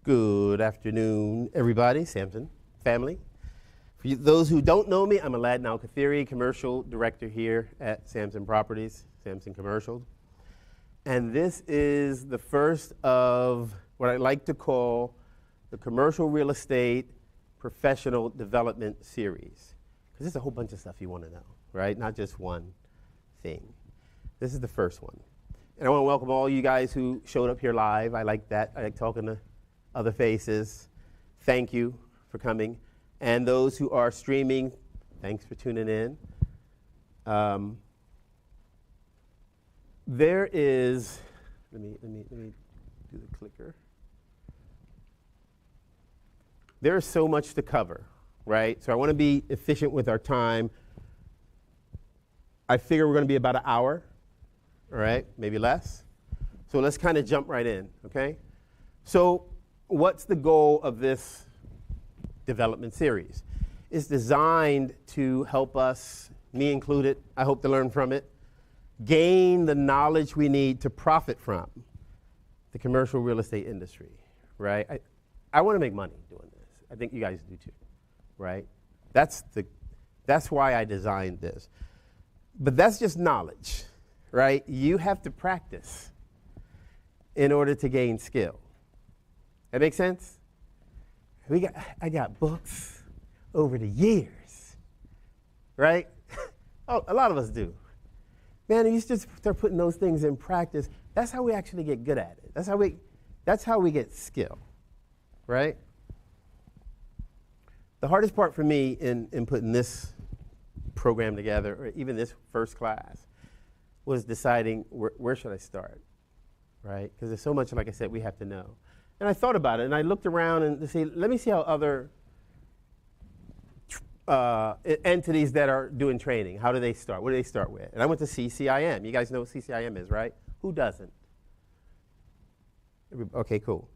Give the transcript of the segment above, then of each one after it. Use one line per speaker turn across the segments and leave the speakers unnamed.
Good afternoon, everybody, Samson family. For those who don't know me, I'm Aladdin Al Katheri, commercial director here at Samson Properties, Samson Commercial. And this is the first of what I like to call the Commercial Real Estate Professional Development Series. Because there's a whole bunch of stuff you want to know, right? Not just one thing. This is the first one. And I want to welcome all you guys who showed up here live. I like that. I like talking to other faces. Thank you for coming. And those who are streaming, thanks for tuning in. There is, let me do the clicker. There is so much to cover, right? So I want to be efficient with our time. I figure we're going to be about an hour, all right, maybe less. So let's kind of jump right in, okay? So what's the goal of this development series? It's designed to help us, me included, I hope to learn from it, gain the knowledge we need to profit from the commercial real estate industry, right? I want to make money doing this. I think you guys do too, right? That's why I designed this. But that's just knowledge, right? You have to practice in order to gain skill. That makes sense? I got books over the years, right? Oh, a lot of us do. Man, you just start putting those things in practice. That's how we actually get good at it. That's how we get skill, right? The hardest part for me in putting this program together, or even this first class, was deciding where should I start, right? Because there's so much, like I said, we have to know. And I thought about it, and I looked around and let me see how other entities that are doing training, how do they start? What do they start with? And I went to CCIM. You guys know what CCIM is, right? Who doesn't? Okay, cool.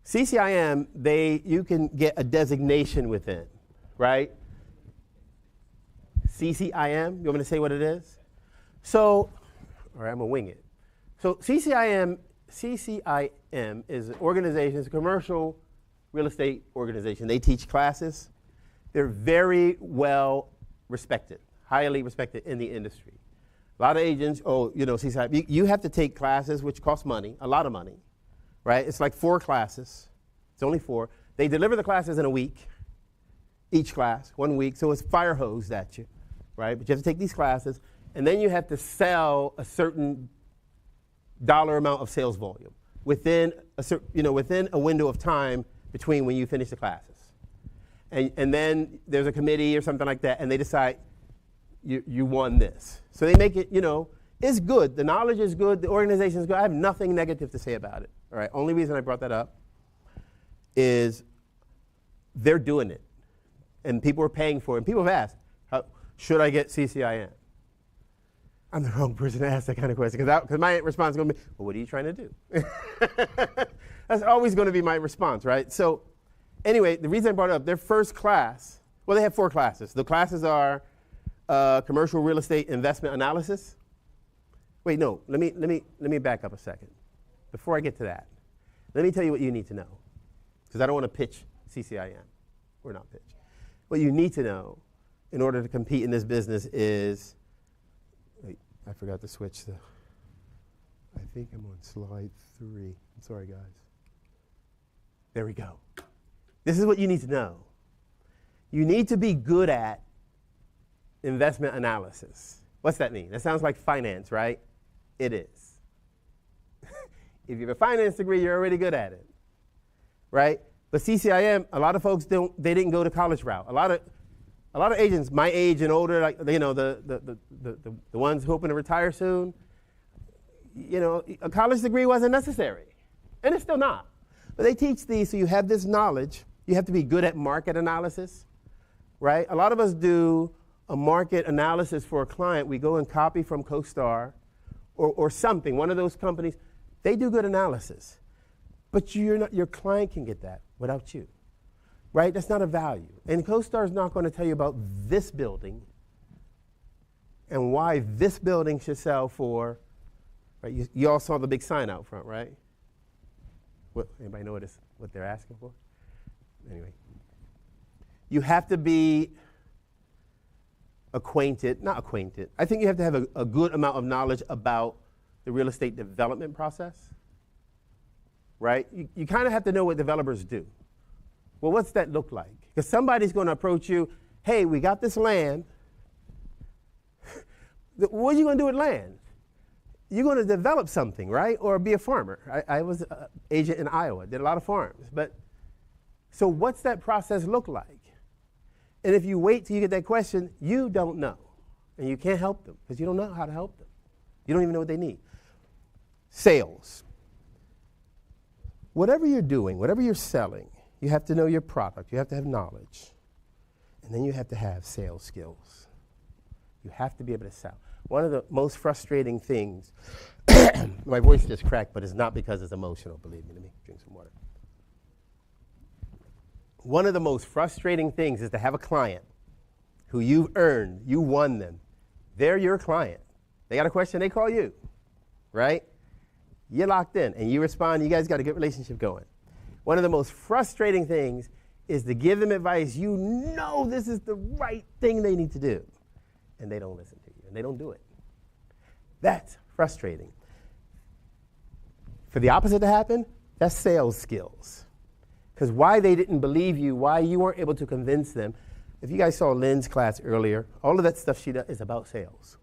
CCIM, you can get a designation within, right? CCIM, you want me to say what it is? So, all right, I'm gonna wing it. So CCIM is an organization, it's a commercial real estate organization. They teach classes. They're very well respected, highly respected in the industry. A lot of agents, CCIM, you have to take classes which cost money, a lot of money, right? It's like 4 classes. It's only 4. They deliver the classes in a week, each class, 1 week, so it's fire hosed at you, right? But you have to take these classes, and then you have to sell a certain dollar amount of sales volume within a window of time between when you finish the classes. And then there's a committee or something like that, and they decide you won this. So they make it, it's good. The knowledge is good. The organization is good. I have nothing negative to say about it. All right. Only reason I brought that up is they're doing it, and people are paying for it. And people have asked, should I get CCIM? I'm the wrong person to ask that kind of question, because my response is going to be, well, what are you trying to do? That's always going to be my response, right? So anyway, the reason I brought it up, their first class, well, they have 4 classes. The classes are commercial real estate investment analysis. Wait, no, let me back up a second. Before I get to that, let me tell you what you need to know, because I don't want to pitch CCIM, or not pitch. What you need to know in order to compete in this business is, wait, I forgot to switch I think I'm on slide 3. I'm sorry, guys. There we go. This is what you need to know. You need to be good at investment analysis. What's that mean? That sounds like finance, right? It is. If you have a finance degree, you're already good at it, right? But CCIM, a lot of folks they didn't go the college route. A lot of agents my age and older, like the ones hoping to retire soon, a college degree wasn't necessary, and it's still not. But they teach these, so you have this knowledge. You have to be good at market analysis, right? A lot of us do a market analysis for a client. We go and copy from CoStar or something, one of those companies. They do good analysis, but your client can get that without you, right? That's not a value. And CoStar is not going to tell you about this building and why this building should sell for, right? You all saw the big sign out front, right? Anybody know what they're asking for? Anyway. You have to be not acquainted. I think you have to have a good amount of knowledge about the real estate development process, right? You kind of have to know what developers do. Well, what's that look like? Because somebody's going to approach you, hey, we got this land. What are you going to do with land? You're going to develop something, right? Or be a farmer. I was an agent in Iowa, did a lot of farms. So what's that process look like? And if you wait till you get that question, you don't know. And you can't help them because you don't know how to help them. You don't even know what they need. Sales. Whatever you're doing, whatever you're selling, you have to know your product. You have to have knowledge. And then you have to have sales skills. You have to be able to sell. One of the most frustrating things, my voice just cracked, but it's not because it's emotional, believe me. Let me drink some water. One of the most frustrating things is to have a client who you've earned, you won them. They're your client. They got a question, they call you, right? You're locked in, and you respond, you guys got a good relationship going. One of the most frustrating things is to give them advice. You know this is the right thing they need to do, and they don't listen to you, and they don't do it. That's frustrating. For the opposite to happen, that's sales skills. Because why they didn't believe you, why you weren't able to convince them. If you guys saw Lynn's class earlier, all of that stuff she does is about sales.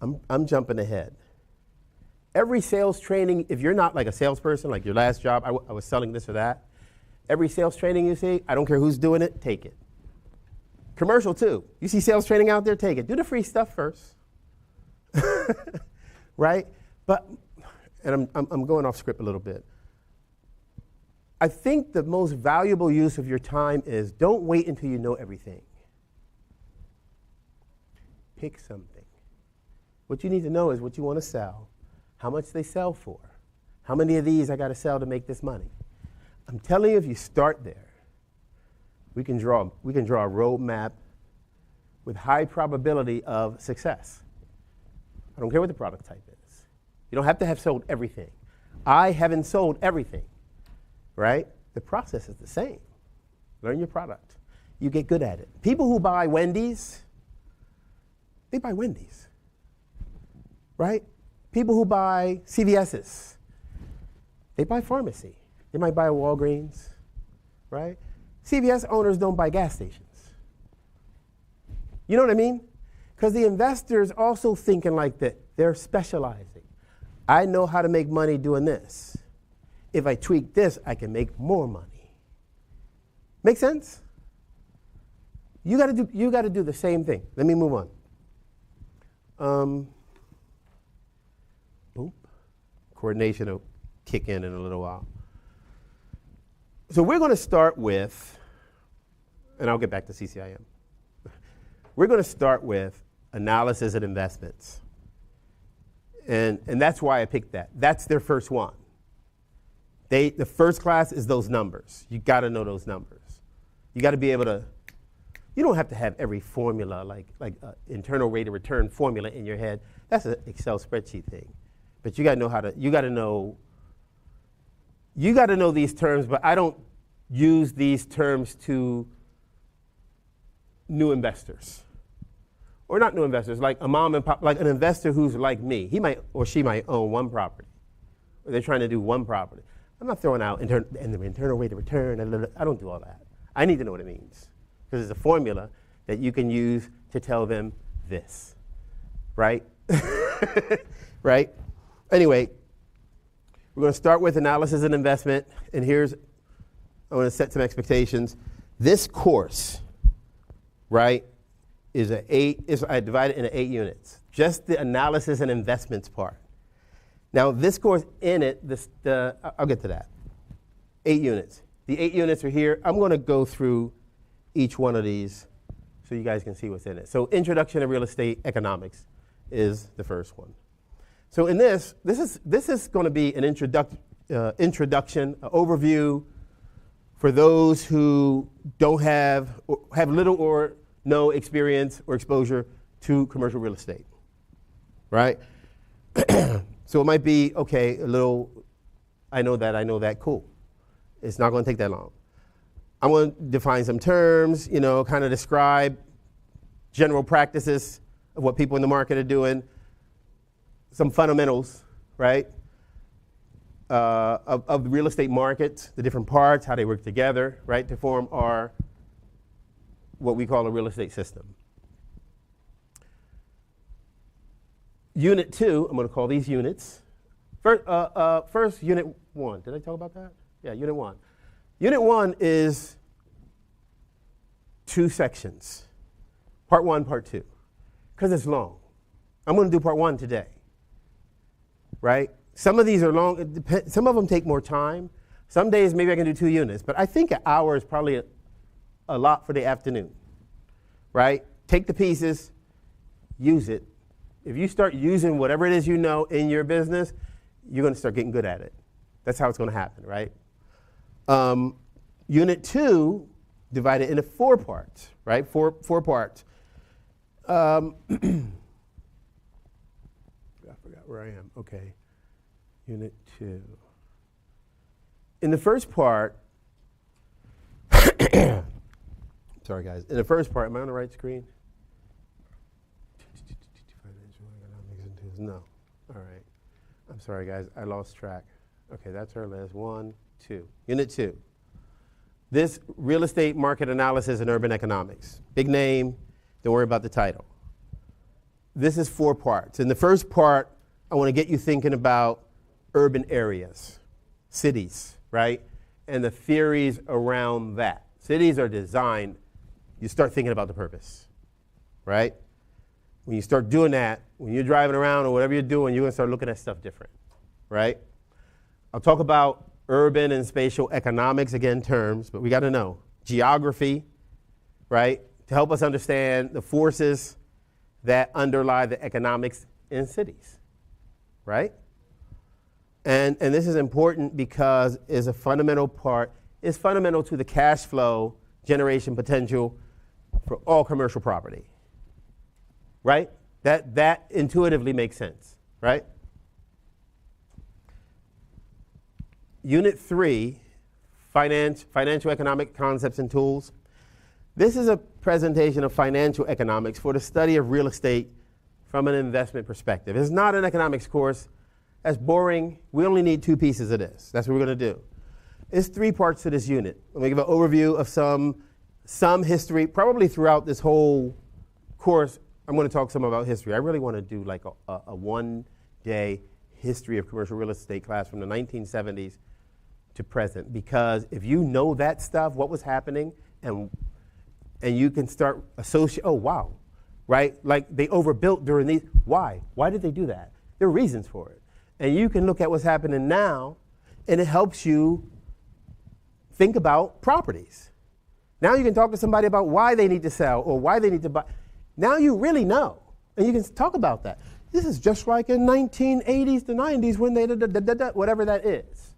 I'm jumping ahead. Every sales training, if you're not like a salesperson, like your last job, I was selling this or that, every sales training you see, I don't care who's doing it, take it. Commercial too. You see sales training out there, take it. Do the free stuff first. Right? And I'm going off script a little bit. I think the most valuable use of your time is don't wait until you know everything. Pick something. What you need to know is what you want to sell, how much they sell for, how many of these I got to sell to make this money. I'm telling you, if you start there, we can draw a roadmap with high probability of success. I don't care what the product type is. You don't have to have sold everything. I haven't sold everything. Right? The process is the same. Learn your product. You get good at it. People who buy Wendy's, they buy Wendy's. Right? People who buy CVS's, they buy pharmacy. They might buy a Walgreens. Right? CVS owners don't buy gas stations. You know what I mean? Because the investors also thinking like that. They're specializing. I know how to make money doing this. If I tweak this, I can make more money. Make sense? You got to do the same thing. Let me move on. Boom. Coordination will kick in a little while. So we're going to start with, and I'll get back to CCIM. We're going to start with analysis and investments. And that's why I picked that. That's their first one. The first class is those numbers. You got to know those numbers. You got to be able to, you don't have to have every formula like internal rate of return formula in your head. That's an Excel spreadsheet thing. But you got to know you got to know these terms, but I don't use these terms to new investors. Or not new investors, like a mom and pop, like an investor who's like me. He might or she might own one property. Or they're trying to do one property. I'm not throwing out the internal rate of return. I don't do all that. I need to know what it means. Because it's a formula that you can use to tell them this. Right? Right? Anyway, we're going to start with analysis and investment. And I want to set some expectations. This course, right, I divide it into 8 units. Just the analysis and investments part. Now, this course in it, I'll get to that. 8 units. The 8 units are here. I'm going to go through each one of these so you guys can see what's in it. So Introduction to Real Estate Economics is the first one. So in this is going to be an introduction, an overview for those who don't have little or no experience or exposure to commercial real estate, right? So it might be, okay, a little I know that, cool. It's not going to take that long. I'm going to define some terms, kind of describe general practices of what people in the market are doing, some fundamentals, right, of the real estate market, the different parts, how they work together, right, to form what we call a real estate system. Unit 2, I'm going to call these units. First, Unit 1. Did I talk about that? Yeah, Unit 1. Unit 1 is 2 sections, Part 1, Part 2, because it's long. I'm going to do Part 1 today, right? Some of these are long. Some of them take more time. Some days maybe I can do 2 units, but I think an hour is probably a lot for the afternoon, right? Take the pieces, use it. If you start using whatever it is you know in your business, you're going to start getting good at it. That's how it's going to happen, right? Unit 2, divided into 4 parts, right? Four parts. I forgot where I am. Okay. Unit 2. In the first part, sorry guys. In the first part, am I on the right screen? No. All right. I'm sorry, guys. I lost track. Okay, that's our list. 1, 2. Unit 2. This real estate market analysis and urban economics. Big name. Don't worry about the title. This is 4 parts. In the first part, I want to get you thinking about urban areas, cities, right? And the theories around that. Cities are designed, you start thinking about the purpose, right? When you start doing that, when you're driving around or whatever you're doing, you're going to start looking at stuff different, right? I'll talk about urban and spatial economics, again, terms, but we got to know geography, right, to help us understand the forces that underlie the economics in cities, right? And this is important because it's a fundamental part, it's fundamental to the cash flow generation potential for all commercial property. Right? That intuitively makes sense, right? Unit 3, financial economic concepts and tools. This is a presentation of financial economics for the study of real estate from an investment perspective. It's not an economics course. That's boring. We only need 2 pieces of this. That's what we're going to do. It's 3 parts to this unit. I'm going to give an overview of some history, probably throughout this whole course. I'm going to talk some about history. I really want to do like a one-day history of commercial real estate class from the 1970s to present, because if you know that stuff, what was happening, and you can start associate, oh, wow, right? Like they overbuilt during these. Why? Why did they do that? There are reasons for it. And you can look at what's happening now, and it helps you think about properties. Now you can talk to somebody about why they need to sell or why they need to buy. Now you really know, and you can talk about that. This is just like in 1980s to 90s when they whatever that is.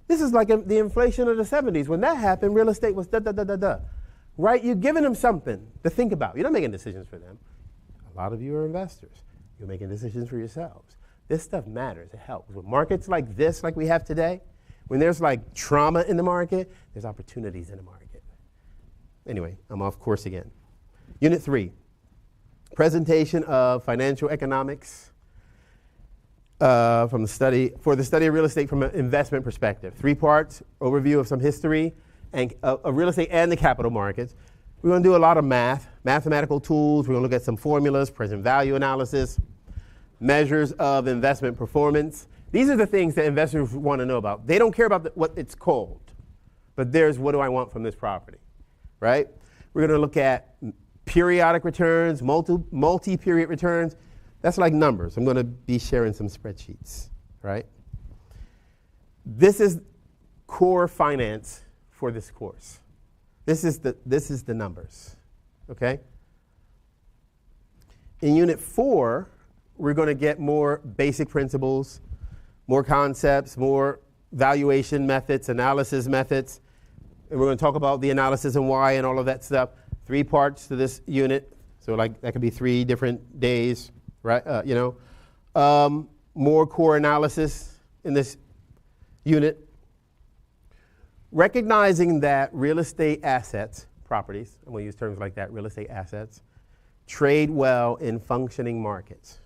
This is like the inflation of the 70s. When that happened, real estate was right? You're giving them something to think about. You're not making decisions for them. A lot of you are investors. You're making decisions for yourselves. This stuff matters. It helps. With markets like this, like we have today, when there's like trauma in the market, there's opportunities in the market. Anyway, I'm off course again. Unit 3. Presentation of financial economics for the study of real estate from an investment perspective. 3 parts, overview of some history and of real estate and the capital markets. We're going to do a lot of mathematical tools. We're going to look at some formulas, present value analysis, measures of investment performance. These are the things that investors want to know about. They don't care about what it's called, but there's what do I want from this property, right? We're going to look at periodic returns, multi-period returns. That's like numbers. I'm going to be sharing some spreadsheets, right? This is core finance for this course. This is the numbers, okay? In Unit 4, we're going to get more basic principles, more concepts, more valuation methods, analysis methods, and we're going to talk about the analysis and why and all of that stuff. 3 parts to this unit, so like that could be 3 different days, right? More core analysis in this unit, recognizing that real estate assets, properties, I'm going to use terms like that, real estate assets, trade well in functioning markets.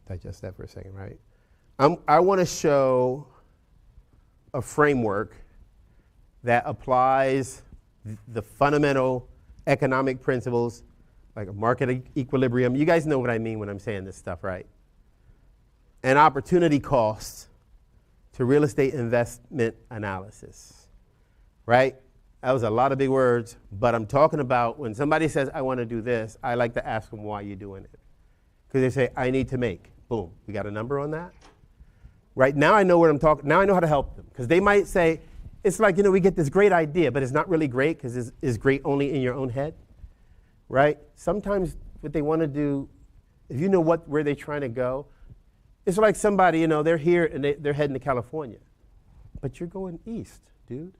Digest that for a second, right? I want to show a framework that applies the fundamental economic principles, like a market equilibrium. You guys know what I mean when I'm saying this stuff, right? And opportunity costs to real estate investment analysis, right? That was a lot of big words, but I'm talking about when somebody says, I want to do this, I like to ask them why you're doing it. Because they say, I need to make. Boom, we got a number on that? Right, now I know what I'm talking, now I know how to help them. Because they might say, it's like, we get this great idea, but it's not really great because it's great only in your own head, right? Sometimes what they want to do, if you know where they're trying to go, it's like somebody, they're here and they're heading to California, but you're going east, dude.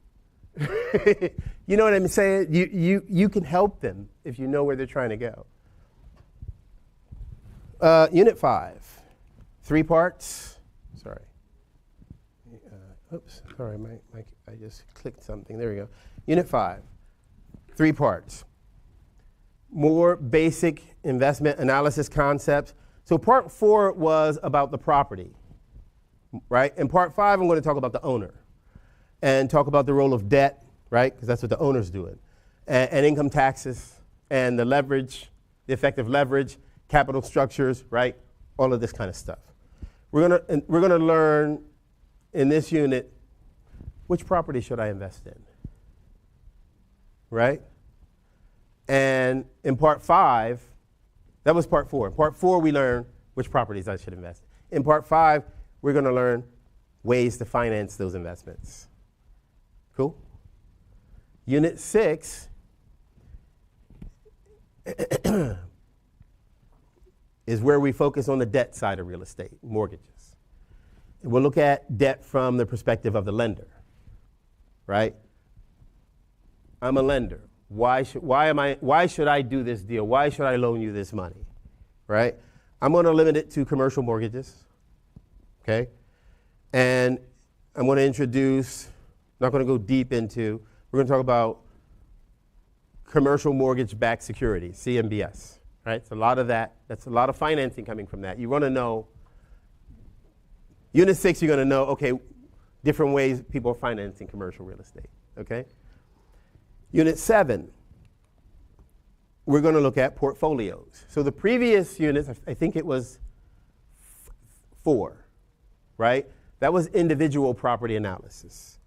You know what I'm saying? You can help them if you know where they're trying to go. Unit 5, 3 parts. Sorry. Oops, sorry, I just clicked something. There we go. Unit 5, 3 parts. More basic investment analysis concepts. So part 4 was about the property, right? In part 5, I'm going to talk about the owner and talk about the role of debt, right? Because that's what the owner's doing. And income taxes and the leverage, the effective leverage, capital structures, right? All of this kind of stuff. We're gonna learn in this unit, which property should I invest in, right? And in part 5, that was part 4. In part 4, we learned which properties I should invest in. In part 5, we're gonna learn ways to finance those investments. Cool? Unit 6 is where we focus on the debt side of real estate, mortgages. And we'll look at debt from the perspective of the lender, right? I'm a lender. Why should I do this deal? Why should I loan you this money, right? I'm going to limit it to commercial mortgages, okay? And I'm going to introduce, not going to go deep into, we're going to talk about commercial mortgage-backed securities, CMBS, right? It's a lot of that. That's a lot of financing coming from that. You want to know, Unit 6, you're going to know, okay, different ways people are financing commercial real estate, okay? Unit 7, we're going to look at portfolios. So the previous units, I think it was 4, right? That was individual property analysis.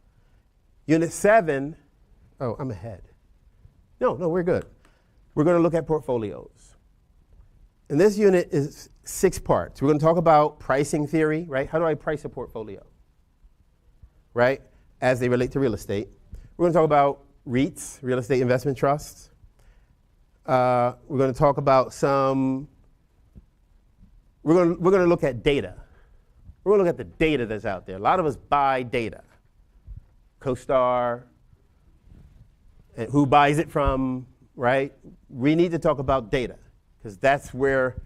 Unit 7, oh, I'm ahead. No, we're good. We're going to look at portfolios. And this unit is 6 parts. We're going to talk about pricing theory, right? How do I price a portfolio, right? As they relate to real estate. We're going to talk about REITs, real estate investment trusts. We're going to talk about we're going to look at data. We're going to look at the data that's out there. A lot of us buy data. CoStar, and who buys it from, right? We need to talk about data because that's where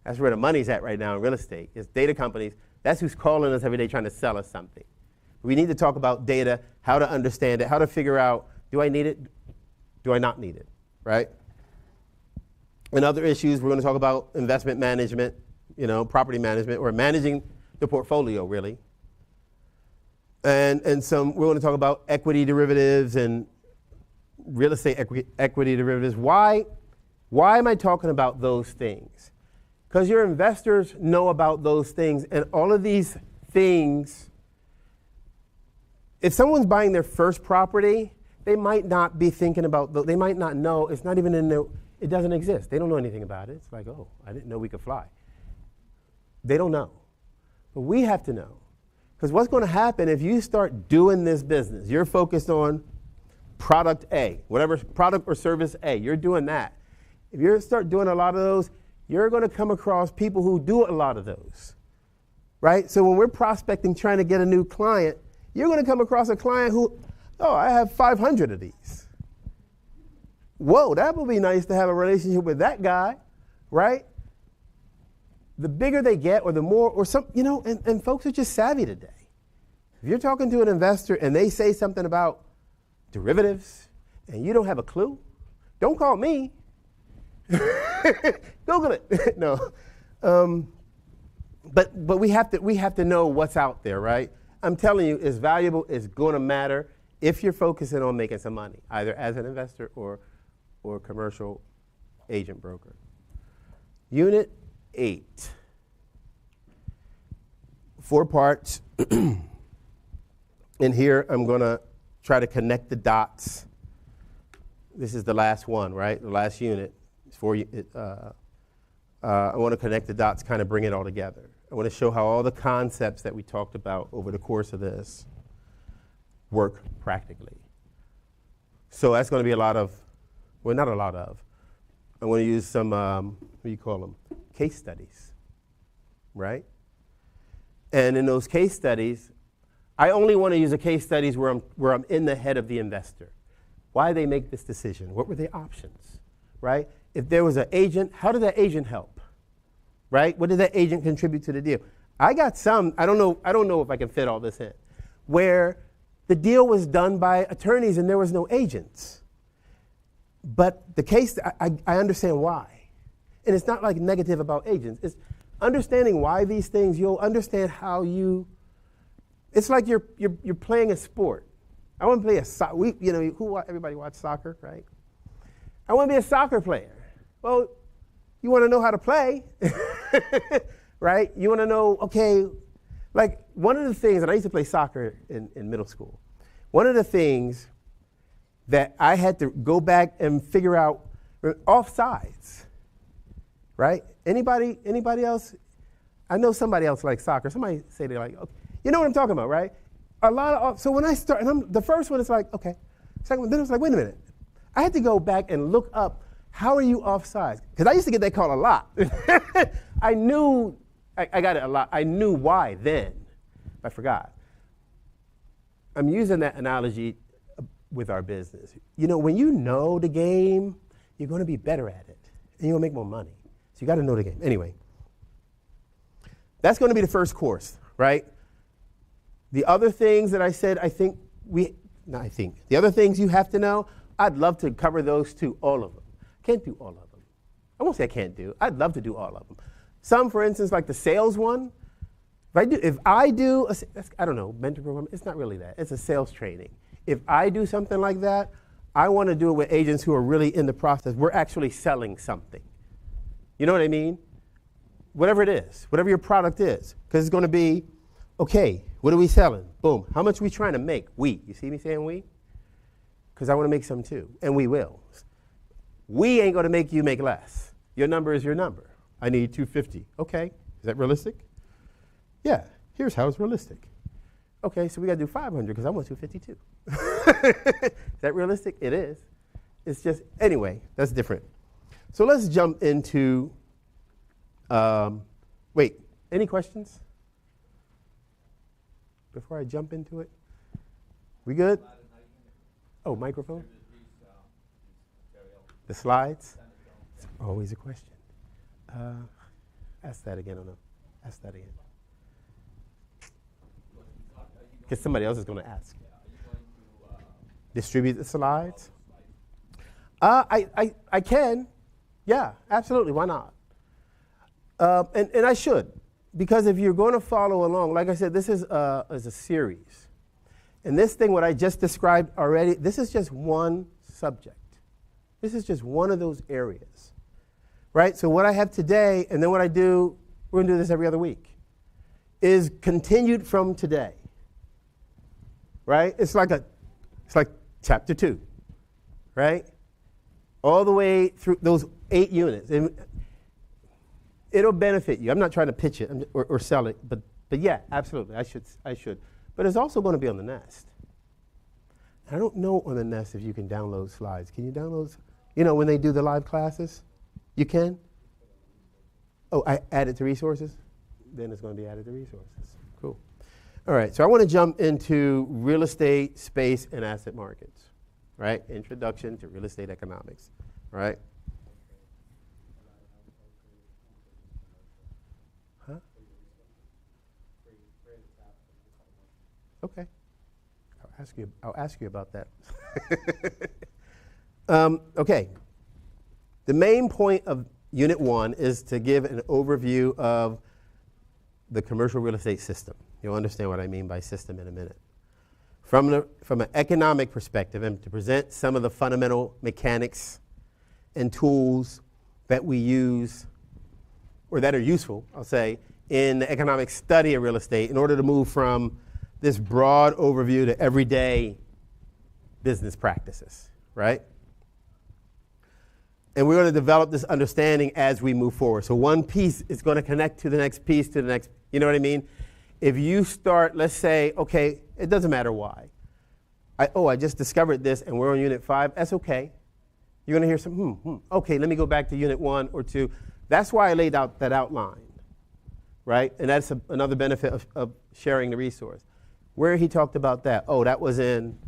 the money's at right now in real estate. It's data companies. That's who's calling us every day trying to sell us something. We need to talk about data, how to understand it, how to figure out, do I need it? Do I not need it, right? And other issues, we're going to talk about investment management, property management, or managing the portfolio, really. And we're going to talk about equity derivatives and real estate equity derivatives. Why am I talking about those things? Because your investors know about those things, and all of these things, if someone's buying their first property, they might not be thinking about, they might not know, it's not even it doesn't exist. They don't know anything about it. It's like, oh, I didn't know we could fly. They don't know. But we have to know. Because what's going to happen if you start doing this business, you're focused on product A, whatever product or service A, you're doing that. If you start doing a lot of those, you're going to come across people who do a lot of those, right? So when we're prospecting, trying to get a new client, you're going to come across a client who, oh, I have 500 of these. Whoa, that would be nice to have a relationship with that guy, right? the bigger they get or the more, or some, and folks are just savvy today. If you're talking to an investor and they say something about derivatives and you don't have a clue, don't call me. Google it. No. But we have to know what's out there, right? I'm telling you, it's valuable, it's going to matter if you're focusing on making some money, either as an investor or commercial agent broker. Unit 8. 4 parts. In here, I'm going to try to connect the dots. This is the last one, right? The last unit. I want to connect the dots, kind of bring it all together. I want to show how all the concepts that we talked about over the course of this work practically. So that's going to be a lot of, well, not a lot of. I want to use some, what do you call them? Case studies, right? And in those case studies, I only want to use the case studies where I'm in the head of the investor. Why they make this decision? What were the options, right? If there was an agent, how did that agent help, right? What did that agent contribute to the deal? I got some, I don't know if I can fit all this in, where the deal was done by attorneys and there was no agents. But the case, I understand why. And it's not like negative about agents. It's understanding why these things, you'll understand how it's like you're playing a sport. I want to play everybody watch soccer, right? I want to be a soccer player. Well, you want to know how to play, right? You want to know, okay, like one of the things, and I used to play soccer in middle school. One of the things that I had to go back and figure out offsides, right? Anybody else? I know somebody else likes soccer. Somebody say they like, okay. You know what I'm talking about, right? A lot of, so when I start, and the first one is like, okay. Second one, then it was like, wait a minute. I had to go back and look up, how are you offsides? Because I used to get that call a lot. I knew, I got it a lot. I knew why then. I forgot. I'm using that analogy with our business. When you know the game, you're going to be better at it. And you're going to make more money. So you got to know the game. Anyway, that's going to be the first course, right? The other things that I said, the other things you have to know, I'd love to cover those too, all of them. Can't do all of them. I won't say I can't do. I'd love to do all of them. Some, for instance, like the sales one, if I do, I don't know, mentor program, it's not really that. It's a sales training. If I do something like that, I want to do it with agents who are really in the process. We're actually selling something. You know what I mean? Whatever it is, whatever your product is. Because it's going to be, okay, what are we selling? Boom. How much are we trying to make? We. You see me saying we? Because I want to make some too. And we will. We ain't going to make you make less. Your number is your number. I need 250. Okay. Is that realistic? Yeah. Here's how it's realistic. Okay, so we got to do 500 because I want 252. Is that realistic? It is. It's just, anyway, that's different. So let's jump into, any questions? Before I jump into it? We good? Oh, microphone? The slides? It's always a question. Ask that again. Ask that again. Because somebody else is going to ask. Distribute the slides? I can. Yeah, absolutely. Why not? And I should. Because if you're going to follow along, like I said, this is a series. And this thing, what I just described already, this is just one subject. This is just one of those areas. Right? So what I have today, and then what I do, we're going to do this every other week, is continued from today. Right? It's like chapter 2. Right? All the way through those 8 units. And it'll benefit you. I'm not trying to pitch it or sell it, but yeah, absolutely, I should. But it's also going to be on the Nest. I don't know on the Nest if you can download slides. Can you download, when they do the live classes? You can? Oh, I add it to resources? Then it's going to be added to resources. Cool. All right, so I want to jump into real estate, space, and asset markets. Right? Introduction to real estate economics. Right? Okay. I'll ask you about that. Okay. The main point of Unit 1 is to give an overview of the commercial real estate system. You'll understand what I mean by system in a minute. From an economic perspective, and to present some of the fundamental mechanics and tools that we use, or that are useful, I'll say, in the economic study of real estate in order to move from this broad overview to everyday business practices, right? And we're going to develop this understanding as we move forward. So one piece is going to connect to the next piece, to the next, you know what I mean? If you start, let's say, okay, it doesn't matter why. I just discovered this and we're on Unit 5, that's okay. You're going to hear some, okay, let me go back to Unit 1 or 2. That's why I laid out that outline, right? And that's another benefit of sharing the resource. Where he talked about that, that was in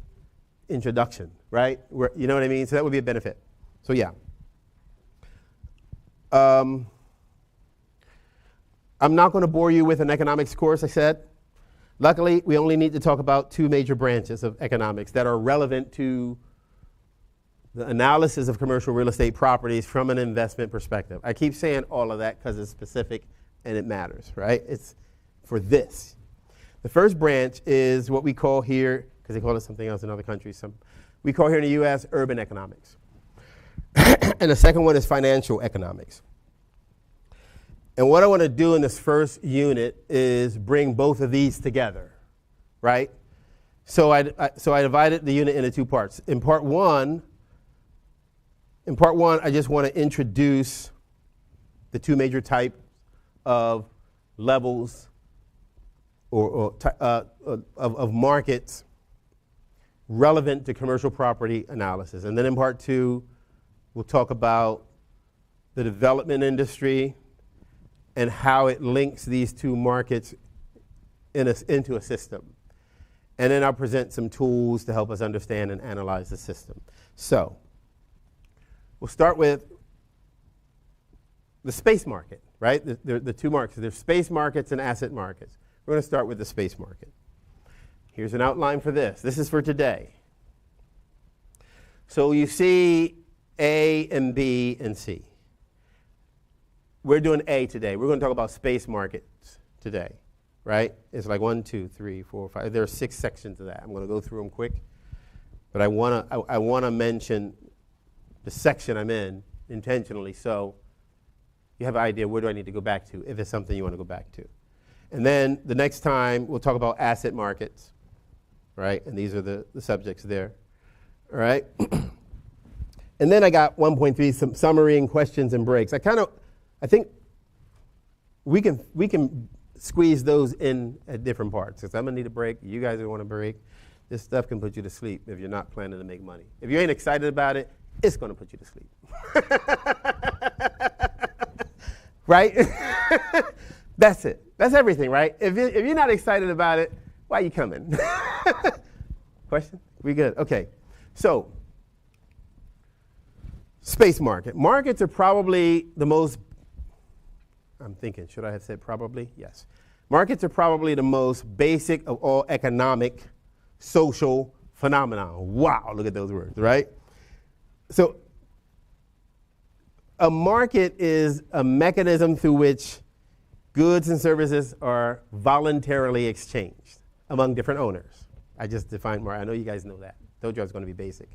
introduction, right? You know what I mean? So that would be a benefit. So yeah. I'm not going to bore you with an economics course, I said. Luckily, we only need to talk about 2 major branches of economics that are relevant to the analysis of commercial real estate properties from an investment perspective. I keep saying all of that because it's specific and it matters, right? It's for this. The first branch is what we call here, because they call it something else in other countries, we call here in the U.S. urban economics. And the second one is financial economics. And what I want to do in this first unit is bring both of these together, right? So I divided the unit into 2 parts. In part one, I just want to introduce the 2 major types of levels of markets relevant to commercial property analysis. And then in part 2, we'll talk about the development industry and how it links these 2 markets into a system. And then I'll present some tools to help us understand and analyze the system. So we'll start with the space market, right? The 2 markets. There's space markets and asset markets. We're going to start with the space market. Here's an outline for this. This is for today. So you see A and B and C. We're doing A today. We're going to talk about space markets today, right? It's like 1, 2, 3, 4, 5. There are 6 sections of that. I'm going to go through them quick. But I want to mention the section I'm in intentionally so you have an idea where do I need to go back to if it's something you want to go back to. And then the next time we'll talk about asset markets, right? And these are the subjects there, all right? And then I got 1.3, some summary and questions and breaks. I think we can squeeze those in at different parts. Because I'm going to need a break. You guys will want a break. This stuff can put you to sleep if you're not planning to make money. If you ain't excited about it, it's going to put you to sleep. Right? That's it. That's everything, right? If you're not excited about it, why are you coming? Question? We good? Okay. So, space market. Markets are probably the most, I'm thinking, should I have said probably? Yes. Markets are probably the most basic of all economic, social phenomena. Wow, look at those words, right? So, a market is a mechanism through which goods and services are voluntarily exchanged among different owners. I just defined more. I know you guys know that. Told you I was going to be basic.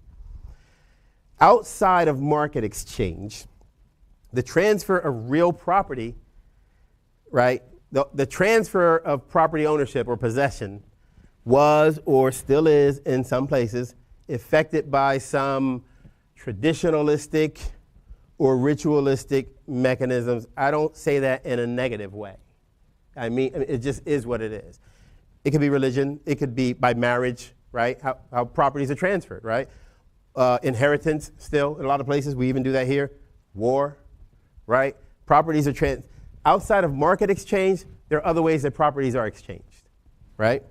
Outside of market exchange, the transfer of real property, right? The transfer of property ownership or possession was or still is in some places affected by some traditionalistic or ritualistic mechanisms. I don't say that in a negative way. I mean, it just is what it is. It could be religion. It could be by marriage, right? How properties are transferred, right? Inheritance still in a lot of places. We even do that here. War, right? Properties are outside of market exchange, there are other ways that properties are exchanged, right?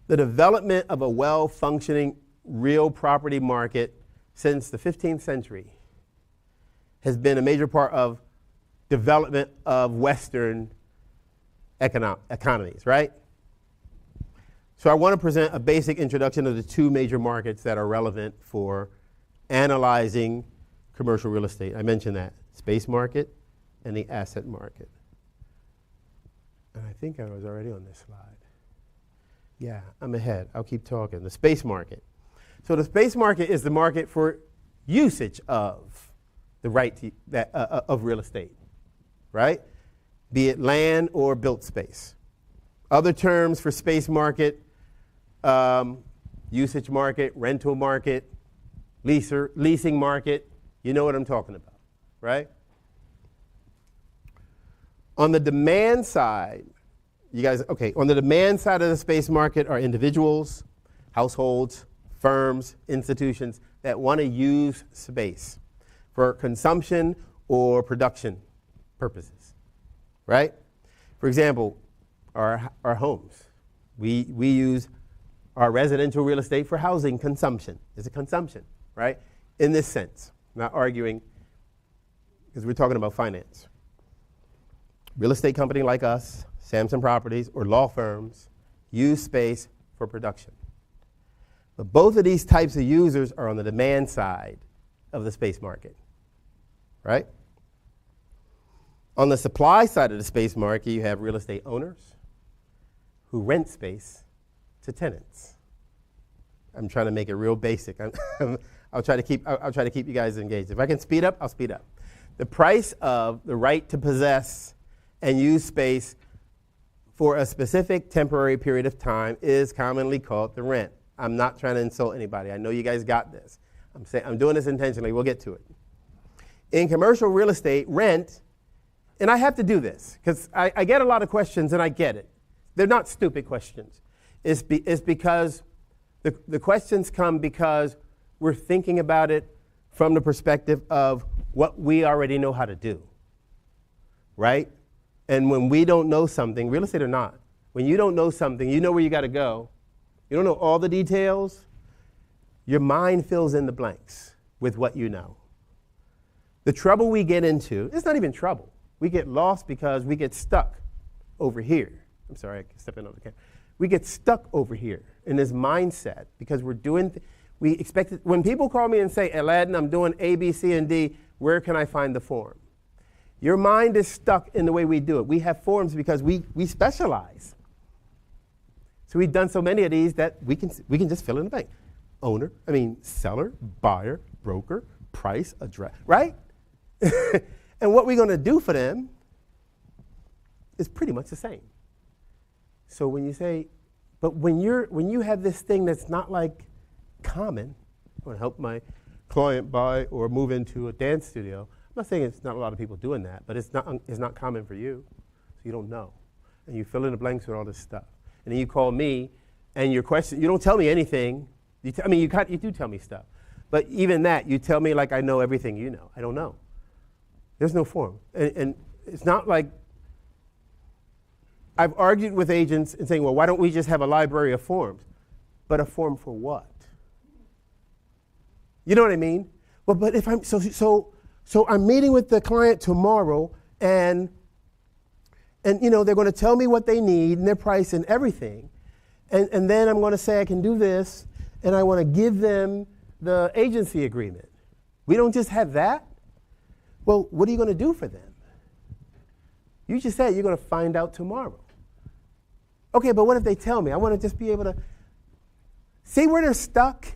The development of a well-functioning real property market since the 15th century has been a major part of development of Western economies, right? So I want to present a basic introduction of the two major markets that are relevant for analyzing commercial real estate. I mentioned that, space market and the asset market. And I think I was already on this slide. Yeah, I'm ahead. I'll keep talking. The space market. So the space market is the market for usage of the right of real estate, right? Be it land or built space. Other terms for space market, usage market, rental market, leasing market. You know what I'm talking about, right? On the demand side, on the demand side of the space market are individuals, households, firms, institutions that want to use space for consumption or production purposes, right? For example, our homes. We use our residential real estate for housing consumption. It's a consumption, right? In this sense, not arguing, because we're talking about finance. Real estate company like us, Samson Properties, or law firms use space for production. But both of these types of users are on the demand side of the space market, right? On the supply side of the space market, you have real estate owners who rent space to tenants. I'm trying to make it real basic. I'll try to keep you guys engaged. If I can speed up, I'll speed up. The price of the right to possess and use space for a specific temporary period of time is commonly called the rent. I'm not trying to insult anybody. I know you guys got this. I'm doing this intentionally. We'll get to it. In commercial real estate, rent, and I have to do this because I get a lot of questions and I get it. They're not stupid questions. It's because the questions come because we're thinking about it from the perspective of what we already know how to do, right? And when we don't know something, real estate or not, when you don't know something, you know where you got to go. You don't know all the details. Your mind fills in the blanks with what you know. The trouble we get into, it's not even trouble. We get lost because we get stuck over here. I'm sorry, I stepped in on the camera. We get stuck over here in this mindset because we're doing, we expect it. When people call me and say, Aladdin, I'm doing A, B, C, and D, where can I find the form? Your mind is stuck in the way we do it. We have forms because we specialize. So we've done so many of these that we can just fill in the blank. Seller, buyer, broker, price, address, right? And what we're going to do for them is pretty much the same. So when you say, but when you have this thing that's not like common, I want to help my client buy or move into a dance studio. I'm not saying it's not a lot of people doing that, but it's not common for you, so you don't know. And you fill in the blanks with all this stuff. And then you call me, and your question, you don't tell me anything. You do tell me stuff. But even that, you tell me like I know everything you know. I don't know. There's no form. And it's not like, I've argued with agents and saying, well, why don't we just have a library of forms? But a form for what? You know what I mean? Well, but if I'm, so I'm meeting with the client tomorrow, and you know, they're going to tell me what they need and their price and everything. And then I'm going to say I can do this, and I want to give them the agency agreement. We don't just have that. Well, what are you going to do for them? You just said you're going to find out tomorrow. Okay, but what if they tell me? I want to just be able to see where they're stuck.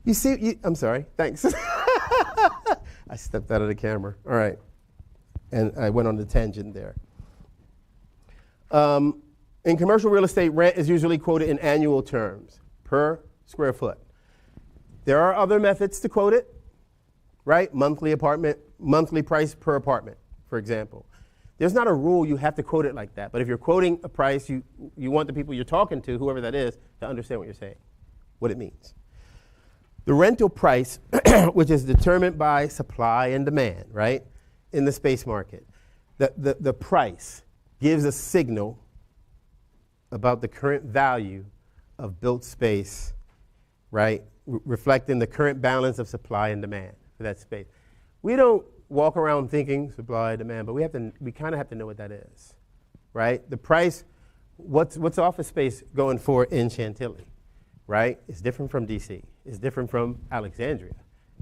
You see, I'm sorry, thanks. I stepped out of the camera. All right. And I went on the tangent there. In commercial real estate, rent is usually quoted in annual terms per square foot. There are other methods to quote it, right? Monthly price per apartment, for example. There's not a rule you have to quote it like that. But if you're quoting a price, you want the people you're talking to, whoever that is, to understand what you're saying, what it means. The rental price, which is determined by supply and demand, right, in the space market, the price gives a signal about the current value of built space, right, reflecting the current balance of supply and demand for that space. We don't walk around thinking supply, demand, but we kind of have to know what that is. right? The price, what's office space going for in Chantilly, right? It's different from DC. It's different from Alexandria.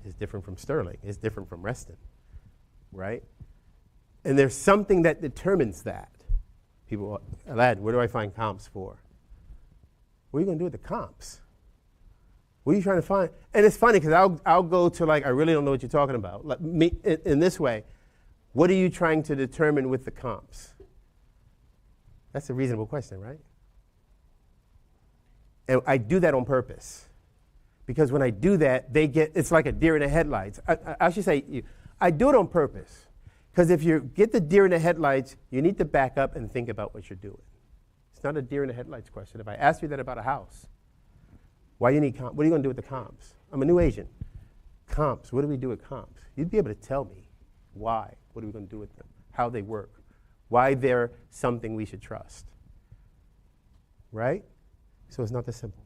It's different from Sterling. It's different from Reston, right? And there's something that determines that. People, Aladdin, where do I find comps for? What are you going to do with the comps? What are you trying to find? And it's funny because I'll go to like, I really don't know what you're talking about. Like me, in this way, what are you trying to determine with the comps? That's a reasonable question, right? And I do that on purpose. Because when I do that, it's like a deer in the headlights. I should say, I do it on purpose. Because if you get the deer in the headlights, you need to back up and think about what you're doing. It's not a deer in the headlights question. If I ask you that about a house, why you need comps? What are you going to do with the comps? I'm a new agent. Comps, what do we do with comps? You'd be able to tell me why. What are we going to do with them? How they work. Why they're something we should trust. Right? So it's not that simple.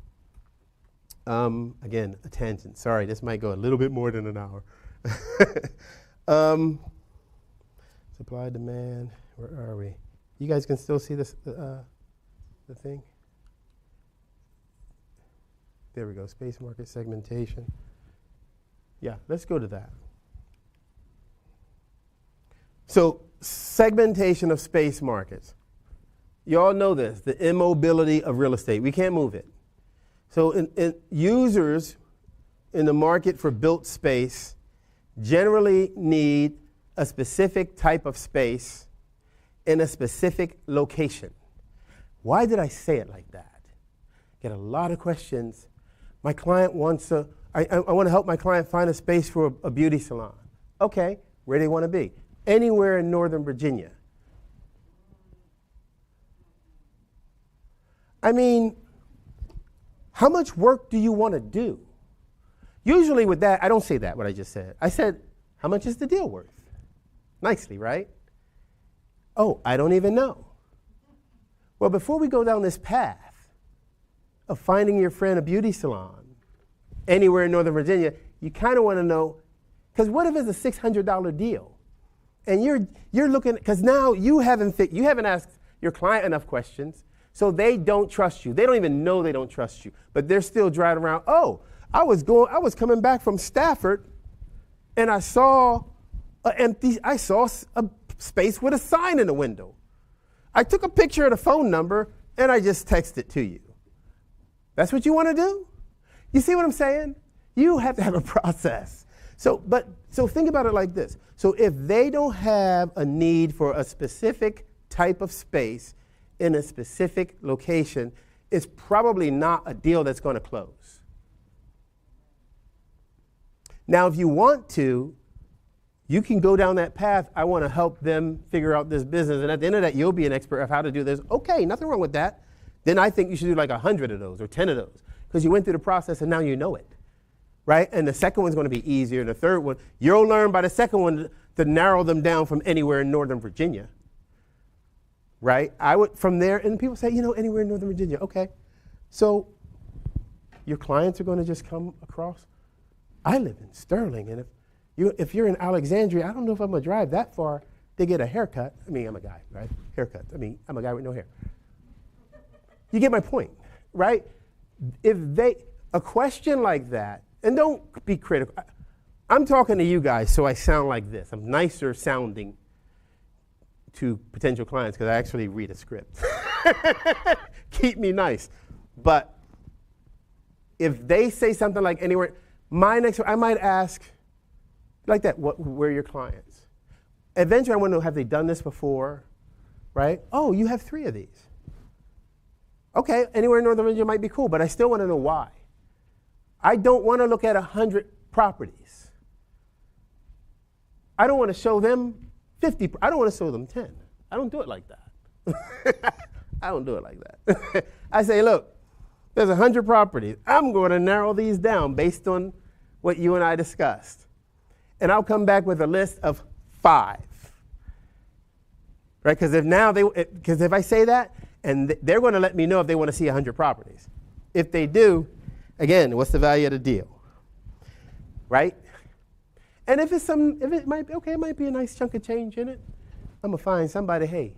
Again, a tangent. Sorry, this might go a little bit more than an hour. Supply, demand, where are we? You guys can still see this, the thing? There we go, space market segmentation. Yeah, let's go to that. So, segmentation of space markets. You all know this, the immobility of real estate. We can't move it. So, in users in the market for built space generally need a specific type of space in a specific location. Why did I say it like that? Get a lot of questions. My client wants I want to help my client find a space for a beauty salon. Okay, where do they want to be? Anywhere in Northern Virginia. I mean, how much work do you want to do? Usually with that, I don't say that, what I just said. I said, how much is the deal worth? Nicely, right? Oh, I don't even know. Well, before we go down this path of finding your friend a beauty salon anywhere in Northern Virginia, you kind of want to know, because what if it's a $600 deal? And you're looking, because now you haven't asked your client enough questions, so they don't trust you. They don't even know they don't trust you, but they're still driving around. Oh, I was coming back from Stafford, and I saw a space with a sign in the window. I took a picture of the phone number and I just texted it to you. That's what you want to do? You see what I'm saying? You have to have a process. So think about it like this. So if they don't have a need for a specific type of space in a specific location, it's probably not a deal that's going to close. Now, if you want to, you can go down that path. I want to help them figure out this business. And at the end of that, you'll be an expert of how to do this. Okay, nothing wrong with that. Then I think you should do like 100 of those or 10 of those because you went through the process and now you know it, right? And the second one's going to be easier. And the third one, you'll learn by the second one to narrow them down from anywhere in Northern Virginia, right? I would from there, and people say, anywhere in Northern Virginia. Okay, so your clients are going to just come across. I live in Sterling, and if you're in Alexandria, I don't know if I'm going to drive that far to get a haircut. I mean, I'm a guy, right? Haircut. I mean, I'm a guy with no hair. You get my point, right? A question like that, and don't be critical. I'm talking to you guys, so I sound like this. I'm nicer sounding to potential clients because I actually read a script. Keep me nice. But if they say something like anywhere, I might ask, like that, where are your clients? Eventually I want to know, have they done this before, right? Oh, you have 3 of these. Okay, anywhere in Northern Virginia might be cool, but I still want to know why. I don't want to look at 100 properties. I don't want to show them 50. I don't want to show them 10. I don't do it like that. I don't do it like that. I say, look, there's 100 properties. I'm going to narrow these down based on what you and I discussed. And I'll come back with a list of 5. Right? Because if I say that, and they're going to let me know if they want to see 100 properties. If they do, again, what's the value of the deal? Right? And it might be a nice chunk of change in it, I'm going to find somebody, hey,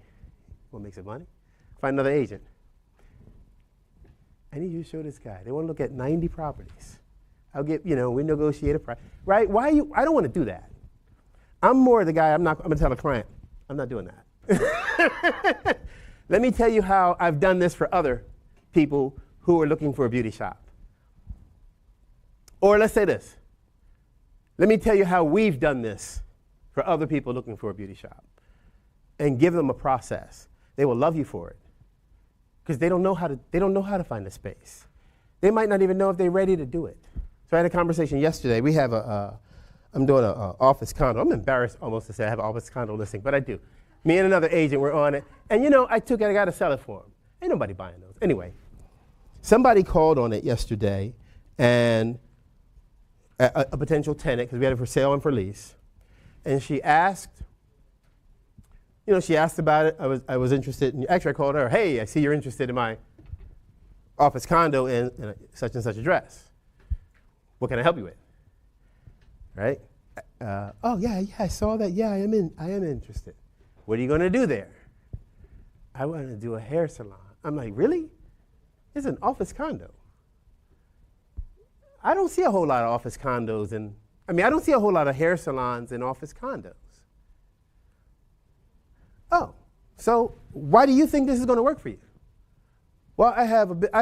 want to make some money. Find another agent. I need you to show this guy. They want to look at 90 properties. I'll get, we negotiate a price. Right? I don't want to do that. I'm more the guy, I'm going to tell a client, I'm not doing that. Let me tell you how I've done this for other people who are looking for a beauty shop. Or let's say this. Let me tell you how we've done this for other people looking for a beauty shop. And give them a process. They will love you for it. Because they don't know how to find a space. They might not even know if they're ready to do it. So I had a conversation yesterday. We have I'm doing an office condo. I'm embarrassed almost to say I have an office condo listing, but I do. Me and another agent were on it. And I got to sell it for them. Ain't nobody buying those. Anyway, somebody called on it yesterday, and a potential tenant, because we had it for sale and for lease. And she asked, she asked about it. I was interested. Actually, I called her. Hey, I see you're interested in my office condo in such and such address. What can I help you with? Right? Oh yeah, I saw that. Yeah, I am interested. What are you going to do there? I want to do a hair salon. I'm like, really? It's an office condo. I don't see a whole lot of office condos, I don't see a whole lot of hair salons in office condos. Oh, so why do you think this is going to work for you? Well, I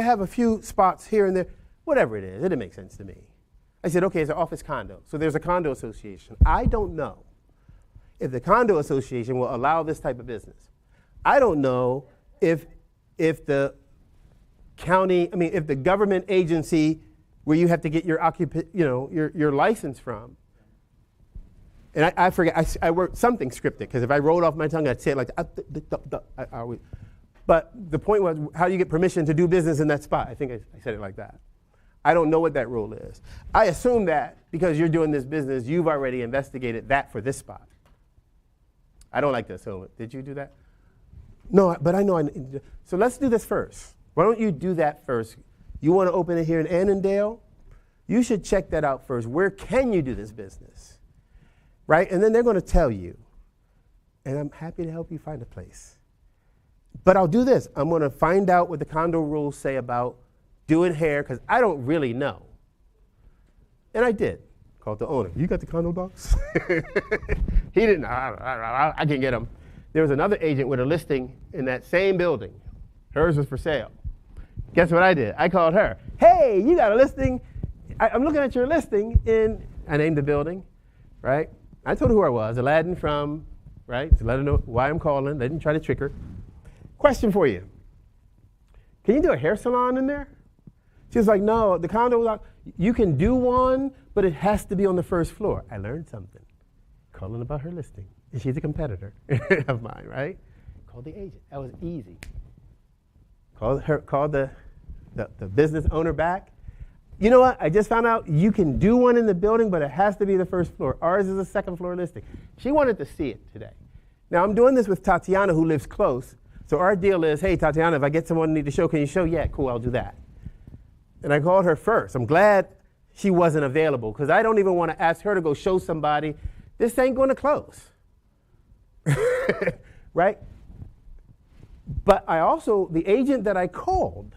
have a few spots here and there. Whatever it is, it didn't make sense to me. I said, okay, it's an office condo. So there's a condo association. I don't know if the condo association will allow this type of business. I don't know if the county, if the government agency where you have to get your your license from. And I forget, I worked something scripted, because if I rolled off my tongue, I'd say it like that. But the point was, how do you get permission to do business in that spot? I think I said it like that. I don't know what that rule is. I assume that because you're doing this business, you've already investigated that for this spot. I don't like to assume it. Did you do that? No, but I know. So let's do this first. Why don't you do that first? You want to open it here in Annandale? You should check that out first. Where can you do this business? Right? And then they're going to tell you. And I'm happy to help you find a place. But I'll do this. I'm going to find out what the condo rules say about doing hair, because I don't really know. And I did. Called the owner. You got the condo docs? He didn't. I can get them. There was another agent with a listing in that same building. Hers was for sale. Guess what I did? I called her. Hey, you got a listing. I'm looking at your listing I named the building, right? I told her who I was, Aladdin from, right? To let her know why I'm calling. They didn't try to trick her. Question for you. Can you do a hair salon in there? She was like, no, the condo was out. You can do one, but it has to be on the first floor. I learned something. Calling about her listing. And she's a competitor of mine, right? Called the agent. That was easy. Called the business owner back. You know what? I just found out you can do one in the building, but it has to be the first floor. Ours is a second floor listing. She wanted to see it today. Now, I'm doing this with Tatiana, who lives close. So our deal is, hey, Tatiana, if I get someone who need to show, can you show? Yeah, cool, I'll do that. And I called her first. I'm glad she wasn't available, because I don't even want to ask her to go show somebody. This ain't going to close. Right? But I also, the agent that I called,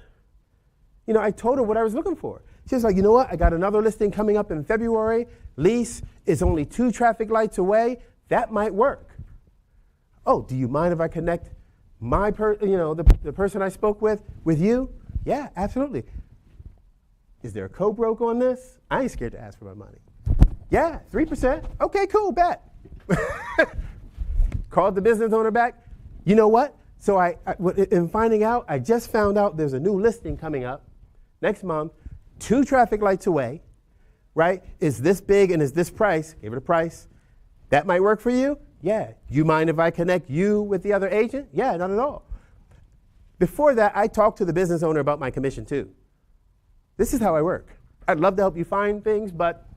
I told her what I was looking for. She was like, you know what? I got another listing coming up in February. Lease is only 2 traffic lights away. That might work. Oh, do you mind if I connect the person I spoke with you? Yeah, absolutely. Is there a co-broke on this? I ain't scared to ask for my money. Yeah, 3%. Okay, cool, bet. Called the business owner back. You know what? So in finding out, I just found out there's a new listing coming up next month, 2 traffic lights away, right? Is this big and is this price? Give it a price. That might work for you? Yeah. You mind if I connect you with the other agent? Yeah, not at all. Before that, I talked to the business owner about my commission too. This is how I work. I'd love to help you find things, but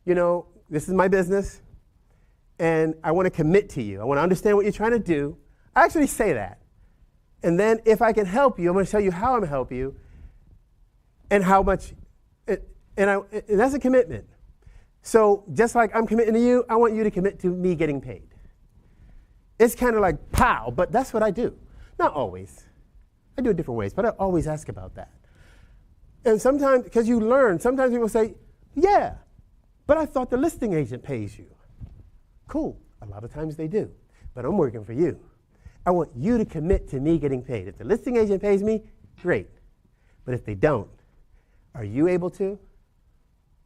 this is my business, and I want to commit to you. I want to understand what you're trying to do. I actually say that. And then if I can help you, I'm going to tell you how I'm going to help you and how much, and that's a commitment. So just like I'm committing to you, I want you to commit to me getting paid. It's kind of like, pow, but that's what I do. Not always. I do it different ways, but I always ask about that. And sometimes, because you learn, sometimes people say, yeah, but I thought the listing agent pays you. Cool. A lot of times they do. But I'm working for you. I want you to commit to me getting paid. If the listing agent pays me, great. But if they don't, are you able to?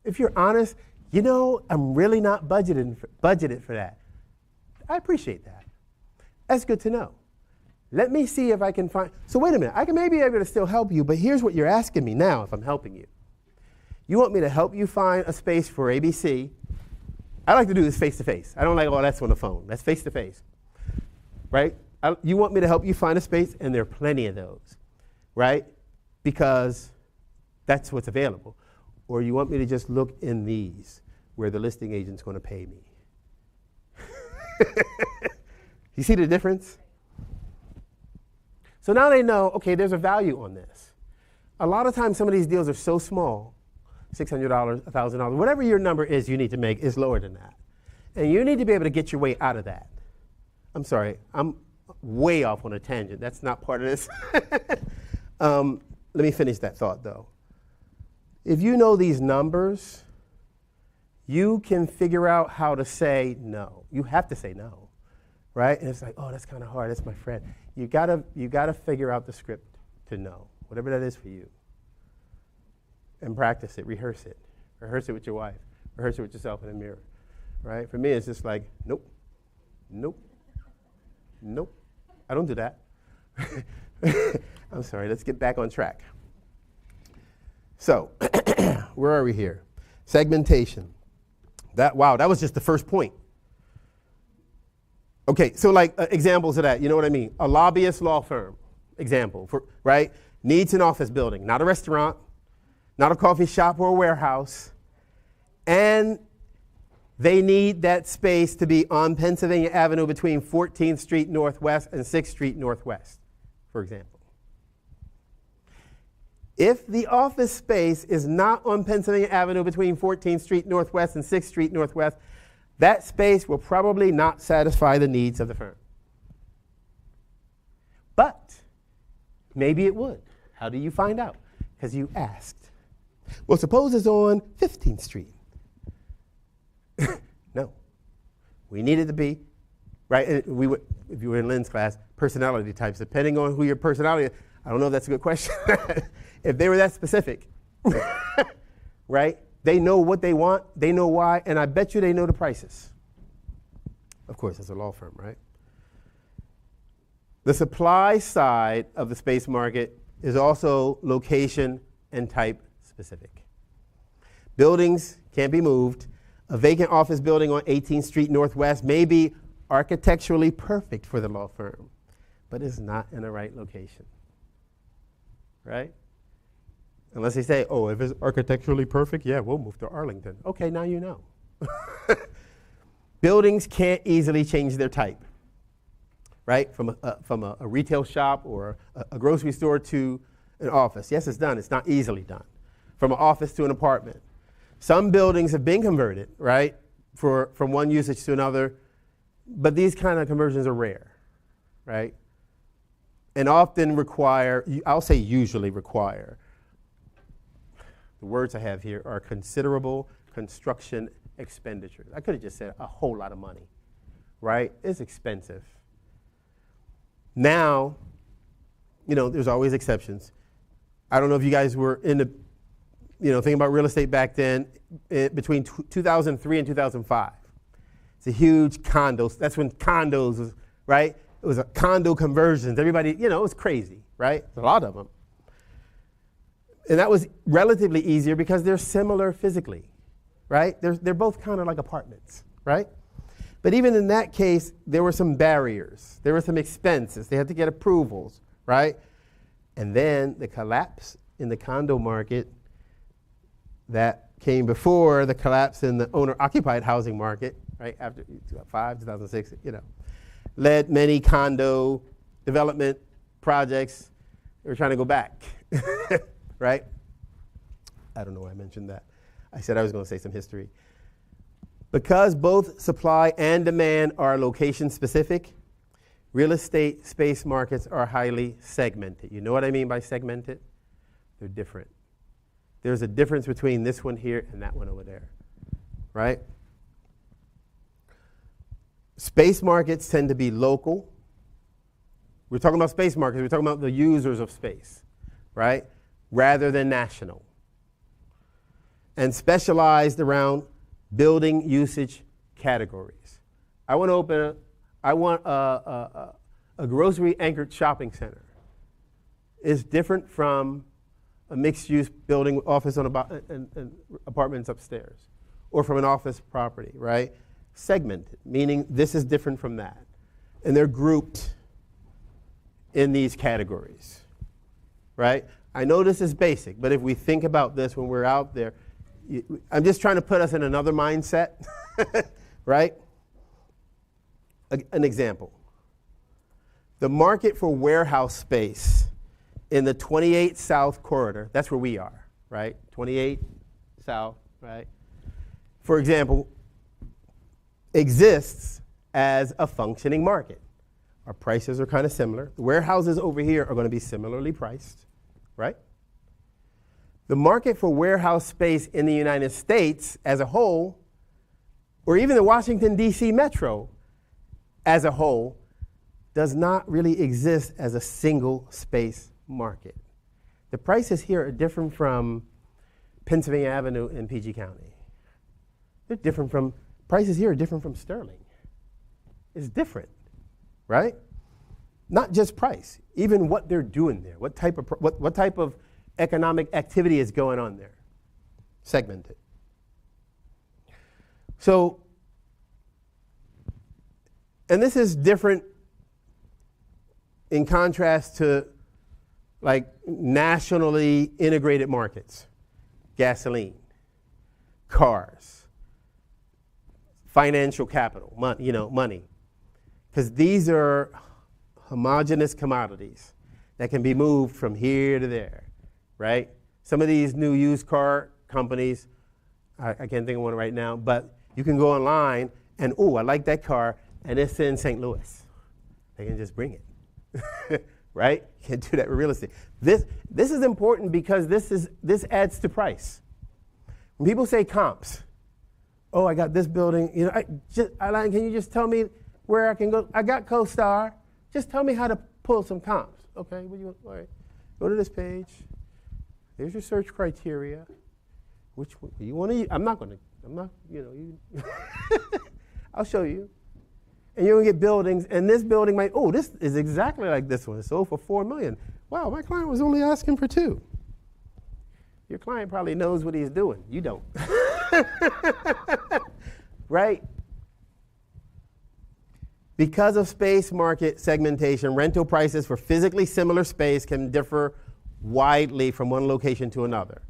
If you're honest, you know, I'm really not budgeted for that. I appreciate that. That's good to know. Let me see if I can find. So wait a minute. I can maybe be able to still help you, but here's what you're asking me now if I'm helping you. You want me to help you find a space for ABC. I like to do this face-to-face. I don't like, oh, that's on the phone. That's face-to-face, right? You want me to help you find a space, and there are plenty of those, right? Because that's what's available. Or you want me to just look in these where the listing agent's going to pay me. You see the difference? So now they know, okay, there's a value on this. A lot of times some of these deals are so small, $600, $1,000, whatever your number is you need to make is lower than that. And you need to be able to get your way out of that. I'm sorry, I'm way off on a tangent. That's not part of this. Let me finish that thought though. If you know these numbers, you can figure out how to say no. You have to say no, right? And it's like, oh, that's kind of hard. That's my friend. You gotta figure out the script to know, whatever that is for you. And practice it, rehearse it. Rehearse it with your wife. Rehearse it with yourself in the mirror, right? For me, it's just like, nope, nope, nope. I don't do that. I'm sorry, let's get back on track. So, where are we here? Segmentation. That was just the first point. Okay, so like examples of that, you know what I mean? A lobbyist law firm, example, right? Needs an office building, not a restaurant, not a coffee shop or a warehouse, and they need that space to be on Pennsylvania Avenue between 14th Street Northwest and 6th Street Northwest, for example. If the office space is not on Pennsylvania Avenue between 14th Street Northwest and 6th Street Northwest, that space will probably not satisfy the needs of the firm. But maybe it would. How do you find out? Because you asked. Well, suppose it's on 15th Street. No. We need it to be, right? If you were in Lynn's class, personality types. Depending on who your personality is, I don't know if that's a good question. If they were that specific, right? They know what they want, they know why, and I bet you they know the prices. Of course, it's a law firm, right? The supply side of the space market is also location and type specific. Buildings can't be moved. A vacant office building on 18th Street Northwest may be architecturally perfect for the law firm, but it's not in the right location, right? Unless they say, oh, if it's architecturally perfect, yeah, we'll move to Arlington. Okay, now you know. Buildings can't easily change their type, right? From a retail shop or a grocery store to an office. Yes, it's done. It's not easily done. From an office to an apartment. Some buildings have been converted, right, from one usage to another, but these kind of conversions are rare, right? And often require, I'll say usually require, the words I have here are considerable construction expenditures. I could have just said a whole lot of money, right? It's expensive. Now, you know, there's always exceptions. I don't know if you guys were in the, thinking about real estate back then, between 2003 and 2005. It's a huge condos. That's when condos was, right? It was a condo conversions. Everybody, it was crazy, right? A lot of them. And that was relatively easier because they're similar physically, right? They're both kind of like apartments, right? But even in that case, there were some barriers. There were some expenses. They had to get approvals, right? And then the collapse in the condo market that came before the collapse in the owner-occupied housing market, right? After 2005, 2006, led many condo development projects. They were trying to go back. Right? I don't know why I mentioned that. I said I was going to say some history. Because both supply and demand are location specific, real estate space markets are highly segmented. You know what I mean by segmented? They're different. There's a difference between this one here and that one over there, right? Space markets tend to be local. We're talking about space markets. We're talking about the users of space, right? Rather than national. And specialized around building usage categories. I want a grocery anchored shopping center. It's different from a mixed use building, office and apartments upstairs, or from an office property, right? Segmented, meaning this is different from that. And they're grouped in these categories, right? I know this is basic, but if we think about this when we're out there, I'm just trying to put us in another mindset, right? An example. The market for warehouse space in the 28 South corridor, that's where we are, right? 28 South, right? For example, exists as a functioning market. Our prices are kind of similar. The warehouses over here are going to be similarly priced, right? The market for warehouse space in the United States as a whole, or even the Washington, D.C. metro as a whole, does not really exist as a single space market. The prices here are different from Pennsylvania Avenue in PG County. They're different from, prices here are different from Sterling. It's different, right? Not just price, even what they're doing there. What type of economic activity is going on there? Segmented. So, and this is different in contrast to like nationally integrated markets. Gasoline, cars, financial capital, money. Because these are homogeneous commodities that can be moved from here to there, right? Some of these new used car companies, I can't think of one right now, but you can go online and, oh, I like that car, and it's in St. Louis. They can just bring it, right? You can't do that with real estate. This is important because this adds to price. When people say comps, oh, I got this building, Aladdin, can you just tell me where I can go? I got CoStar. Just tell me how to pull some comps. Okay, all right. Go to this page. Here's your search criteria. Which one you want to use? I'll show you. And you're going to get buildings, and this building might, oh, this is exactly like this one. It sold for $4 million. Wow, my client was only asking for $2 million. Your client probably knows what he's doing. You don't. Right? Because of space market segmentation, rental prices for physically similar space can differ widely from one location to another,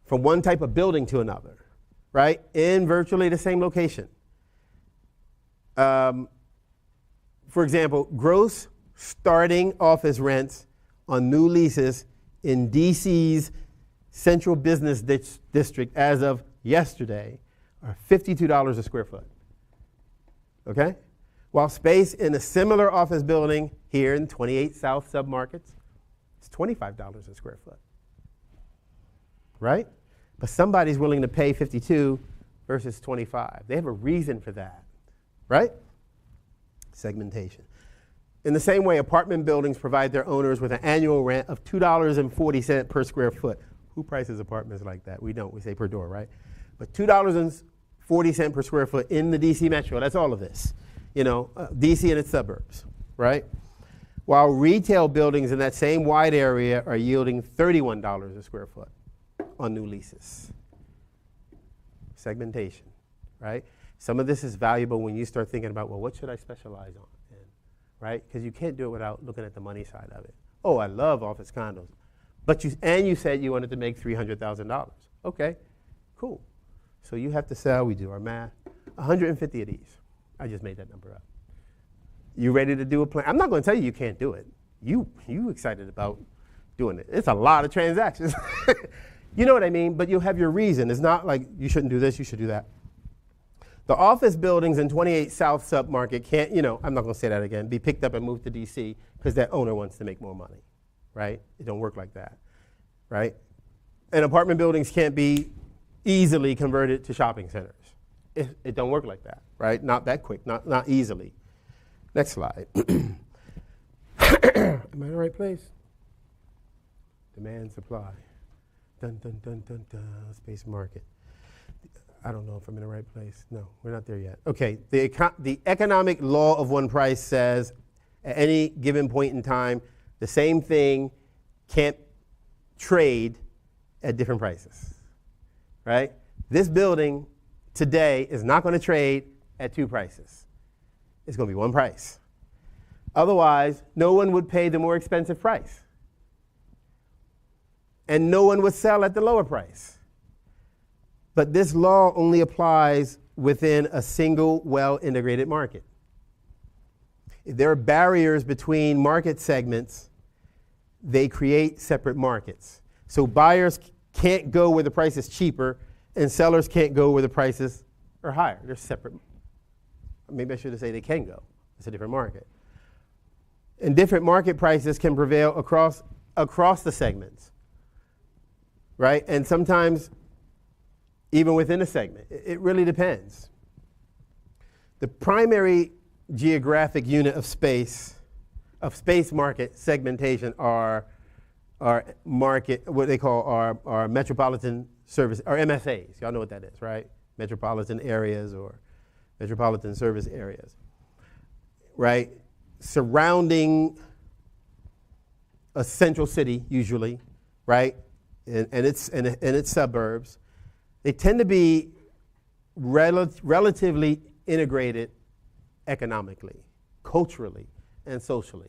from one type of building to another, right? In virtually the same location. For example, gross starting office rents on new leases in DC's Central Business District as of yesterday are $52 a square foot. Okay? While space in a similar office building here in 28 South submarkets, it's $25 a square foot. Right? But somebody's willing to pay $52 versus $25. They have a reason for that. Right? Segmentation. In the same way, apartment buildings provide their owners with an annual rent of $2.40 per square foot. Who prices apartments like that? We don't. We say per door, right? But $2.40 per square foot in the D.C. metro. That's all of this. D.C. and its suburbs, right? While retail buildings in that same wide area are yielding $31 a square foot on new leases. Segmentation, right? Some of this is valuable when you start thinking about, well, what should I specialize on in, right? Because you can't do it without looking at the money side of it. Oh, I love office condos. But you said you wanted to make $300,000. Okay, cool. So you have to sell, we do our math, 150 of these. I just made that number up. You ready to do a plan? I'm not going to tell you can't do it. You excited about doing it. It's a lot of transactions. You know what I mean? But you'll have your reason. It's not like you shouldn't do this, you should do that. The office buildings in 28 South submarket can't, I'm not going to say that again, be picked up and moved to DC because that owner wants to make more money, right? It don't work like that, right? And apartment buildings can't be easily converted to shopping centers. It don't work like that, right? Not that quick, not easily. Next slide. Am I in the right place? Demand, supply. Dun, dun, dun, dun, dun, space market. I don't know if I'm in the right place. No, we're not there yet. Okay, the economic law of one price says at any given point in time, the same thing can't trade at different prices, right? This building today is not going to trade at two prices. It's going to be one price. Otherwise, no one would pay the more expensive price. And no one would sell at the lower price. But this law only applies within a single, well-integrated market. If there are barriers between market segments, they create separate markets. So buyers can't go where the price is cheaper, and sellers can't go where the prices are higher. They're separate. Maybe I should say they can go. It's a different market. And different market prices can prevail across the segments, right? And sometimes even within a segment. It really depends. The primary geographic unit of space market segmentation are market, what they call our metropolitan service, or MSAs. Y'all know what that is, right? Metropolitan areas or metropolitan service areas, right? Surrounding a central city, usually, right? And its suburbs. They tend to be relatively integrated economically, culturally, and socially.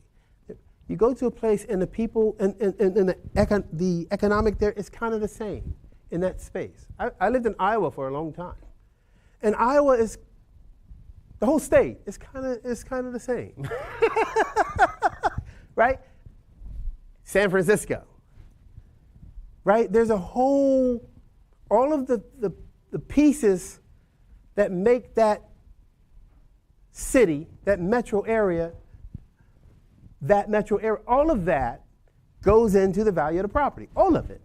You go to a place and the people and the economic there is kind of the same in that space. I lived in Iowa for a long time. And Iowa is, the whole state is kind of the same. Right? San Francisco. Right? There's a whole, all of the pieces that make that city, that metro area, all of that goes into the value of the property. All of it.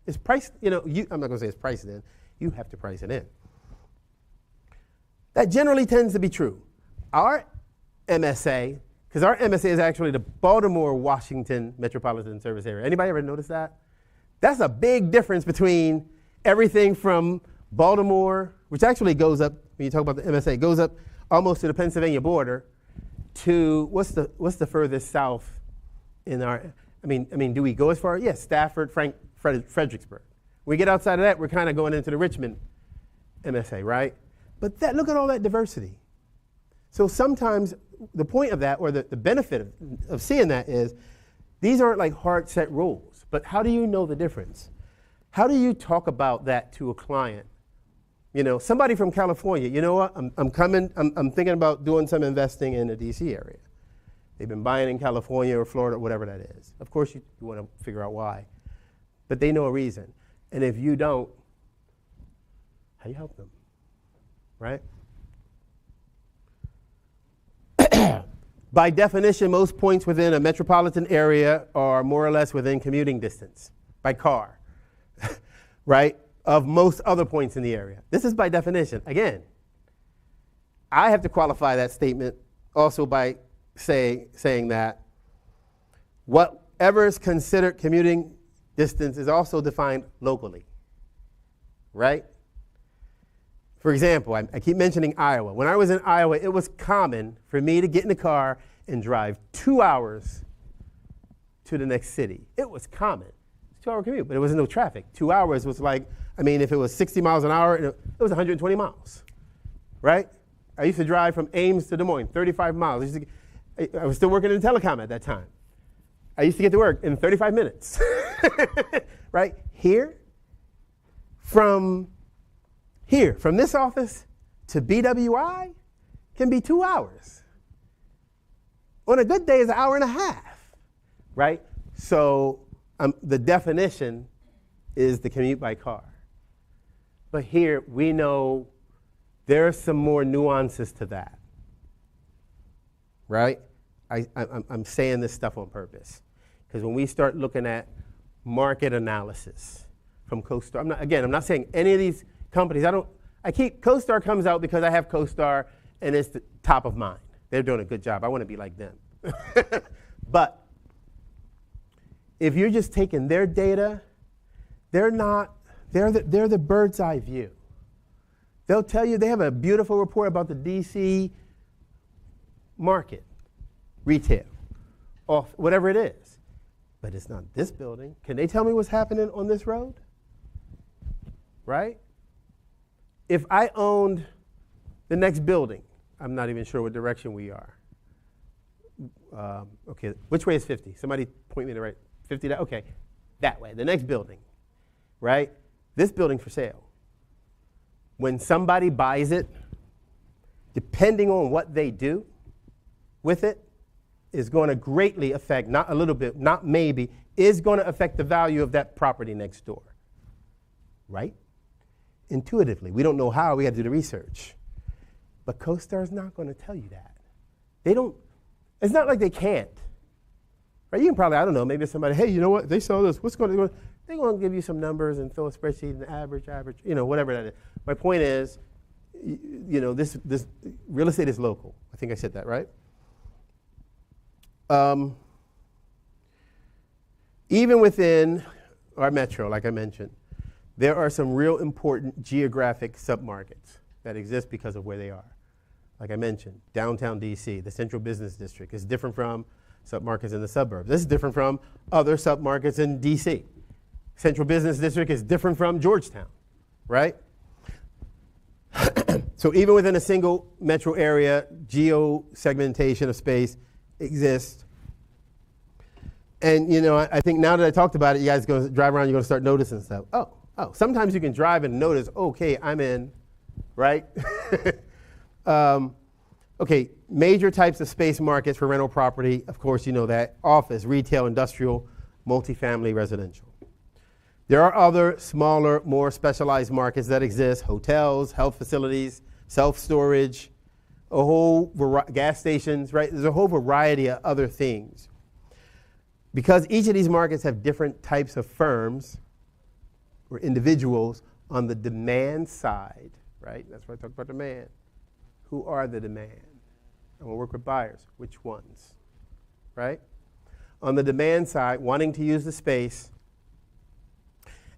It's priced, I'm not going to say it's priced in. You have to price it in. That generally tends to be true. Our MSA, because our MSA is actually the Baltimore-Washington Metropolitan Service Area. Anybody ever notice that? That's a big difference between everything from Baltimore, which actually goes up, when you talk about the MSA, goes up almost to the Pennsylvania border, to what's the furthest south in our, I mean, do we go as far? Yes, Stafford, Fredericksburg. We get outside of that, we're kind of going into the Richmond MSA, right? But look at all that diversity. So sometimes the point of that, or the benefit of seeing that is, these aren't like hard set rules, but how do you know the difference? How do you talk about that to a client? Somebody from California, you know what, I'm thinking about doing some investing in the DC area. They've been buying in California or Florida, whatever that is. Of course you want to figure out why, but they know a reason. And if you don't, how do you help them, right? By definition, most points within a metropolitan area are more or less within commuting distance by car, right, of most other points in the area. This is by definition. Again, I have to qualify that statement also by saying that whatever is considered commuting distance is also defined locally, right? For example, I keep mentioning Iowa. When I was in Iowa, it was common for me to get in the car and drive 2 hours to the next city. It was common. It's a 2-hour commute, but there was no traffic. 2 hours was like, if it was 60 miles an hour, it was 120 miles, right? I used to drive from Ames to Des Moines, 35 miles. I was still working in telecom at that time. I used to get to work in 35 minutes, right? From this office to BWI can be 2 hours. On a good day, it's an hour and a half, right? So the definition is the commute by car. But here, we know There are some more nuances to that, right? I'm saying this stuff on purpose. Because when we start looking at market analysis from CoStar, I'm not saying any of these companies, CoStar comes out because I have CoStar and it's the top of mind. They're doing a good job. I want to be like them. But if you're just taking their data, they're the bird's eye view. They'll tell you they have a beautiful report about the DC market, retail, off, whatever it is. But it's not this building. Can they tell me what's happening on this road? Right? If I owned the next building, I'm not even sure what direction we are. Okay, which way is 50? Somebody point me to the right. 50, okay, that way, the next building, right? This building for sale. When somebody buys it, depending on what they do with it, is going to greatly affect, not a little bit, not maybe, is going to affect the value of that property next door, right? Intuitively, we don't know how, we got to do the research. But CoStar is not going to tell you that. They don't, it's not like they can't. Right? You can probably, I don't know, maybe somebody, hey, you know what, they saw this, what's going on? They're going to give you some numbers and throw a spreadsheet and average, whatever that is. My point is, this real estate is local. I think I said that, right? Even within our metro, like I mentioned, there are some real important geographic submarkets that exist because of where they are. Like I mentioned, downtown DC, the central business district is different from submarkets in the suburbs. This is different from other submarkets in DC. Central business district is different from Georgetown, right? So even within a single metro area, geo-segmentation of space exists. And I think now that I talked about it, you guys going to drive around, you're going to start noticing stuff. Oh, sometimes you can drive and notice, okay, I'm in, right? Okay, major types of space markets for rental property, of course you know that, office, retail, industrial, multifamily, residential. There are other smaller, more specialized markets that exist, hotels, health facilities, self-storage, a whole gas stations, right? There's a whole variety of other things. Because each of these markets have different types of firms or individuals on the demand side, right? That's why I talk about demand. Who are the demand? I want to work with buyers. Which ones, right? On the demand side, wanting to use the space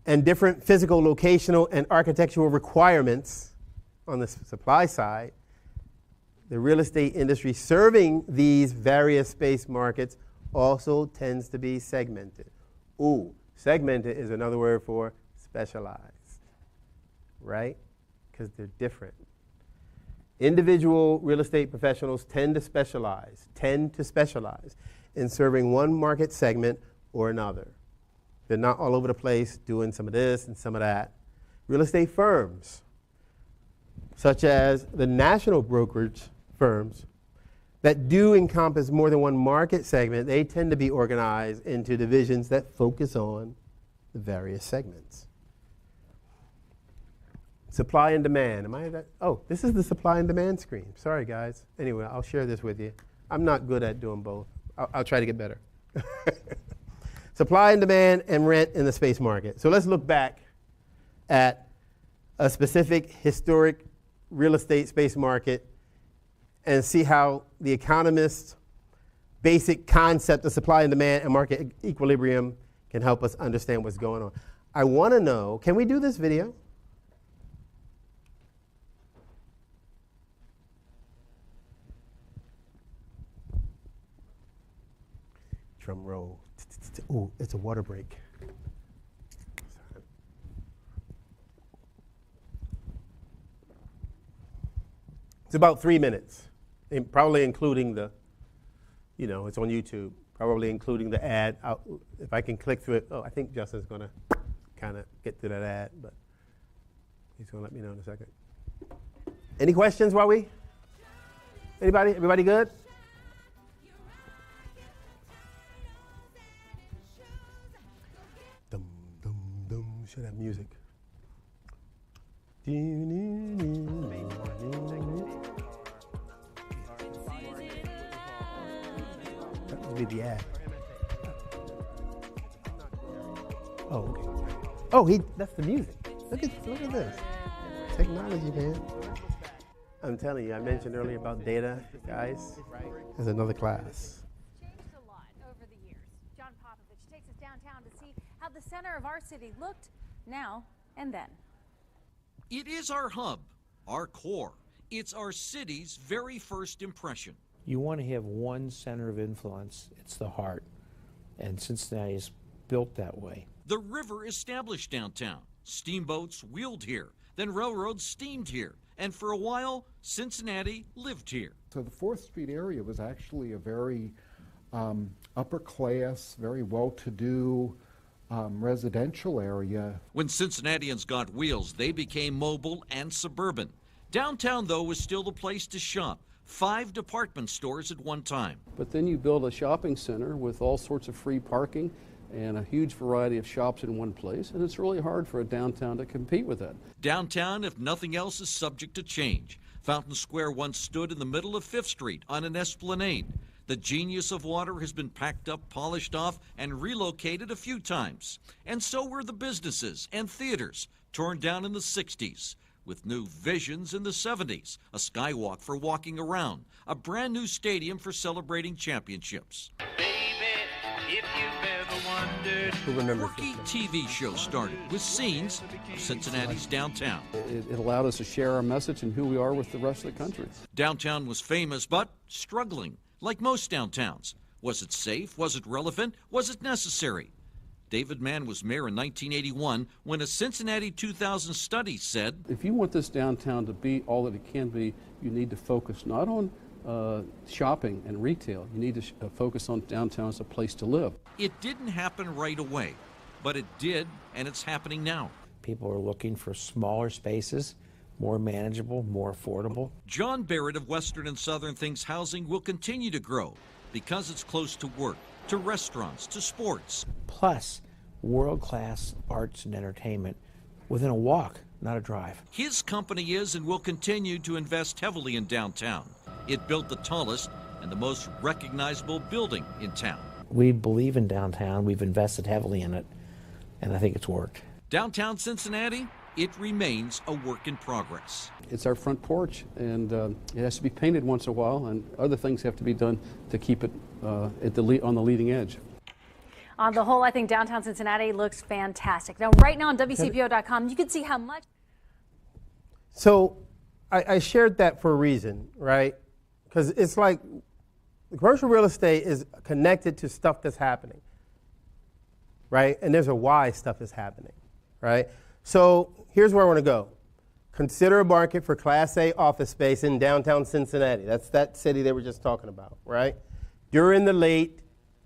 and different physical, locational, and architectural requirements on the supply side, the real estate industry serving these various space markets also tends to be segmented. Ooh, segmented is another word for specialized, right? Because they're different. Individual real estate professionals tend to specialize in serving one market segment or another. They're not all over the place doing some of this and some of that. Real estate firms, such as the national brokerage firms that do encompass more than one market segment, they tend to be organized into divisions that focus on the various segments. Supply and demand. This is the supply and demand screen. Sorry, guys. Anyway, I'll share this with you. I'm not good at doing both. I'll try to get better. Supply and demand and rent in the space market. So let's look back at a specific historic real estate space market and see how the economist's basic concept of supply and demand and market equilibrium can help us understand what's going on. I want to know, can we do this video? Drum roll. Oh, it's a water break. It's about 3 minutes, probably including the, it's on YouTube, probably including the ad. If I can click through it, I think Justin's going to kind of get to that ad, but he's going to let me know in a second. Any questions while anybody? Everybody good? Should have music. That would be the ad. Oh, okay. Oh, that's the music. Look at this. Technology, man. I'm telling you, I mentioned earlier about data, guys. There's another class.
Changed a lot over the years. John Popovich takes us downtown to see how the center of our city looked now and then.
It is our hub, our core. It's our city's very first impression.
You want to have one center of influence. It's the heart. And Cincinnati is built that way.
The river established downtown. Steamboats wheeled here. Then railroads steamed here. And for a while, Cincinnati lived here.
So the 4th Street area was actually a very upper class, very well-to-do residential area.
When Cincinnatians got wheels, they became mobile and suburban. Downtown, though, was still the place to shop. 5 department stores at one time.
But then you build a shopping center with all sorts of free parking and a huge variety of shops in one place, and it's really hard for a downtown to compete with that.
Downtown, if nothing else, is subject to change. Fountain Square once stood in the middle of 5th Street on an esplanade. The genius of water has been packed up, polished off, and relocated a few times. And so were the businesses and theaters, torn down in the 60s. With new visions in the 70s, a skywalk for walking around, a brand new stadium for celebrating championships. Quirky TV shows started with scenes of Cincinnati's downtown.
It allowed us to share our message and who we are with the rest of the country.
Downtown was famous, but struggling, like most downtowns. Was it safe? Was it relevant? Was it necessary? David Mann was mayor in 1981 when a Cincinnati 2000 study said,
if you want this downtown to be all that it can be, you need to focus not on shopping and retail. You need to focus on downtown as a place to live.
It didn't happen right away, but it did, and it's happening now.
People are looking for smaller spaces, more manageable, more affordable.
John Barrett of Western and Southern thinks housing will continue to grow because it's close to work, to restaurants, to sports.
Plus, world-class arts and entertainment within a walk, not a drive.
His company is and will continue to invest heavily in downtown. It built the tallest and the most recognizable building in town.
We believe in downtown. We've invested heavily in it, and I think it's worked.
Downtown Cincinnati, it remains a work in progress.
It's our front porch, and it has to be painted once in a while, and other things have to be done to keep it on the leading edge.
On the whole, I think downtown Cincinnati looks fantastic. Now, right now on WCPO.com, you can see how much.
So I shared that for a reason, right? Because it's like commercial real estate is connected to stuff that's happening, right? And there's a why stuff is happening, right? So here's where I want to go. Consider a market for Class A office space in downtown Cincinnati. That's that city they were just talking about, right? During the late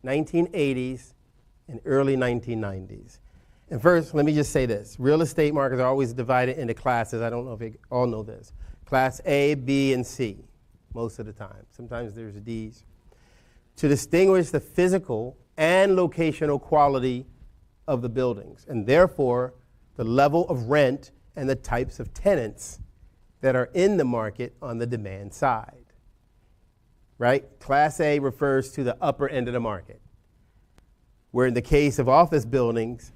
1980s and early 1990s. And first, let me just say this. Real estate markets are always divided into classes. I don't know if you all know this. Class A, B, and C, most of the time. Sometimes there's D's. To distinguish the physical and locational quality of the buildings, and therefore the level of rent and the types of tenants that are in the market on the demand side, right? Class A refers to the upper end of the market, where in the case of office buildings,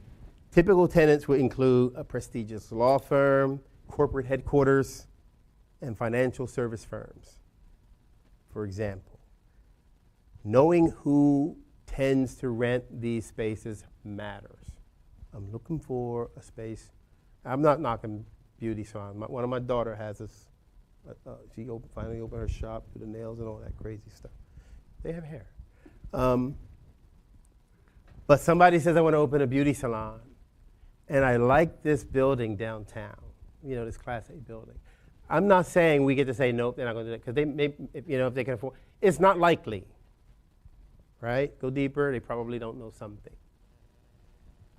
typical tenants would include a prestigious law firm, corporate headquarters, and financial service firms. For example, knowing who tends to rent these spaces matters. I'm looking for a space. I'm not knocking beauty salon. One of my daughter has this. She finally opened her shop, do the nails and all that crazy stuff. They have hair. But somebody says, I want to open a beauty salon, and I like this building downtown, this Class A building. I'm not saying we get to say, nope, they're not going to do that, because they may, if they can afford, it's not likely, right? Go deeper, they probably don't know something.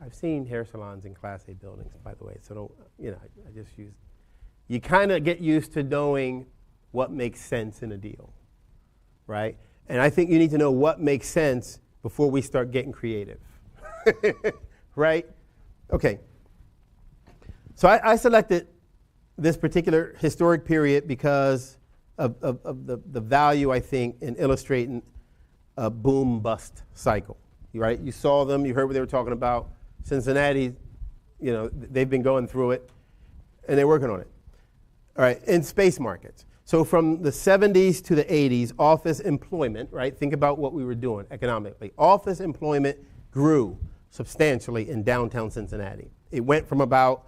I've seen hair salons in Class A buildings, by the way, so don't, I just use, you kind of get used to knowing what makes sense in a deal, right? And I think you need to know what makes sense before we start getting creative, right? Okay. So I selected this particular historic period because of the value, I think, in illustrating a boom-bust cycle, right? You saw them, you heard what they were talking about. Cincinnati, you know, they've been going through it, and they're working on it. All right, in space markets. So from the 70s to the 80s, office employment, right? Think about what we were doing economically. Office employment grew substantially in downtown Cincinnati. It went from about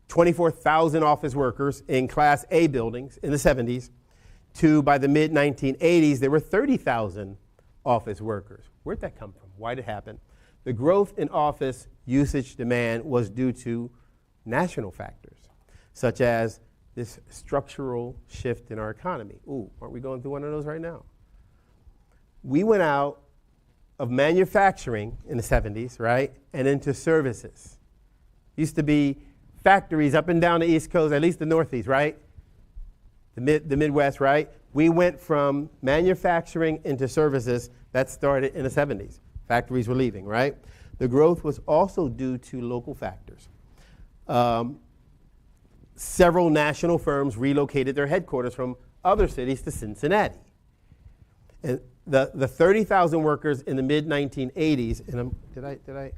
24,000 office workers in Class A buildings in the 70s to, by the mid-1980s, there were 30,000 office workers. Where'd that come from? Why did it happen? The growth in office usage demand was due to national factors, such as this structural shift in our economy. Ooh, aren't we going through one of those right now? We went out of manufacturing in the 70s, right, and into services. Used to be factories up and down the East Coast, at least the Northeast, right? The Midwest, right? We went from manufacturing into services. That started in the 70s. Factories were leaving, right? The growth was also due to local factors. Several national firms relocated their headquarters from other cities to Cincinnati. And the 30,000 workers in the mid-1980s, and did I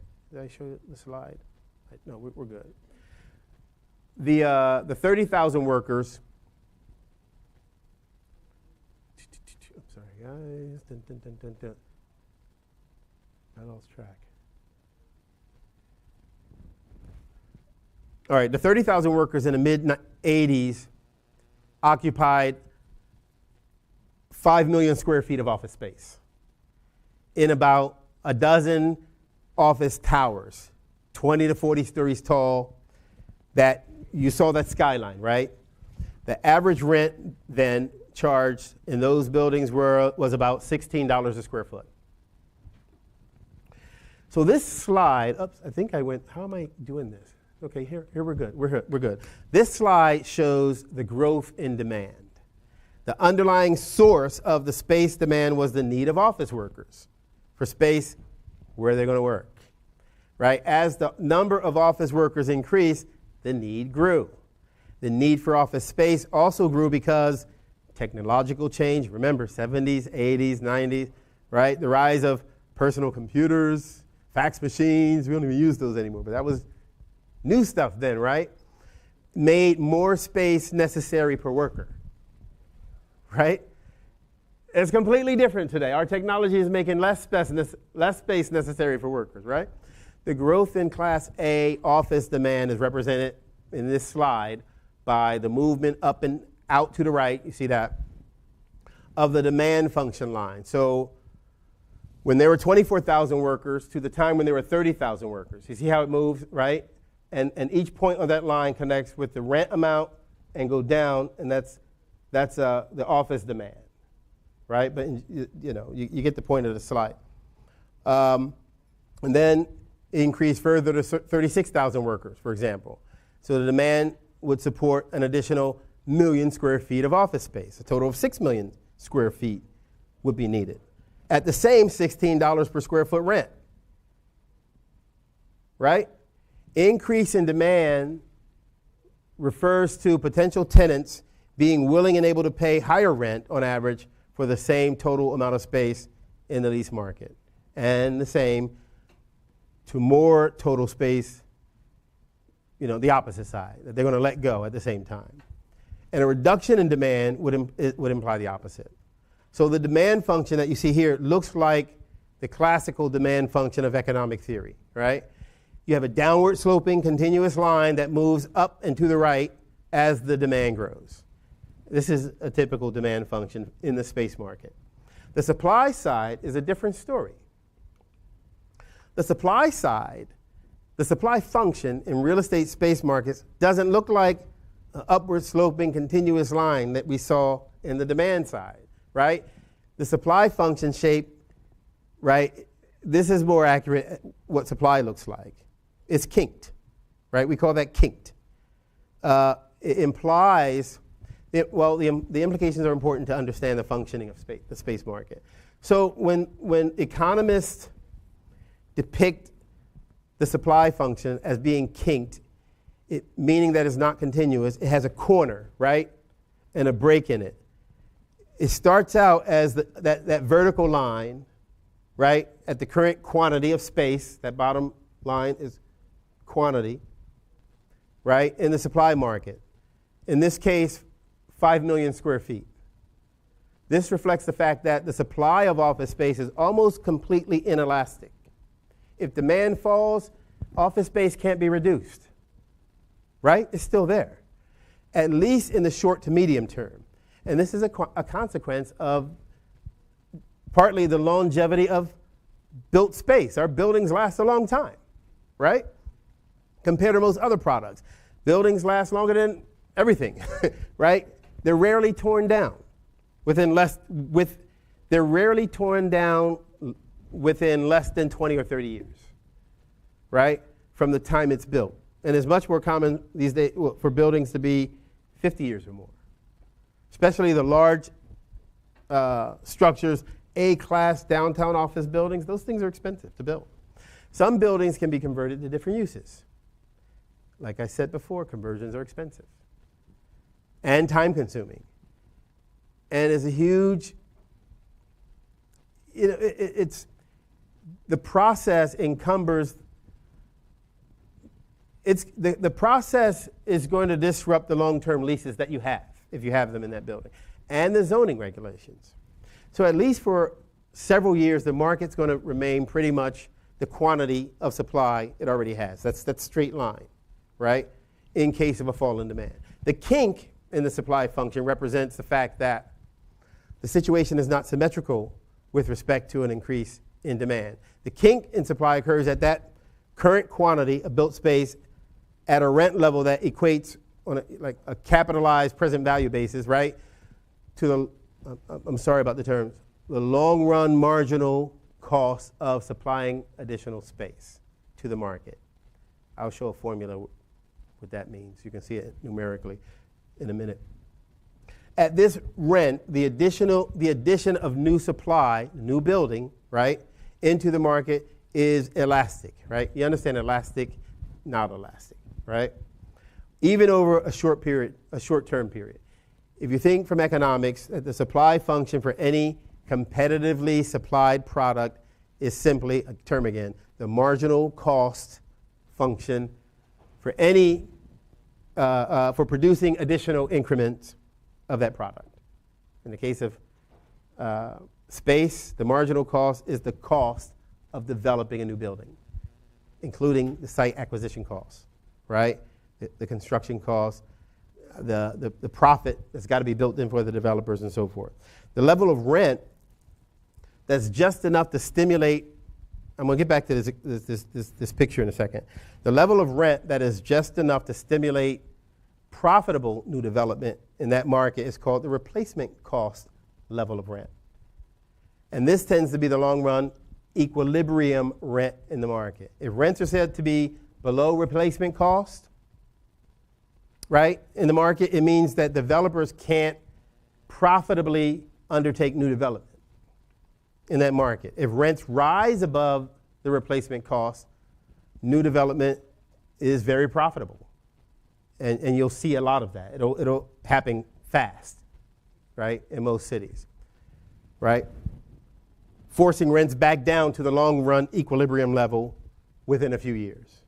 show you the slide? No, we're good. The 30,000 workers, I'm sorry guys, I lost track. All right, the 30,000 workers in the mid-80s occupied 5 million square feet of office space in about a dozen office towers, 20 to 40 stories tall, that you saw that skyline, right? The average rent then charged in those buildings was about $16 a square foot. So this slide, oops, I think I went, how am I doing this? Okay, here we're good, we're good. This slide shows the growth in demand. The underlying source of the space demand was the need of office workers for space where they're going to work, right? As the number of office workers increased, the need grew. The need for office space also grew because technological change, remember 70s, 80s, 90s, right? The rise of personal computers, fax machines, we don't even use those anymore, but that was new stuff then, right? Made more space necessary per worker, right? It's completely different today. Our technology is making less space necessary for workers, right? The growth in Class A office demand is represented in this slide by the movement up and out to the right, you see that, of the demand function line. So when there were 24,000 workers to the time when there were 30,000 workers, you see how it moves, right? And each point of that line connects with the rent amount and go down, and that's the office demand, right? But you get the point of the slide. And then increase further to 36,000 workers, for example. So the demand would support an additional 1 million square feet of office space. A total of 6 million square feet would be needed at the same $16 per square foot rent, right? Increase in demand refers to potential tenants being willing and able to pay higher rent on average for the same total amount of space in the lease market, and the same to more total space, the opposite side, that they're going to let go at the same time. And a reduction in demand would imply the opposite. So the demand function that you see here looks like the classical demand function of economic theory, right? You have a downward sloping continuous line that moves up and to the right as the demand grows. This is a typical demand function in the space market. The supply side is a different story. The supply side, the supply function in real estate space markets doesn't look like an upward sloping continuous line that we saw in the demand side, right? The supply function shape, right? This is more accurate what supply looks like. It's kinked, right? We call that kinked. It implies, the implications are important to understand the functioning of the space market. So when economists depict the supply function as being kinked, meaning that it's not continuous. It has a corner, right, and a break in it. It starts out as that vertical line, right, at the current quantity of space. That bottom line is quantity, right, in the supply market. In this case, 5 million square feet. This reflects the fact that the supply of office space is almost completely inelastic. If demand falls, office space can't be reduced, right? It's still there, at least in the short to medium term. And this is a consequence of partly the longevity of built space. Our buildings last a long time, right? Compared to most other products. Buildings last longer than everything, right? They're rarely torn down within less than 20 or 30 years, right? From the time it's built. And it's much more common these days for buildings to be 50 years or more. Especially the large structures, A-class downtown office buildings, those things are expensive to build. Some buildings can be converted to different uses. Like I said before, conversions are expensive and time-consuming. And it's a huge, it's the process encumbers, the process is going to disrupt the long-term leases that you have, if you have them in that building, and the zoning regulations. So at least for several years, the market's going to remain pretty much the quantity of supply it already has. That's straight line, right, in case of a fall in demand. The kink in the supply function represents the fact that the situation is not symmetrical with respect to an increase in demand. The kink in supply occurs at that current quantity of built space at a rent level that equates on a capitalized present value basis, right, to I'm sorry about the terms, the long run marginal cost of supplying additional space to the market. I'll show a formula what that means. You can see it numerically in a minute. At this rent, the addition of new supply, new building, right, into the market is elastic, right? You understand elastic, not elastic, right? Even over a short-term period. If you think from economics that the supply function for any competitively supplied product is simply, a term again, the marginal cost function for any, for producing additional increments of that product. In the case of space, the marginal cost is the cost of developing a new building, including the site acquisition costs, right? The construction costs, the profit that's got to be built in for the developers and so forth. The level of rent that's just enough to stimulate, I'm going to get back to this picture in a second. The level of rent that is just enough to stimulate profitable new development in that market is called the replacement cost level of rent. And this tends to be the long run equilibrium rent in the market. If rents are said to be below replacement cost, right, in the market, it means that developers can't profitably undertake new development in that market. If rents rise above the replacement cost, new development is very profitable. And you'll see a lot of that. It'll happen fast, right, in most cities, right? Forcing rents back down to the long run equilibrium level within a few years.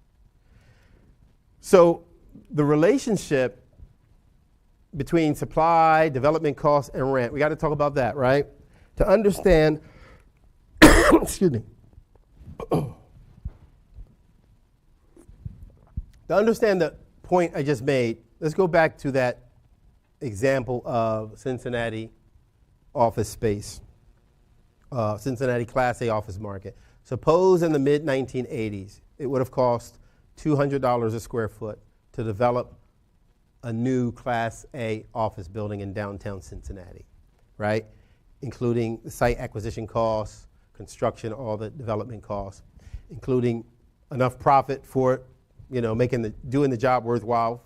So the relationship between supply, development costs, and rent, we got to talk about that, right? To understand, excuse me. To understand the point I just made, let's go back to that example of Cincinnati office space, Cincinnati Class A office market. Suppose in the mid-1980s, it would have cost $200 a square foot to develop a new Class A office building in downtown Cincinnati, right? Including the site acquisition costs, construction, all the development costs, including enough profit for, doing the job worthwhile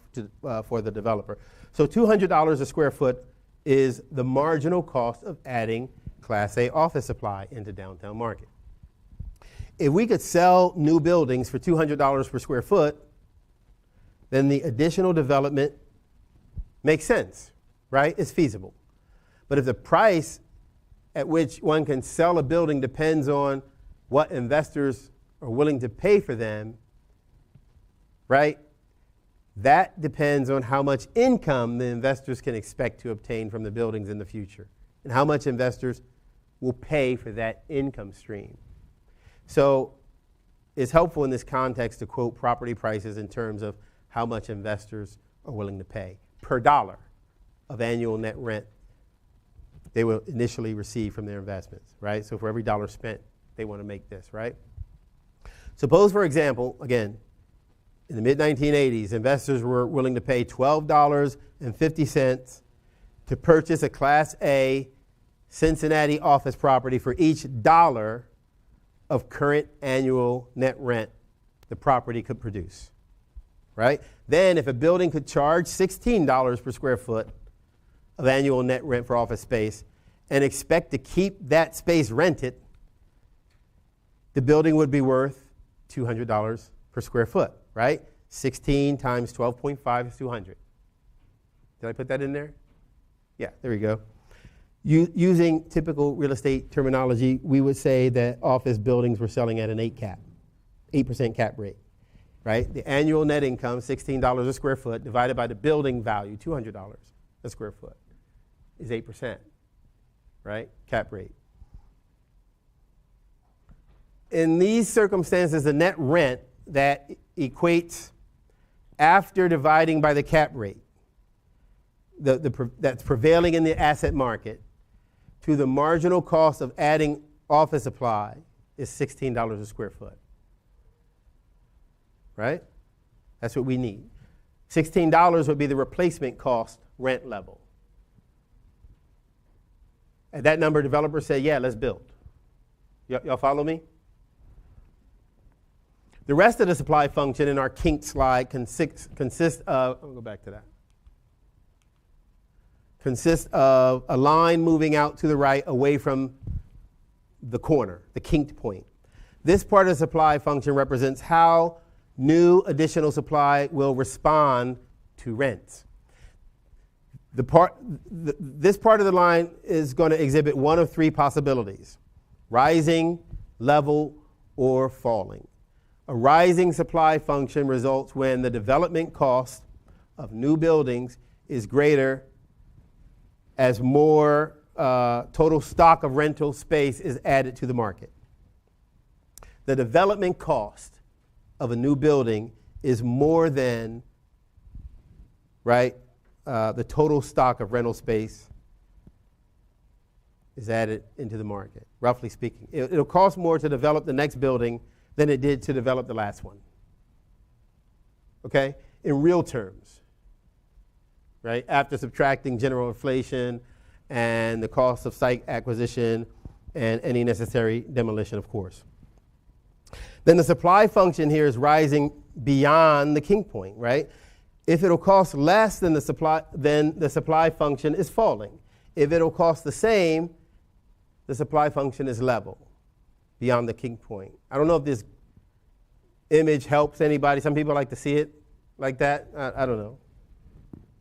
for the developer. So $200 a square foot is the marginal cost of adding Class A office supply into downtown market. If we could sell new buildings for $200 per square foot, then the additional development makes sense, right? It's feasible. But if the price at which one can sell a building depends on what investors are willing to pay for them, right? That depends on how much income the investors can expect to obtain from the buildings in the future and how much investors will pay for that income stream. So it's helpful in this context to quote property prices in terms of how much investors are willing to pay per dollar of annual net rent they will initially receive from their investments, right? So for every dollar spent, they want to make this, right? Suppose, for example, again, in the mid-1980s, investors were willing to pay $12.50 to purchase a Class A Cincinnati office property for each dollar of current annual net rent the property could produce, right? Then if a building could charge $16 per square foot of annual net rent for office space and expect to keep that space rented, the building would be worth $200 per square foot, right? 16 times 12.5 is 200. Did I put that in there? Yeah, there we go. Using typical real estate terminology, we would say that office buildings were selling at an 8% cap rate, right? The annual net income, $16 a square foot, divided by the building value, $200 a square foot, is 8%, right? Cap rate. In these circumstances, the net rent that equates after dividing by the cap rate that's prevailing in the asset market to the marginal cost of adding office supply is $16 a square foot, right? That's what we need. $16 would be the replacement cost rent level. At that number, developers say, yeah, let's build. Y'all follow me? The rest of the supply function in our Kinked slide consists of, I'll go back to that. Consists of a line moving out to the right away from the corner, the kinked point. This part of the supply function represents how new additional supply will respond to rents. This part of the line is going to exhibit one of three possibilities: rising, level, or falling. A rising supply function results when the development cost of new buildings is greater as more total stock of rental space is added to the market. The development cost of a new building is more than, right, the total stock of rental space is added into the market, roughly speaking. It'll cost more to develop the next building than it did to develop the last one. Okay? In real terms, right? After subtracting general inflation and the cost of site acquisition and any necessary demolition, of course. Then the supply function here is rising beyond the kink point, right? If it'll cost less than the supply function is falling. If it'll cost the same, the supply function is level beyond the kink point. I don't know if this image helps anybody. Some people like to see it like that. I don't know.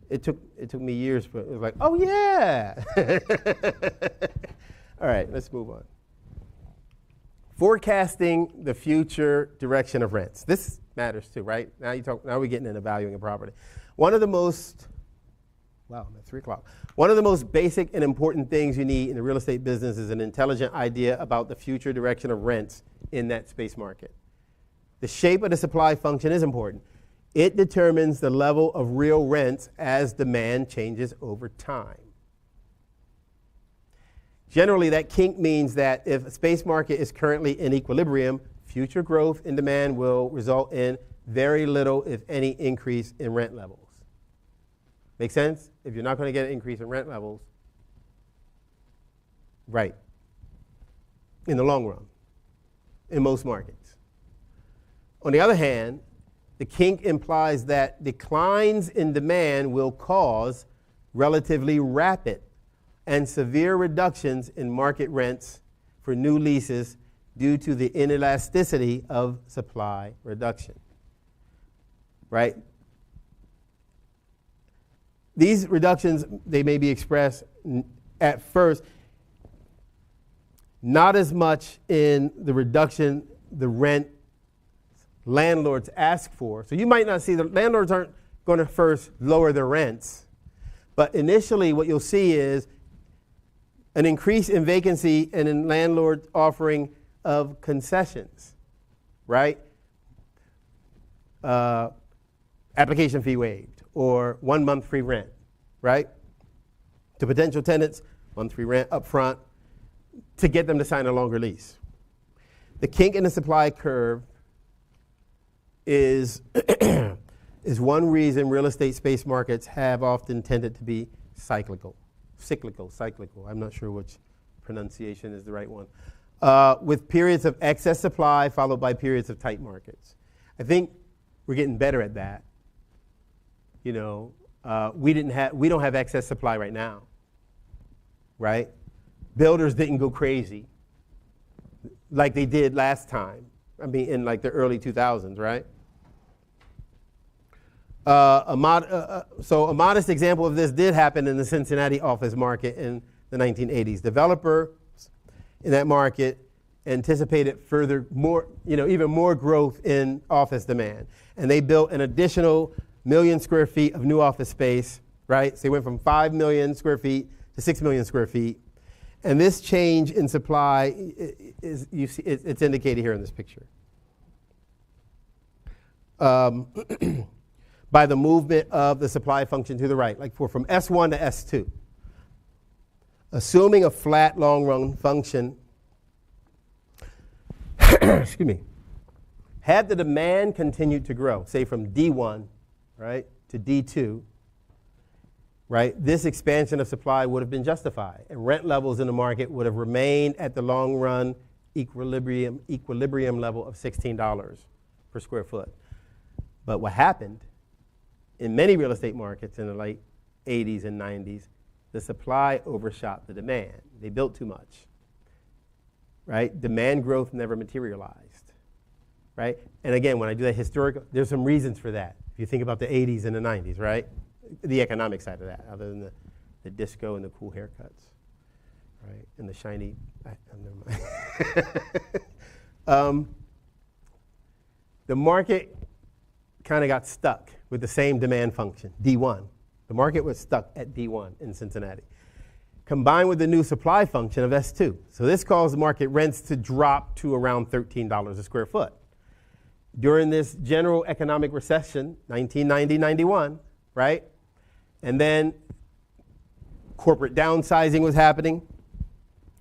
It took me years, but it was like, oh yeah. All right, let's move on. Forecasting the future direction of rents. This matters too, right? Now we're getting into valuing a property. One of the most basic and important things you need in the real estate business is an intelligent idea about the future direction of rents in that space market. The shape of the supply function is important. It determines the level of real rents as demand changes over time. Generally, that kink means that if a space market is currently in equilibrium, future growth in demand will result in very little, if any, increase in rent levels. Make sense? If you're not going to get an increase in rent levels, right, in the long run, in most markets. On the other hand, the kink implies that declines in demand will cause relatively rapid and severe reductions in market rents for new leases due to the inelasticity of supply reduction. Right? these reductions, they may be expressed at first not as much in the reduction the rent landlords ask for. So you might not see, the landlords aren't going to first lower their rents, but initially what you'll see is an increase in vacancy and in landlord offering of concessions, right? Application fee waived, or 1 month free rent, right? To potential tenants, 1 month free rent up front to get them to sign a longer lease. The kink in the supply curve is, is one reason real estate space markets have often tended to be cyclical. I'm not sure which pronunciation is the right one. With periods of excess supply followed by periods of tight markets. I think we're getting better at that. You know, we don't have excess supply right now, right? Builders didn't go crazy like they did last time. I mean, in like the early 2000s, right? So a modest example of this did happen in the Cincinnati office market in the 1980s. Developers in that market anticipated even more growth in office demand. And they built an additional 1 million square feet of new office space, right? So they went from 5 million square feet to 6 million square feet. And this change in supply it's indicated here in this picture. By the movement of the supply function to the right, like from S1 to S2. Assuming a flat long-run function, excuse me, had the demand continued to grow, say from D1, right, to D2, right, this expansion of supply would have been justified, and rent levels in the market would have remained at the long-run equilibrium level of $16 per square foot. But what happened in many real estate markets in the late 80s and 90s, the supply overshot the demand. They built too much, right? Demand growth never materialized, right? And again, when I do that historical, there's some reasons for that. If you think about the 80s and the 90s, right? The economic side of that, other than the disco and the cool haircuts, right? And the shiny, never mind. The market kind of got stuck with the same demand function, D1. The market was stuck at D1 in Cincinnati, combined with the new supply function of S2. So this caused market rents to drop to around $13 a square foot. During this general economic recession, 1990-91, right? And then corporate downsizing was happening,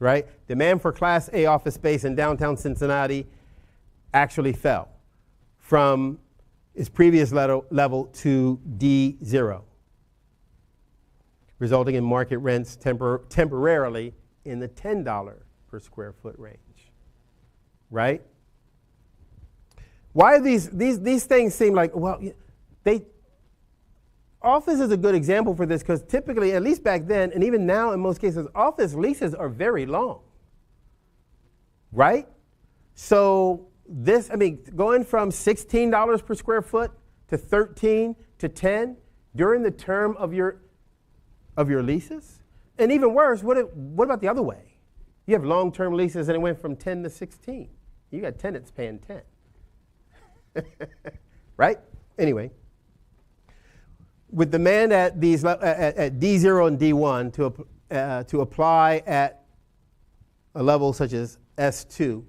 right? Demand for Class A office space in downtown Cincinnati actually fell from its previous level to D0, resulting in market rents temporarily in the $10 per square foot range, right? Why are these things seem like, well, office is a good example for this because typically, at least back then, and even now in most cases, office leases are very long, right? So this, going from $16 per square foot to 13 to 10 during the term of your leases? And even worse, what about the other way? You have long-term leases and it went from 10 to 16. You got tenants paying 10. Right? Anyway, with demand at D0 and D1 to apply at a level such as S2,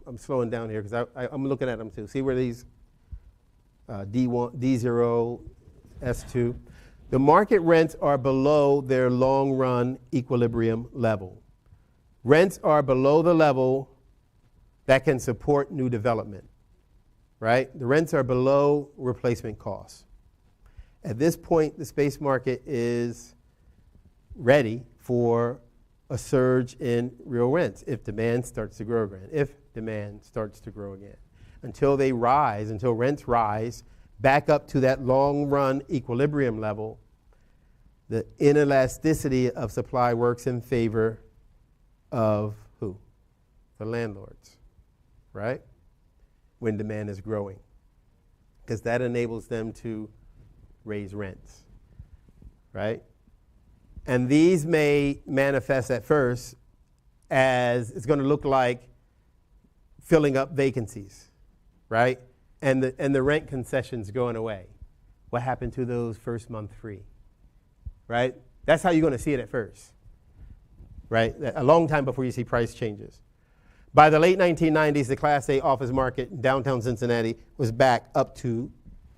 I'm slowing down here because I'm looking at them too. See where these D1, D0, S2, the market rents are below their long-run equilibrium level. Rents are below the level that can support new development, right? The rents are below replacement costs. At this point, the space market is ready for a surge in real rents if demand starts to grow again. Until rents rise back up to that long-run equilibrium level, the inelasticity of supply works in favor of who? The landlords, right? When demand is growing, because that enables them to raise rents. right? And these may manifest at first as it's going to look like filling up vacancies, right? And the rent concessions going away. What happened to those first month free, right? That's how you're going to see it at first, right? A long time before you see price changes. By the late 1990s, the Class A office market in downtown Cincinnati was back up to,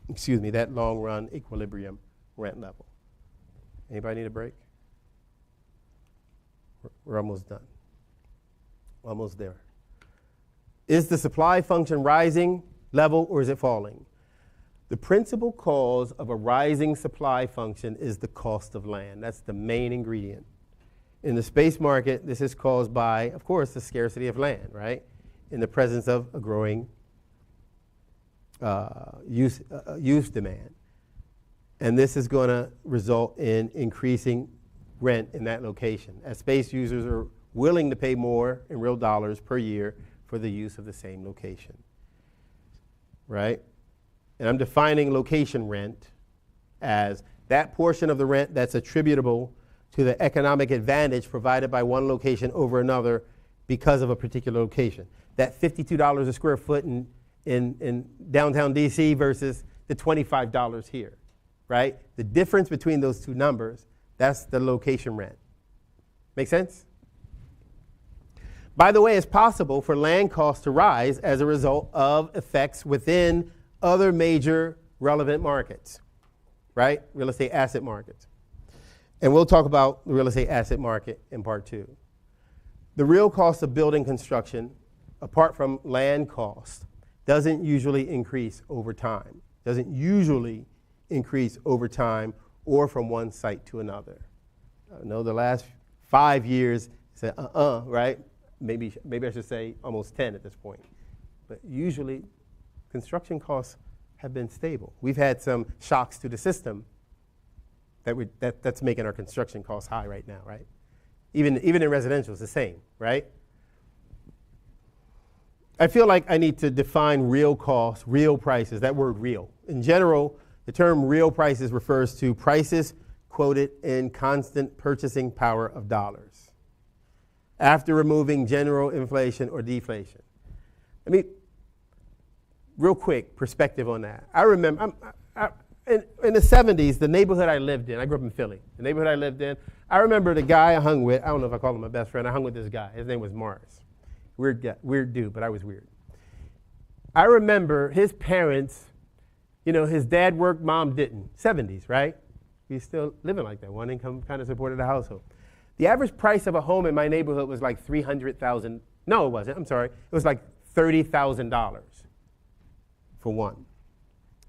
that long-run equilibrium rent level. Anybody need a break? We're almost done. Almost there. Is the supply function rising level or is it falling? The principal cause of a rising supply function is the cost of land. That's the main ingredient. In the space market, this is caused by, of course, the scarcity of land, right? In the presence of a growing use demand. And this is going to result in increasing rent in that location, as space users are willing to pay more in real dollars per year for the use of the same location, right? And I'm defining location rent as that portion of the rent that's attributable to the economic advantage provided by one location over another because of a particular location. That $52 a square foot in downtown DC versus the $25 here, right? The difference between those two numbers, that's the location rent. Make sense? By the way, it's possible for land costs to rise as a result of effects within other major relevant markets, right? Real estate asset markets. And we'll talk about the real estate asset market in part 2. The real cost of building construction, apart from land cost, doesn't usually increase over time. Doesn't usually increase over time or from one site to another. I know the last 5 years, said right? Maybe I should say almost 10 at this point. But usually, construction costs have been stable. We've had some shocks to the system that's making our construction costs high right now, right? Even in residential, it's the same, right? I feel like I need to define real costs, real prices, that word real. In general, the term real prices refers to prices quoted in constant purchasing power of dollars after removing general inflation or deflation. I mean, real quick perspective on that. I remember, in the 70s, the neighborhood I lived in, I grew up in Philly, the neighborhood I lived in, I remember the guy I hung with, I don't know if I call him my best friend, I hung with this guy. His name was Morris. Weird dude, but I was weird. I remember his parents, his dad worked, mom didn't. 70s, right? He's still living like that. One income kind of supported the household. The average price of a home in my neighborhood was like $300,000. No, it wasn't. I'm sorry. It was like $30,000 for one,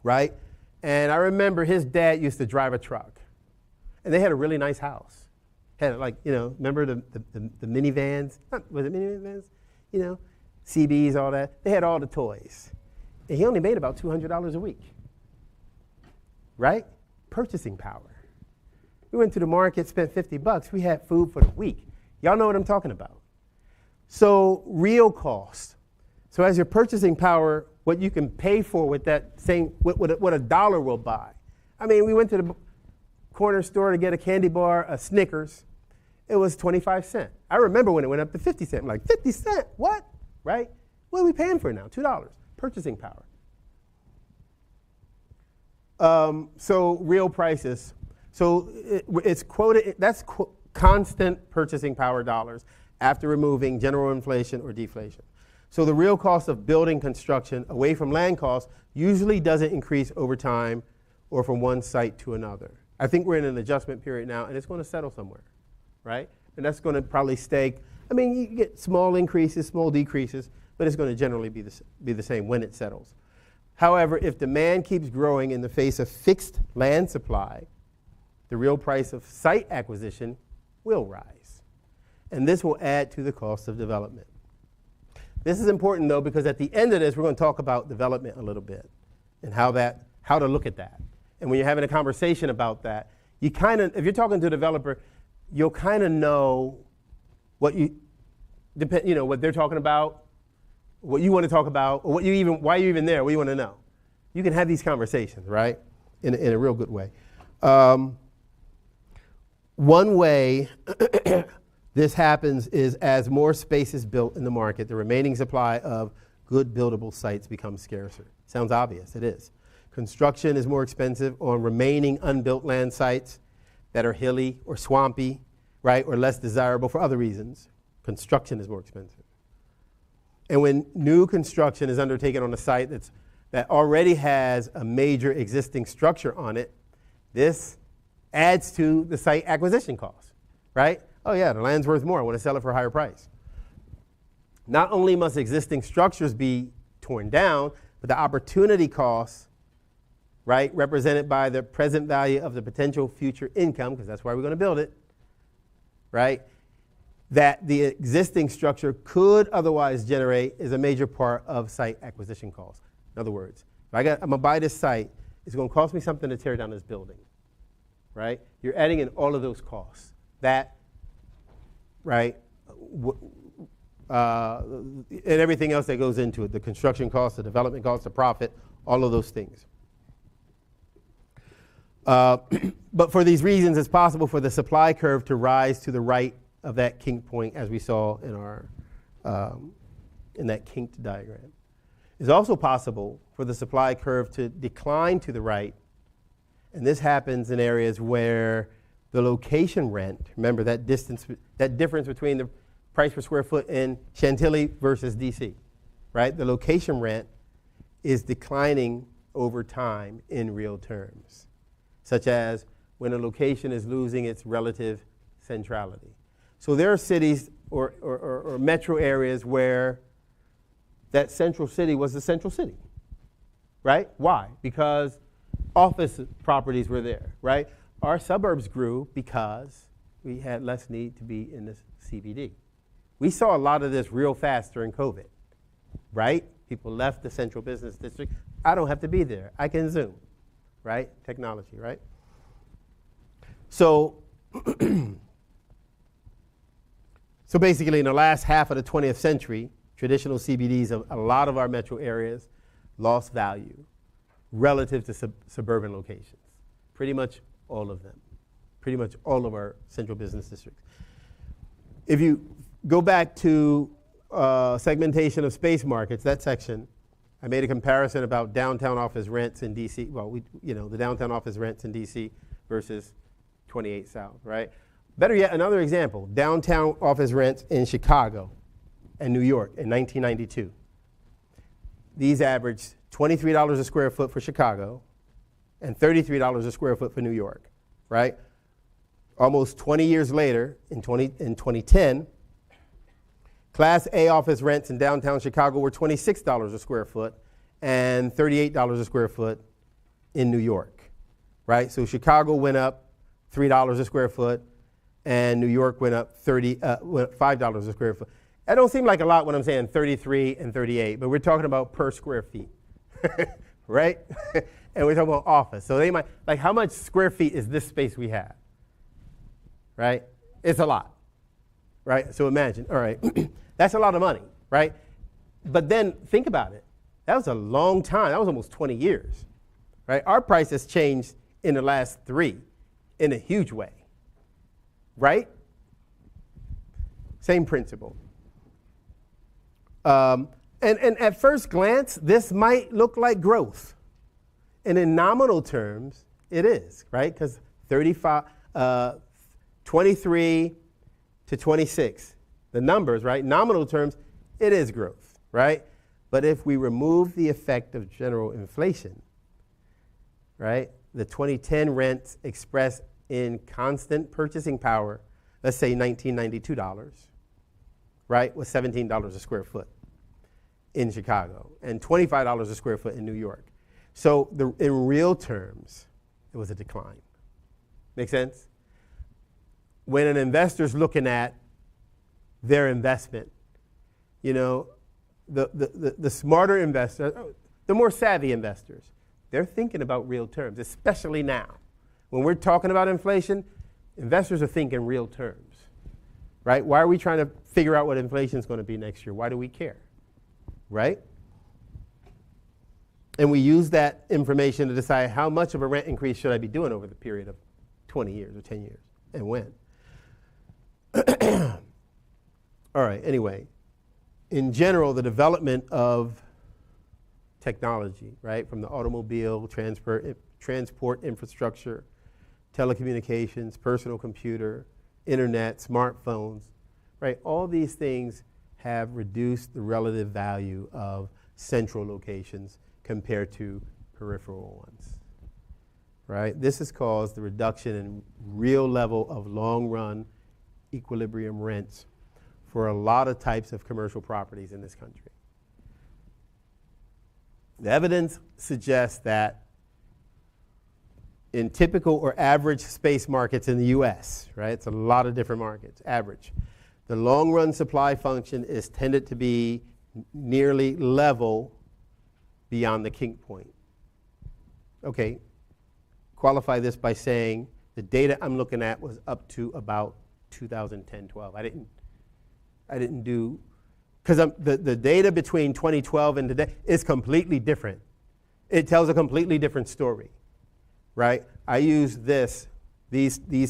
right? And I remember his dad used to drive a truck, and they had a really nice house. Had remember the minivans? Was it minivans? CBs, all that. They had all the toys. And he only made about $200 a week, right? Purchasing power. We went to the market, spent $50. We had food for the week. Y'all know what I'm talking about. So real cost. So as your purchasing power, what you can pay for with that same, what a dollar will buy. I mean, we went to the corner store to get a candy bar, a Snickers. It was 25 cents. I remember when it went up to 50 cents. I'm like, 50 cents? What? Right? What are we paying for now? $2. Purchasing power. So real prices. So it's quoted, that's constant purchasing power dollars after removing general inflation or deflation. So the real cost of building construction away from land costs usually doesn't increase over time or from one site to another. I think we're in an adjustment period now, and it's going to settle somewhere, right? And that's going to probably stay. I mean, you get small increases, small decreases, but it's going to generally be the same when it settles. However, if demand keeps growing in the face of fixed land supply, the real price of site acquisition will rise. And this will add to the cost of development. This is important, though, because at the end of this, we're going to talk about development a little bit and how to look at that. And when you're having a conversation about that, if you're talking to a developer, you'll kind of know what what they're talking about, what you want to talk about, or why you're even there, what you want to know. You can have these conversations, right, in a real good way. one way this happens is as more space is built in the market, the remaining supply of good buildable sites becomes scarcer. Sounds obvious, it is. Construction is more expensive on remaining unbuilt land sites that are hilly or swampy, right, or less desirable for other reasons. Construction is more expensive. And when new construction is undertaken on a site that already has a major existing structure on it, this adds to the site acquisition cost, right? Oh yeah, the land's worth more, I want to sell it for a higher price. Not only must existing structures be torn down, but the opportunity costs, right, represented by the present value of the potential future income, because that's why we're going to build it, right, that the existing structure could otherwise generate is a major part of site acquisition costs. In other words, if I'm going to buy this site, it's going to cost me something to tear down this building, right? You're adding in all of those costs. That, right, and everything else that goes into it, the construction costs, the development costs, the profit, all of those things. But for these reasons, it's possible for the supply curve to rise to the right of that kinked point, as we saw in our in that kinked diagram. It's also possible for the supply curve to decline to the right, and this happens in areas where the location rent, remember that difference between the price per square foot in Chantilly versus DC, right? The location rent is declining over time in real terms, such as when a location is losing its relative centrality. So there are cities or metro areas where that central city was the central city, right? Why? Because office properties were there, right? Our suburbs grew because we had less need to be in the CBD. We saw a lot of this real fast during COVID, right? People left the central business district. I don't have to be there. I can Zoom, right? Technology, right? So, so basically in the last half of the 20th century, traditional CBDs of a lot of our metro areas lost value relative to suburban locations. Pretty much all of them. Pretty much all of our central business districts. If you go back to segmentation of space markets, that section, I made a comparison about downtown office rents in DC. Well, the downtown office rents in DC versus 28 South, right? Better yet, another example, downtown office rents in Chicago and New York in 1992. These averaged $23 a square foot for Chicago and $33 a square foot for New York, right? Almost 20 years later, in 2010, Class A office rents in downtown Chicago were $26 a square foot and $38 a square foot in New York, right? So Chicago went up $3 a square foot and New York went up $5 a square foot. That don't seem like a lot when I'm saying 33 and 38, but we're talking about per square feet, right? And we're talking about office. So they might, like, how much square feet is this space we have, right? It's a lot, right? So imagine, all right, that's a lot of money, right? But then think about it. That was a long time. That was almost 20 years, right? Our price has changed in the last 3 in a huge way, right? Same principle. And at first glance, this might look like growth. And in nominal terms, it is, right? Because 23 to 26, the numbers, right? Nominal terms, it is growth, right? But if we remove the effect of general inflation, right? The 2010 rents expressed in constant purchasing power, let's say $1992, right, was $17 a square foot in Chicago and $25 a square foot in New York. So in real terms, it was a decline. Make sense? When an investor's looking at their investment, the smarter investors, the more savvy investors, they're thinking about real terms, especially now. When we're talking about inflation, investors are thinking real terms, right? Why are we trying to figure out what inflation is going to be next year? Why do we care, right? And we use that information to decide how much of a rent increase should I be doing over the period of 20 years or 10 years. and when. All right, anyway, in general, the development of technology, right, from the automobile, transport infrastructure, telecommunications, personal computer, internet, smartphones, right, all these things have reduced the relative value of central locations compared to peripheral ones, right? This has caused the reduction in real level of long-run equilibrium rents for a lot of types of commercial properties in this country. The evidence suggests that in typical or average space markets in the US, right, it's a lot of different markets, average, the long-run supply function is tended to be nearly level beyond the kink point. Okay, qualify this by saying the data I'm looking at was up to about 2010-12. I didn't do, because the data between 2012 and today is completely different. It tells a completely different story, right? I use these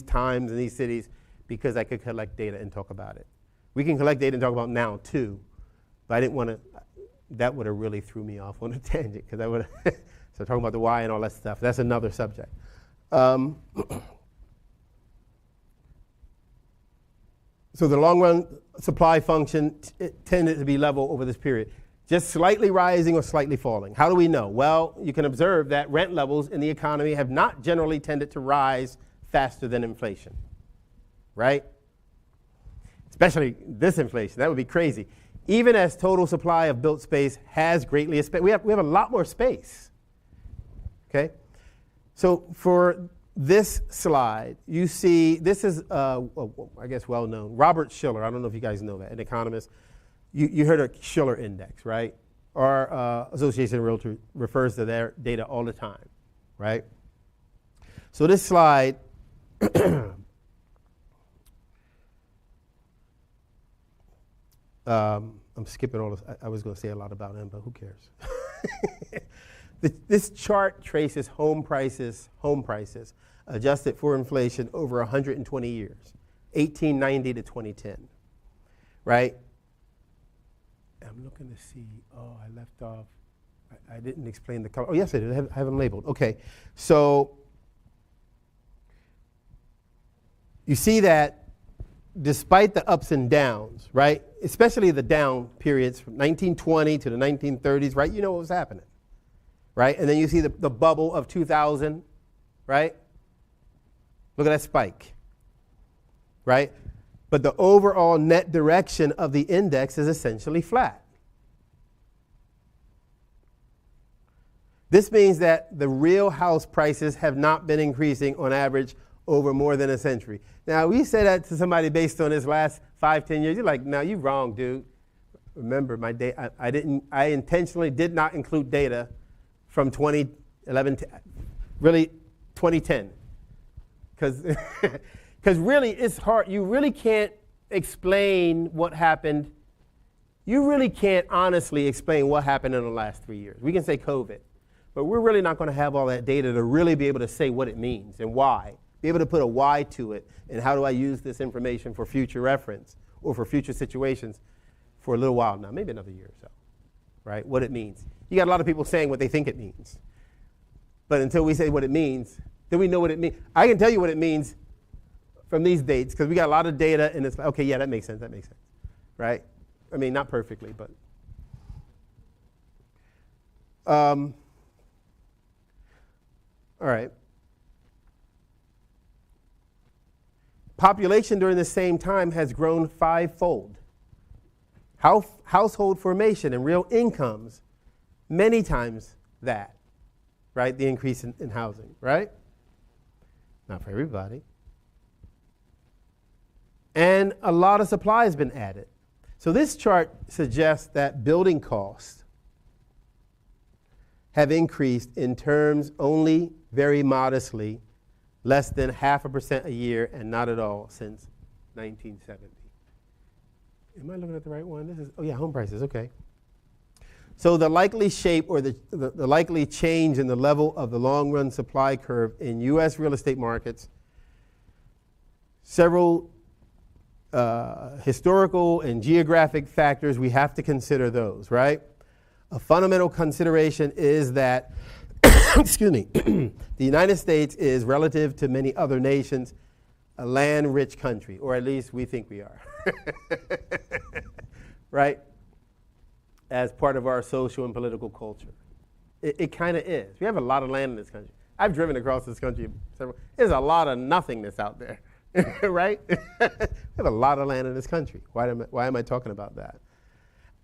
times and these cities because I could collect data and talk about it. We can collect data and talk about now too, but I didn't want to, that would have really threw me off on a tangent because I would have, so talking about the why and all that stuff, that's another subject. So the long-run supply function tended to be level over this period, just slightly rising or slightly falling. How do we know? Well, you can observe that rent levels in the economy have not generally tended to rise faster than inflation, right? Especially this inflation, that would be crazy. Even as total supply of built space has greatly expanded, we have a lot more space, okay? So for this slide, you see, this is, I guess, well-known. Robert Shiller, I don't know if you guys know that, an economist. You heard of Shiller Index, right? Our Association of Realtors refers to their data all the time, right? So this slide, I'm skipping all this. I was going to say a lot about him, but who cares? This chart traces home prices adjusted for inflation over 120 years, 1890 to 2010, right? I'm looking to see, I left off, I didn't explain the color. Oh, yes, I did, I have them labeled. Okay, so you see that despite the ups and downs, right, especially the down periods from 1920 to the 1930s, right, you know what was happening, right? And then you see the bubble of 2000, right? Look at that spike, right? But the overall net direction of the index is essentially flat. This means that the real house prices have not been increasing on average over more than a century. Now, we say that to somebody based on his last 5-10 years. You're like, no, you're wrong, dude. Remember, I intentionally did not include data from 2011 to really 2010. Because really, it's hard. You really can't explain what happened. You really can't honestly explain what happened in the last 3 years. We can say COVID, but we're really not going to have all that data to really be able to say what it means and why. Be able to put a why to it, and how do I use this information for future reference or for future situations for a little while now, maybe another year or so, right? What it means. You got a lot of people saying what they think it means. But until we say what it means, then we know what it means. I can tell you what it means from these dates, because we got a lot of data, and it's like, okay, yeah, that makes sense, right? I mean, not perfectly, but. All right. Population during the same time has grown 5-fold. Household formation and real incomes, many times that, right? The increase in housing, right? Not for everybody. And a lot of supply has been added. So this chart suggests that building costs have increased in terms only very modestly, less than 0.5% a year, and not at all since 1970. Am I looking at the right one? This is, oh yeah, home prices, okay. So the likely shape or the likely change in the level of the long-run supply curve in U.S. real estate markets several historical and geographic factors. We have to consider those, right? A fundamental consideration is that, excuse me, the United States is, relative to many other nations, a land-rich country, or at least we think we are, right? As part of our social and political culture. It kind of is. We have a lot of land in this country. I've driven across this country there's a lot of nothingness out there, right? We have a lot of land in this country. Why am I talking about that?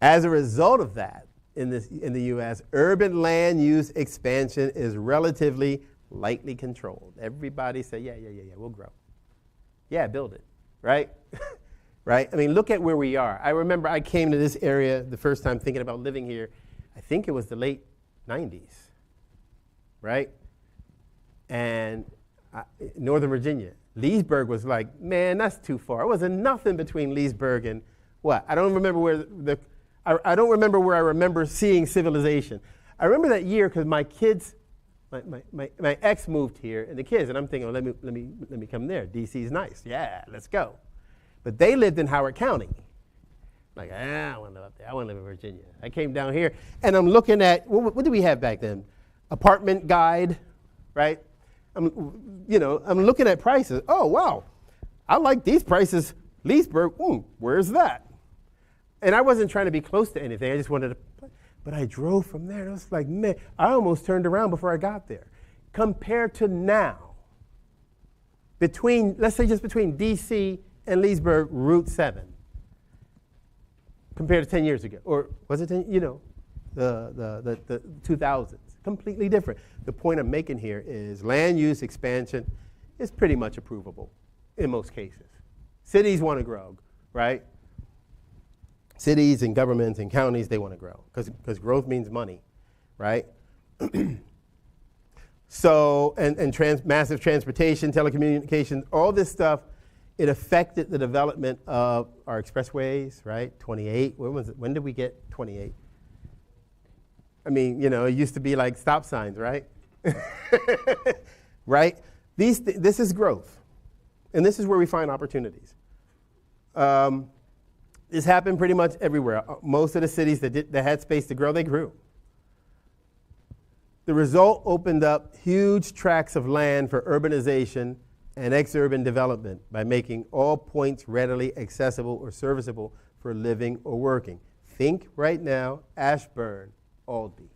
As a result of that, in the U.S., urban land use expansion is relatively lightly controlled. Everybody say, yeah, we'll grow. Yeah, build it, right? Right? I mean, look at where we are. I remember I came to this area the first time thinking about living here. I think it was the late 90s, right? And Northern Virginia. Leesburg was like, man, that's too far. It wasn't nothing between Leesburg and what? I don't remember where I don't remember where I remember seeing civilization. I remember that year because my kids, my ex moved here and the kids, and I'm thinking, let me come there. DC's nice. Yeah, let's go. But they lived in Howard County. Like, I want to live up there. I want to live in Virginia. I came down here and I'm looking at, what did we have back then? Apartment Guide, right? I'm looking at prices. Oh, wow. I like these prices. Leesburg, where's that? And I wasn't trying to be close to anything. I just wanted to, but I drove from there. And I was like, man, I almost turned around before I got there. Compared to now, let's say just between DC and Leesburg, Route 7, compared to 10 years ago. Or was it 10, the 2000s. Completely different. The point I'm making here is land use expansion is pretty much approvable in most cases. Cities want to grow, right? Cities and governments and counties, they want to grow because growth means money, right? So, and massive transportation, telecommunications, all this stuff, it affected the development of our expressways, right? 28, when was it? When did we get 28? I mean, it used to be like stop signs, right? Right? This is growth. And this is where we find opportunities. This happened pretty much everywhere. Most of the cities that had space to grow, they grew. The result opened up huge tracts of land for urbanization and ex-urban development by making all points readily accessible or serviceable for living or working. Think right now, Ashburn, Aldie.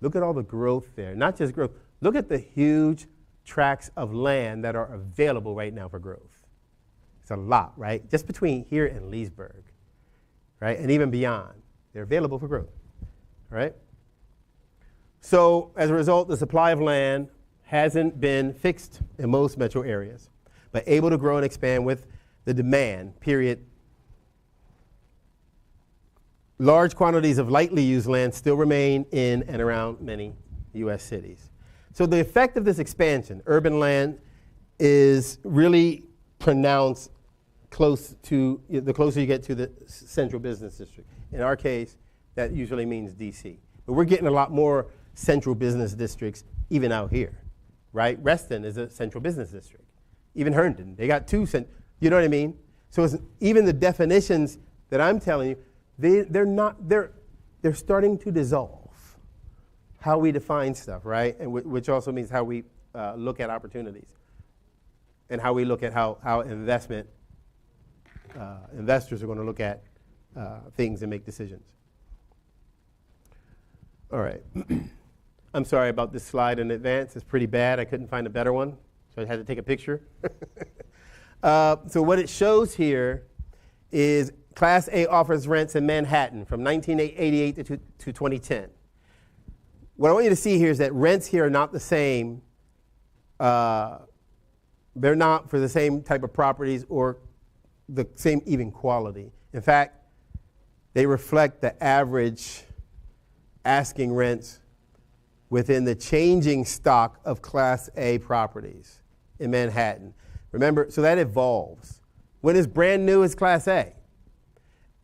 Look at all the growth there. Not just growth. Look at the huge tracts of land that are available right now for growth. It's a lot, right? Just between here and Leesburg, right? And even beyond. They're available for growth, right? So as a result, the supply of land hasn't been fixed in most metro areas, but able to grow and expand with the demand, period. Large quantities of lightly used land still remain in and around many U.S. cities. So the effect of this expansion, urban land, is really pronounced close to, the closer you get to the central business district. In our case, that usually means D.C. But we're getting a lot more central business districts even out here, right? Reston is a central business district. Even Herndon, they got two, you know what I mean? So it's, even the definitions that I'm telling you, they're starting to dissolve how we define stuff, right? And which also means how we look at opportunities and how we look at how investors are going to look at things and make decisions. All right. I'm sorry about this slide in advance. It's pretty bad. I couldn't find a better one, so I had to take a picture. So what it shows here is Class A office rents in Manhattan from 1988 to 2010. What I want you to see here is that rents here are not the same. They're not for the same type of properties or the same even quality. In fact, they reflect the average asking rents within the changing stock of Class A properties in Manhattan. Remember, so that evolves. When it's brand new, it's Class A.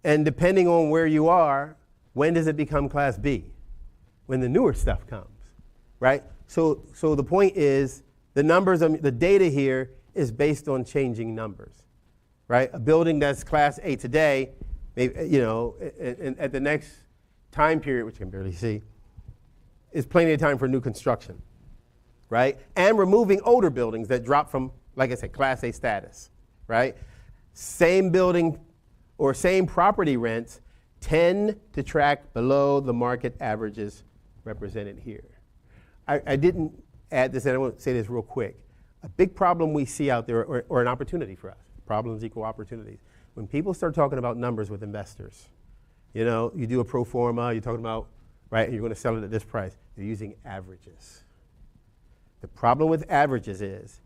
And depending on where you are, when does it become Class B? When the newer stuff comes, right? So the point is, the numbers, the data here is based on changing numbers, right? A building that's Class A today, maybe, you know, at the next time period, which I can barely see, is plenty of time for new construction, right? And removing older buildings that drop from, like I said, Class A status, right? Same building or same property rents tend to track below the market averages represented here. I didn't add this, and I want to say this real quick. A big problem we see out there, or an opportunity for us, problems equal opportunities. When people start talking about numbers with investors, you know, you do a pro forma, you're talking about, right, and you're going to sell it at this price. They're using averages. The problem with averages is,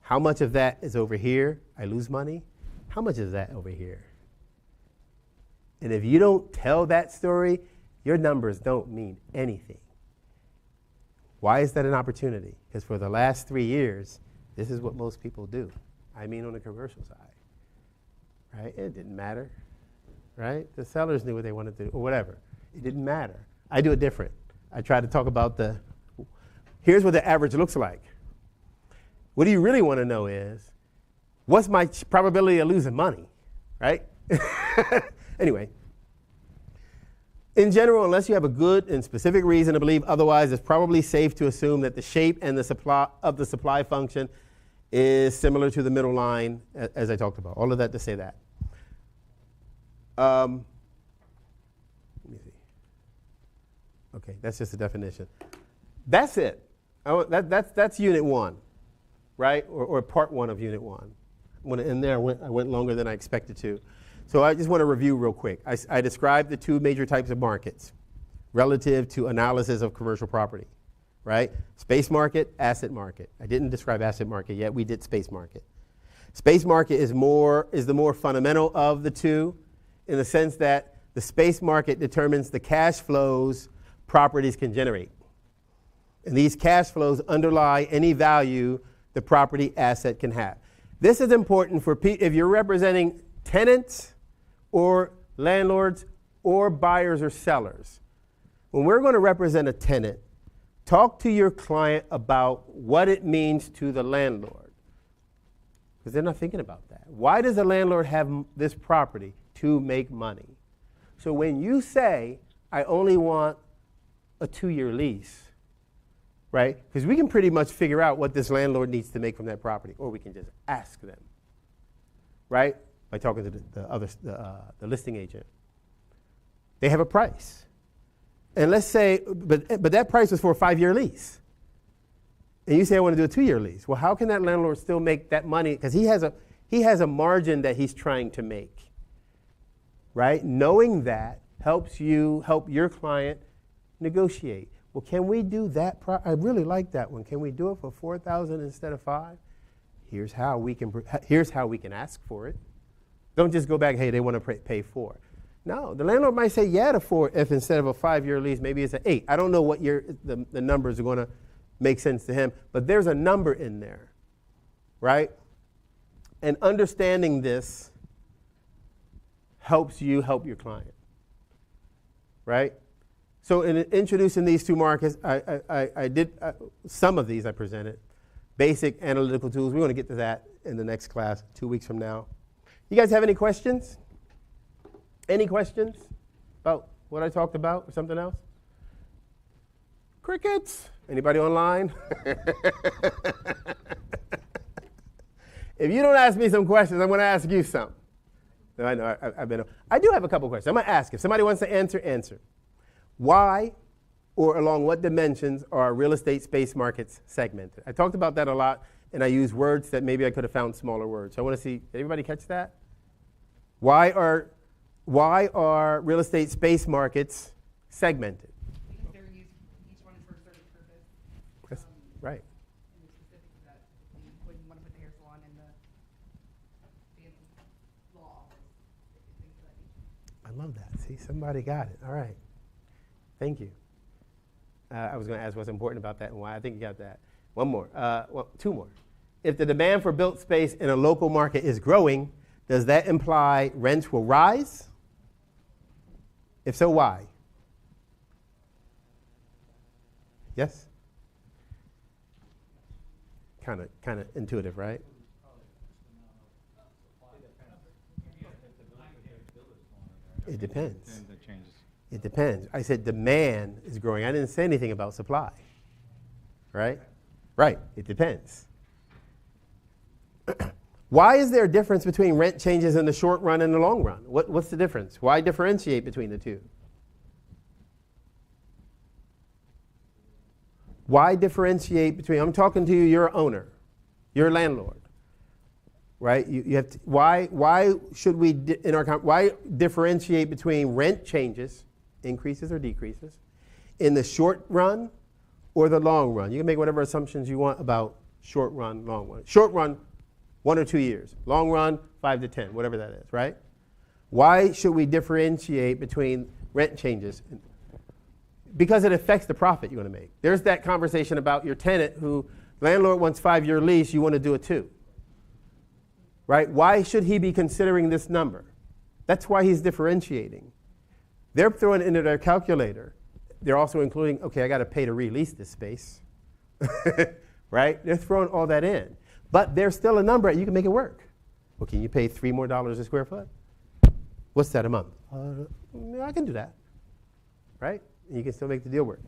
how much of that is over here, I lose money? How much is that over here? And if you don't tell that story, your numbers don't mean anything. Why is that an opportunity? Because for the last 3 years, this is what most people do. I mean on the commercial side, right? It didn't matter, right? The sellers knew what they wanted to do, or whatever. It didn't matter. I do it different. I try to talk about here's what the average looks like. What do you really want to know is, what's my probability of losing money, right? Anyway, in general, unless you have a good and specific reason to believe otherwise, it's probably safe to assume that the shape and the supply function is similar to the middle line, as I talked about. All of that to say that. Let me see. Okay, that's just a definition. That's it. That's Unit 1, right? Or Part 1 of Unit 1. When in there, I went longer than I expected to. So I just want to review real quick. I described the two major types of markets relative to analysis of commercial property, right? Space market, asset market. I didn't describe asset market yet. We did space market. Space market is the more fundamental of the two, in the sense that the space market determines the cash flows properties can generate. And these cash flows underlie any value the property asset can have. This is important for if you're representing tenants or landlords or buyers or sellers. When we're going to represent a tenant, talk to your client about what it means to the landlord, because they're not thinking about that. Why does the landlord have this property? To make money. So when you say, I only want a 2-year lease, right? Because we can pretty much figure out what this landlord needs to make from that property, or we can just ask them, right? By talking to the listing agent. They have a price. And let's say, but that price was for a 5-year lease. And you say, I want to do a 2-year lease. Well, how can that landlord still make that money? Because he has a margin that he's trying to make, right? Knowing that helps you help your client negotiate. Well, can we do that? I really like that one. Can we do it for $4,000 instead of $5,000? Here's how we can ask for it. Don't just go back, hey, they want to pay $4,000. No, the landlord might say yeah to $4,000 if instead of a 5-year lease, maybe it's an $8,000. I don't know what the numbers are going to make sense to him, but there's a number in there, right? And understanding this helps you help your client, right? So in introducing these two markets, I did some of these I presented. Basic analytical tools. We're going to get to that in the next class 2 weeks from now. You guys have any questions? Any questions about what I talked about or something else? Crickets? Anybody online? If you don't ask me some questions, I'm going to ask you some. No, I know. I do have a couple questions. I'm going to ask. If somebody wants to answer. Why or along what dimensions are real estate space markets segmented? I talked about that a lot, and I used words that maybe I could have found smaller words. So I want to see, did everybody catch that? Why are real estate space markets segmented?
Because they're used, each one is for a certain purpose.
That's right.
And it's specific to that. When you want to put the hair salon in the fancy law office, things of that nature.
I love that. See, somebody got it. All right. Thank you. I was going to ask what's important about that and why. I think you got that. One more. Two more. If the demand for built space in a local market is growing, does that imply rents will rise? If so, why? Yes? Kind of intuitive, right? It depends.
Then that changes.
It depends. I said demand is growing. I didn't say anything about supply. Right? Right. It depends. Why is there a difference between rent changes in the short run and the long run? What's the difference? Why differentiate between the two? Why differentiate between, I'm talking to you, you're an owner, you're a landlord, right? You have to, why should we, why differentiate between rent changes, increases or decreases, in the short run or the long run? You can make whatever assumptions you want about short run, long run. Short run, 1 or 2 years. Long run, 5 to 10, whatever that is, right? Why should we differentiate between rent changes? Because it affects the profit you're going to make. There's that conversation about your tenant who, landlord wants 5-year lease, you want to do it too. Right? Why should he be considering this number? That's why he's differentiating. They're throwing it into their calculator. They're also including, okay, I got to pay to release this space. Right? They're throwing all that in. But there's still a number, you can make it work. Well, can you pay $3 more a square foot? What's that a month? I can do that. Right? And you can still make the deal work.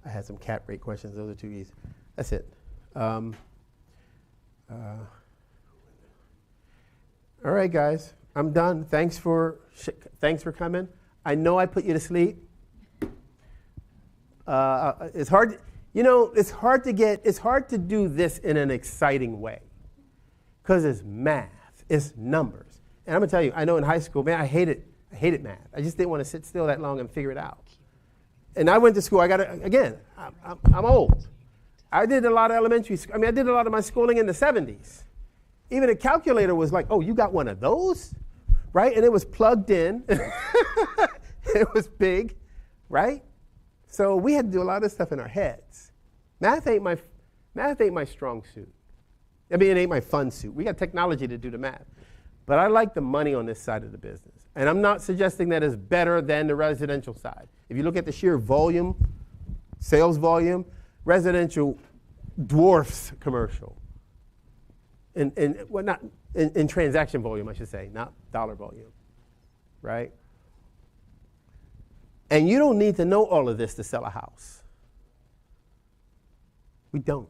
I had some cap rate questions. Those are too easy. That's it. All right, guys. I'm done. Thanks for coming. I know I put you to sleep. It's hard. It's hard to do this in an exciting way. Because it's math. It's numbers. And I'm going to tell you, I know in high school, man, I hated math. I just didn't want to sit still that long and figure it out. And I went to school. I'm old. I did a lot of elementary school. I did a lot of my schooling in the 70s. Even a calculator was like, oh, you got one of those? Right? And it was plugged in. It was big. Right? So we had to do a lot of this stuff in our heads. Math ain't my strong suit. It ain't my fun suit. We got technology to do the math. But I like the money on this side of the business. And I'm not suggesting that it's better than the residential side. If you look at the sheer volume, sales volume, residential dwarfs commercial. In transaction volume, I should say, not dollar volume, right? And you don't need to know all of this to sell a house. We don't,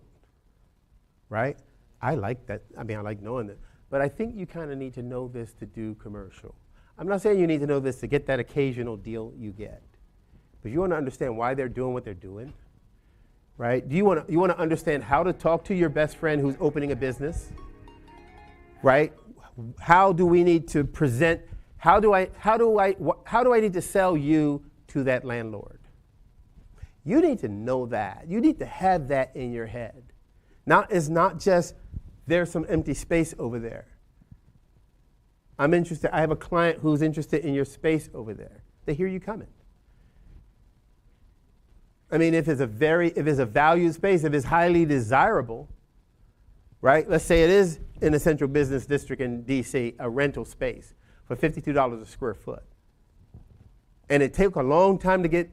right? I like that. I like knowing that. But I think you kind of need to know this to do commercial. I'm not saying you need to know this to get that occasional deal you get. But you want to understand why they're doing what they're doing, right? You want to understand how to talk to your best friend who's opening a business, right? How do we need to present? How do I need to sell you to that landlord? You need to know that. You need to have that in your head. It's not just there's some empty space over there. I'm interested. I have a client who's interested in your space over there. They hear you coming. If it's a valued space, if it's highly desirable, right? Let's say it is in a central business district in DC, a rental space for $52 a square foot. And it took a long time to get,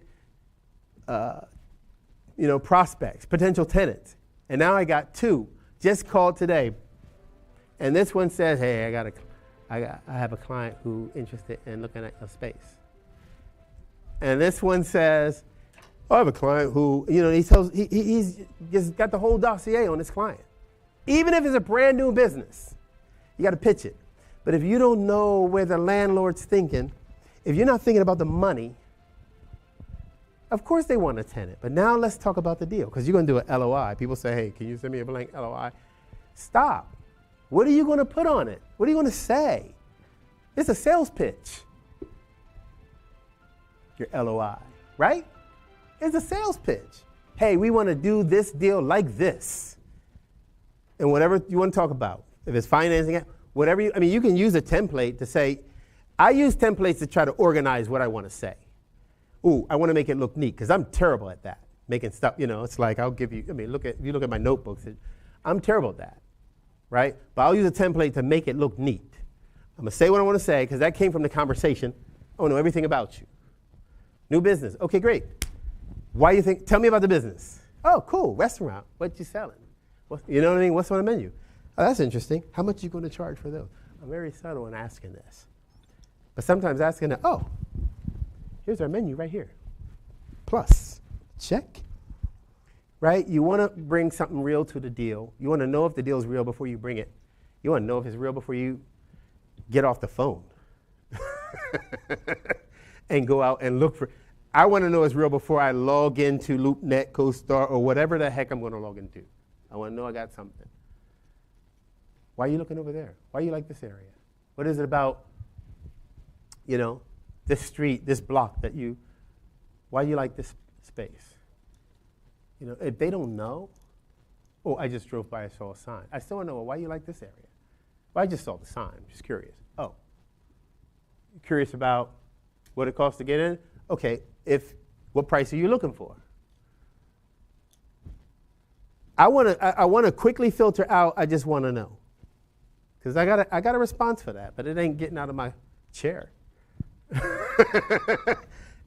prospects, potential tenants. And now I got 2, just called today. And this one says, hey, I have a client who's interested in looking at a space. And this one says, I have a client who, he's just got the whole dossier on his client. Even if it's a brand new business, you got to pitch it. But if you don't know where the landlord's thinking, if you're not thinking about the money, of course they want a tenant. But now let's talk about the deal, because you're going to do an LOI. People say, hey, can you send me a blank LOI? Stop. What are you going to put on it? What are you going to say? It's a sales pitch. Your LOI, right? It's a sales pitch. Hey, we want to do this deal like this. And whatever you want to talk about, if it's financing, whatever you can use a template to say, I use templates to try to organize what I want to say. Ooh, I want to make it look neat, because I'm terrible at that. Making stuff, it's like I'll give you, if you look at my notebooks, I'm terrible at that, right? But I'll use a template to make it look neat. I'm going to say what I want to say, because that came from the conversation. I want to know everything about you. New business. Okay, great. Why do you think? Tell me about the business. Oh, cool. Restaurant. What you selling? You know what I mean? What's on the menu? Oh, that's interesting. How much are you going to charge for those? I'm very subtle in asking this. But sometimes asking, oh, here's our menu right here. Plus, check. Right? You want to bring something real to the deal. You want to know if the deal is real before you bring it. You want to know if it's real before you get off the phone and go out and look for. I want to know it's real before I log into LoopNet, CoStar, or whatever the heck I'm going to log into. I want to know I got something. Why are you looking over there? Why do you like this area? What is it about, this street, this block that why do you like this space? If they don't know, oh, I just drove by, I saw a sign. I still want to know, well, why do you like this area? Well, I just saw the sign, I'm just curious. Oh, you're curious about what it costs to get in? Okay, what price are you looking for? I want to quickly filter out, I just want to know. Because I got a response for that, but it ain't getting out of my chair.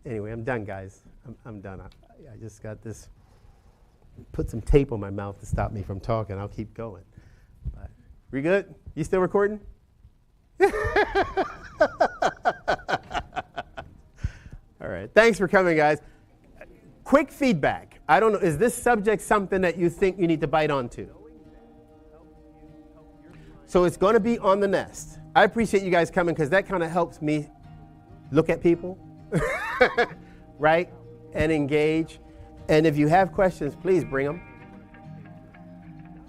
Anyway, I'm done, guys. I'm done. I just got this, put some tape on my mouth to stop me from talking. I'll keep going. But, we good? You still recording? All right. Thanks for coming, guys. Quick feedback. I don't know, is this subject something that you think you need to bite onto? So it's going to be on the nest. I appreciate you guys coming because that kind of helps me look at people, right? And engage. And if you have questions, please bring them.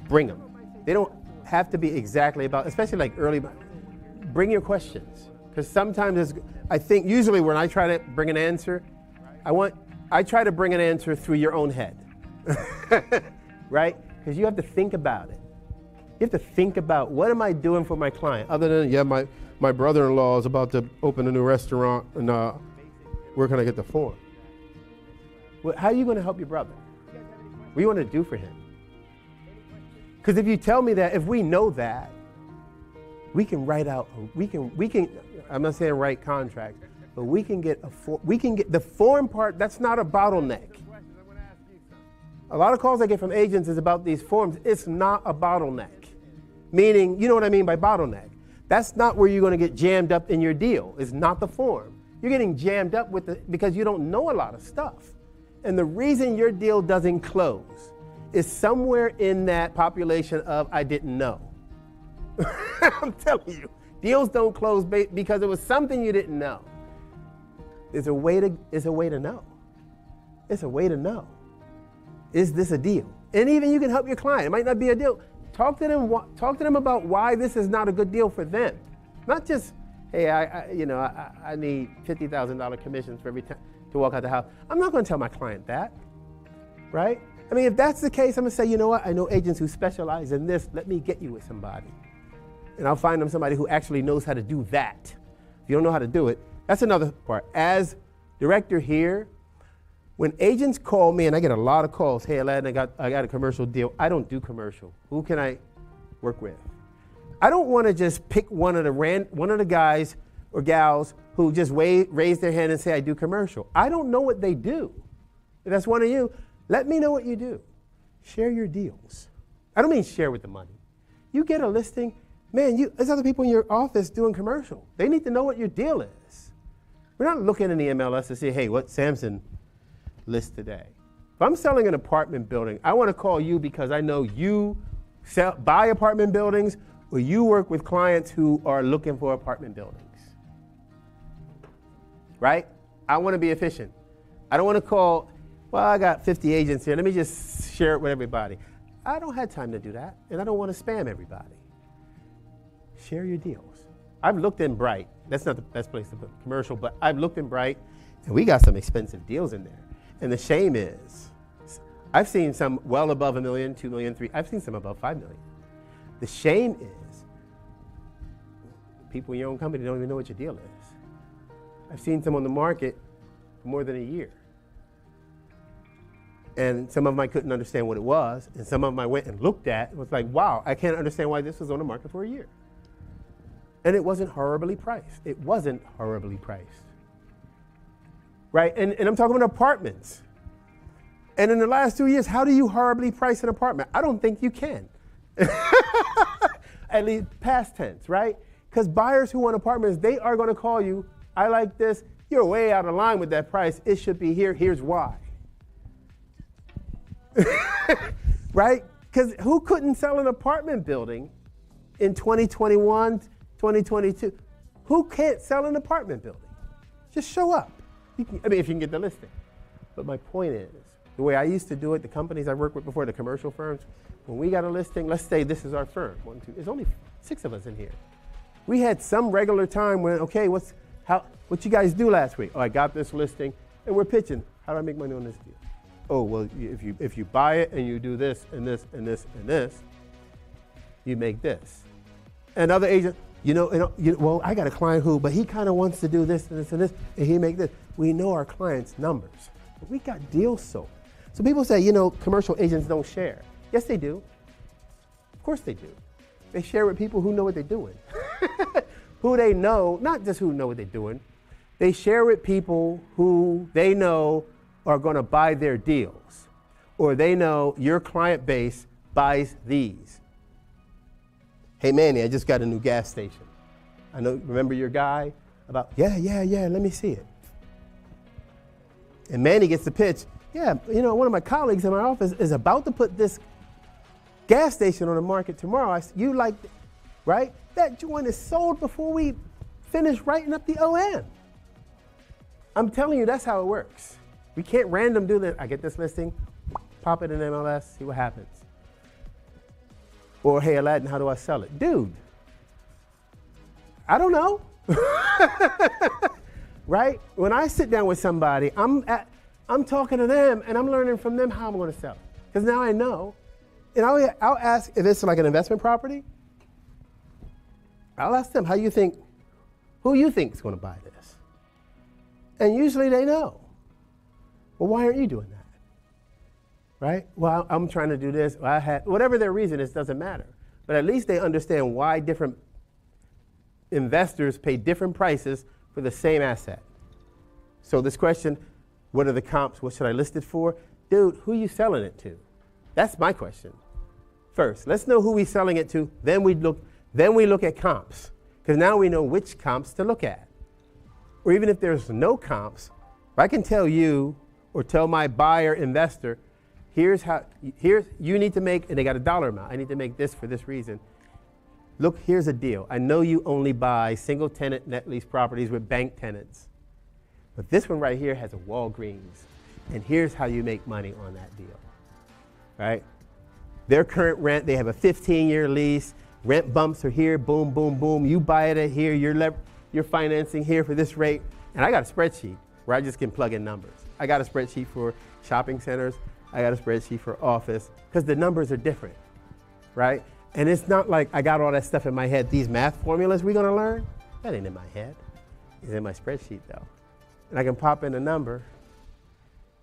Bring them. They don't have to be exactly about, especially like early, bring your questions. Because sometimes I think usually when I try to bring an answer, I try to bring an answer through your own head, right? Because you have to think about it. You have to think about, what am I doing for my client? Other than, my brother-in-law is about to open a new restaurant, and where can I get the form? Well, how are you going to help your brother? What do you want to do for him? Because if you tell me that, if we know that, we can write out, we can, I'm not saying write contracts, but we can get the form part, that's not a bottleneck. A lot of calls I get from agents is about these forms. It's not a bottleneck. Meaning, you know what I mean by bottleneck. That's not where you're going to get jammed up in your deal. It's not the form. You're getting jammed up because you don't know a lot of stuff. And the reason your deal doesn't close is somewhere in that population of I didn't know. I'm telling you, deals don't close because it was something you didn't know. It's a way to know. It's a way to know. Is this a deal? And even you can help your client. It might not be a deal. Talk to them about why this is not a good deal for them. Not just, hey, I need $50,000 commissions for every time to walk out the house. I'm not going to tell my client that, right? I mean, if that's the case, I'm going to say, you know what? I know agents who specialize in this. Let me get you with somebody. And I'll find them somebody who actually knows how to do that. If you don't know how to do it, that's another part. As director here, when agents call me, and I get a lot of calls, hey, Aladdin, I got a commercial deal. I don't do commercial. Who can I work with? I don't want to just pick one of the guys or gals who just raise their hand and say, I do commercial. I don't know what they do. If that's one of you, let me know what you do. Share your deals. I don't mean share with the money. You get a listing, man, there's other people in your office doing commercial. They need to know what your deal is. We're not looking in the MLS to say, hey, what Samson list today. If I'm selling an apartment building, I want to call you because I know you buy apartment buildings or you work with clients who are looking for apartment buildings. Right? I want to be efficient. I don't want to call, well, I got 50 agents here. Let me just share it with everybody. I don't have time to do that, and I don't want to spam everybody. Share your deals. I've looked in Bright. That's not the best place to put commercial, but I've looked in Bright, and we got some expensive deals in there. And the shame is, I've seen some well above $1 million, $2 million, $3 million. I've seen some above $5 million. The shame is, people in your own company don't even know what your deal is. I've seen some on the market for more than a year. And some of them I couldn't understand what it was, and some of them I went and looked at and was like, wow, I can't understand why this was on the market for a year. And it wasn't horribly priced. It wasn't horribly priced. Right? And I'm talking about apartments. And in the last 2 years, how do you horribly price an apartment? I don't think you can. At least past tense, right? Because buyers who want apartments, they are going to call you. I like this. You're way out of line with that price. It should be here. Here's why. Right? Because who couldn't sell an apartment building in 2021, 2022? Who can't sell an apartment building? Just show up. If you can get the listing. But my point is, the way I used to do it, the companies I worked with before, the commercial firms, when we got a listing, let's say this is our firm. 1, 2, there's only 6 of us in here. We had some regular time when, okay, what you guys do last week? Oh, I got this listing, and we're pitching. How do I make money on this deal? Oh, well, if you buy it and you do this and this and this and this, you make this. And other agents, well, I got a client but he kind of wants to do this and this and this, and he make this. We know our clients' numbers. But we got deals sold. So people say, commercial agents don't share. Yes, they do. Of course they do. They share with people who know what they're doing. Who they know, not just who know what they're doing. They share with people who they know are going to buy their deals. Or they know your client base buys these. Hey, Manny, I just got a new gas station. Remember your guy? Yeah, let me see it. And Manny gets the pitch. Yeah, one of my colleagues in my office is about to put this gas station on the market tomorrow. You like, right? That joint is sold before we finish writing up the OM. I'm telling you, that's how it works. We can't random do this. I get this listing, pop it in MLS, see what happens. Or, hey, Aladdin, how do I sell it? Dude, I don't know. Right? When I sit down with somebody, I'm talking to them and I'm learning from them how I'm going to sell it. Because now I know. And I'll ask if it's like an investment property. I'll ask them, who you think is going to buy this? And usually they know. Well, why aren't you doing that? Right? Well, I'm trying to do this. Whatever their reason is, doesn't matter. But at least they understand why different investors pay different prices for the same asset. So this question, what are the comps? What should I list it for? Dude, who are you selling it to? That's my question. First, let's know who we're selling it to. Then we look at comps. Because now we know which comps to look at. Or even if there's no comps, if I can tell you or tell my buyer investor, you need to make, and they got a dollar amount, I need to make this for this reason. Look, here's a deal. I know you only buy single tenant net lease properties with bank tenants. But this one right here has a Walgreens. And here's how you make money on that deal. Right? Their current rent, they have a 15-year lease. Rent bumps are here, boom, boom, boom. You buy it at here, you're financing here for this rate. And I got a spreadsheet where I just can plug in numbers. I got a spreadsheet for shopping centers. I got a spreadsheet for office, because the numbers are different, right? And it's not like I got all that stuff in my head. These math formulas we're going to learn, that ain't in my head. It's in my spreadsheet, though. And I can pop in a number,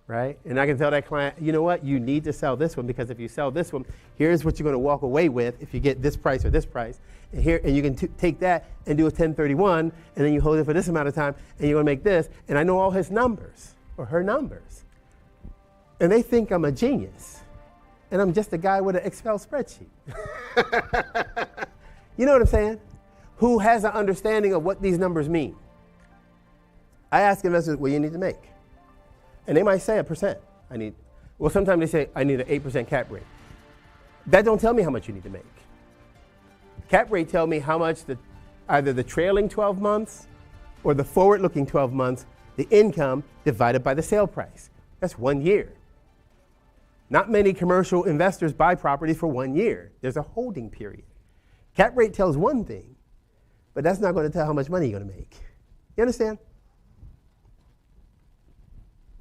right? And I can tell that client, you know what? You need to sell this one, because if you sell this one, here's what you're going to walk away with if you get this price or this price. And you can take that and do a 1031, and then you hold it for this amount of time, and you're going to make this. And I know all his numbers or her numbers. And they think I'm a genius. And I'm just a guy with an Excel spreadsheet. You know what I'm saying? Who has an understanding of what these numbers mean. I ask investors, what do you need to make? And they might say 1%. Sometimes they say, I need an 8% cap rate. That don't tell me how much you need to make. Cap rate tell me how much either the trailing 12 months or the forward-looking 12 months, the income divided by the sale price. That's 1 year. Not many commercial investors buy properties for 1 year. There's a holding period. Cap rate tells one thing, but that's not going to tell how much money you're going to make. You understand?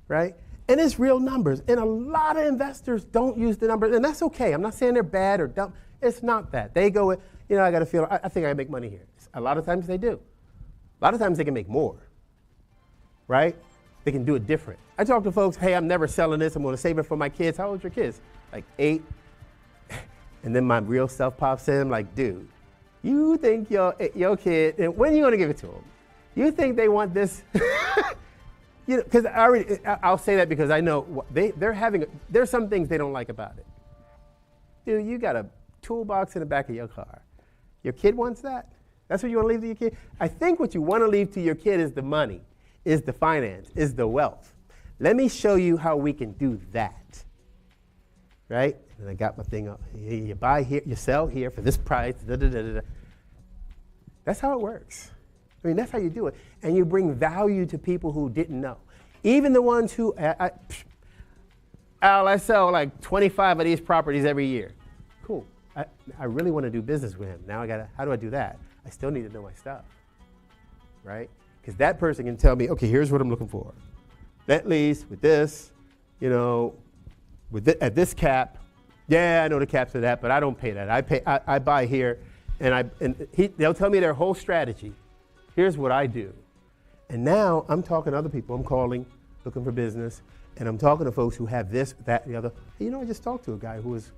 Right? And it's real numbers. And a lot of investors don't use the numbers, and that's okay. I'm not saying they're bad or dumb. It's not that. They go with, I got to feel, I think I make money here. A lot of times they do. A lot of times they can make more. Right? They can do it different. I talk to folks, hey, I'm never selling this. I'm going to save it for my kids. How old are your kids? Like 8. And then my real self pops in. I'm like, dude, you think your kid, and when are you going to give it to them? You think they want this? Because I'll say that because I know there's some things they don't like about it. Dude, you got a toolbox in the back of your car. Your kid wants that? That's what you want to leave to your kid? I think what you want to leave to your kid is the money, is the finance, is the wealth. Let me show you how we can do that. Right? And I got my thing up. You buy here, you sell here for this price. Da, da, da, da, da. That's how it works. I mean, that's how you do it. And you bring value to people who didn't know. Even the ones who, Al, I sell like 25 of these properties every year. Cool. I really want to do business with him. Now how do I do that? I still need to know my stuff, right? Because that person can tell me, okay, here's what I'm looking for. That lease with this, you know, at this cap. Yeah, I know the caps are that, but I don't pay that. I buy here, and they'll tell me their whole strategy. Here's what I do. And now I'm talking to other people. I'm calling, looking for business, and I'm talking to folks who have this, that, and the other. Hey, you know, I just talked to a guy who was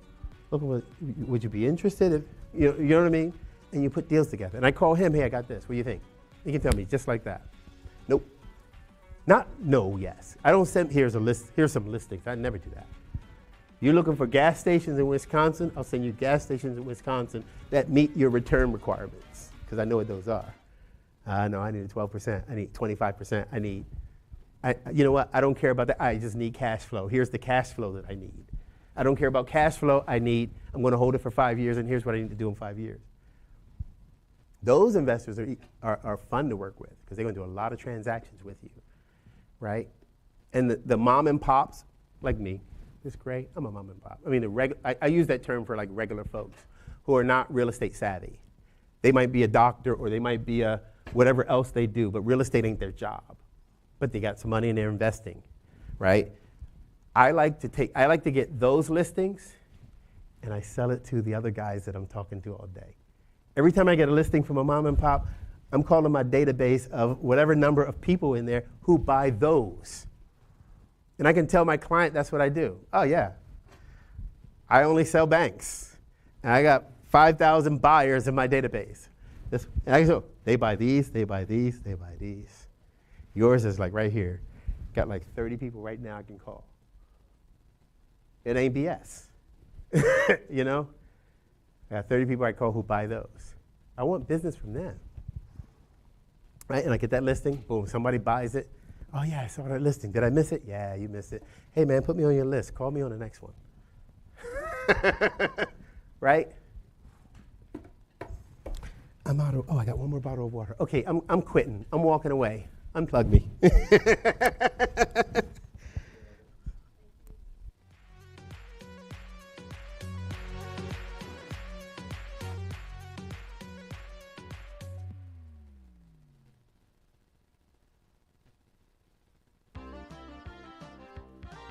looking for, would you be interested? If, you know what I mean? And you put deals together. And I call him, hey, I got this. What do you think? He can tell me just like that. Nope. Not no, yes. I don't send, here's some listings. I never do that. You're looking for gas stations in Wisconsin, I'll send you gas stations in Wisconsin that meet your return requirements, because I know what those are. No, I need 12%, I need 25%, you know what, I don't care about that, I just need cash flow. Here's the cash flow that I need. I don't care about cash flow, I'm gonna hold it for 5 years, and here's what I need to do in 5 years. Those investors are fun to work with, because they're gonna do a lot of transactions with you, right? And the mom and pops, like me, it's great, I'm a mom and pop. I mean, I use that term for like regular folks who are not real estate savvy. They might be a doctor, or they might be a whatever else they do, but real estate ain't their job. But they got some money and they're investing, right? I like to get those listings, and I sell it to the other guys that I'm talking to all day. Every time I get a listing from a mom and pop, I'm calling my database of whatever number of people in there who buy those. And I can tell my client that's what I do. Oh yeah, I only sell banks. And I got 5,000 buyers in my database. And I can say, they buy these, they buy these, they buy these. Yours is like right here. Got like 30 people right now I can call. It ain't BS, you know? I got 30 people I call who buy those. I want business from them, right? And I get that listing, boom, somebody buys it. Oh yeah, I saw that listing. Did I miss it? Yeah, you missed it. Hey man, put me on your list. Call me on the next one. Right? I'm out of, I got one more bottle of water. Okay, I'm quitting. I'm walking away. Unplug me.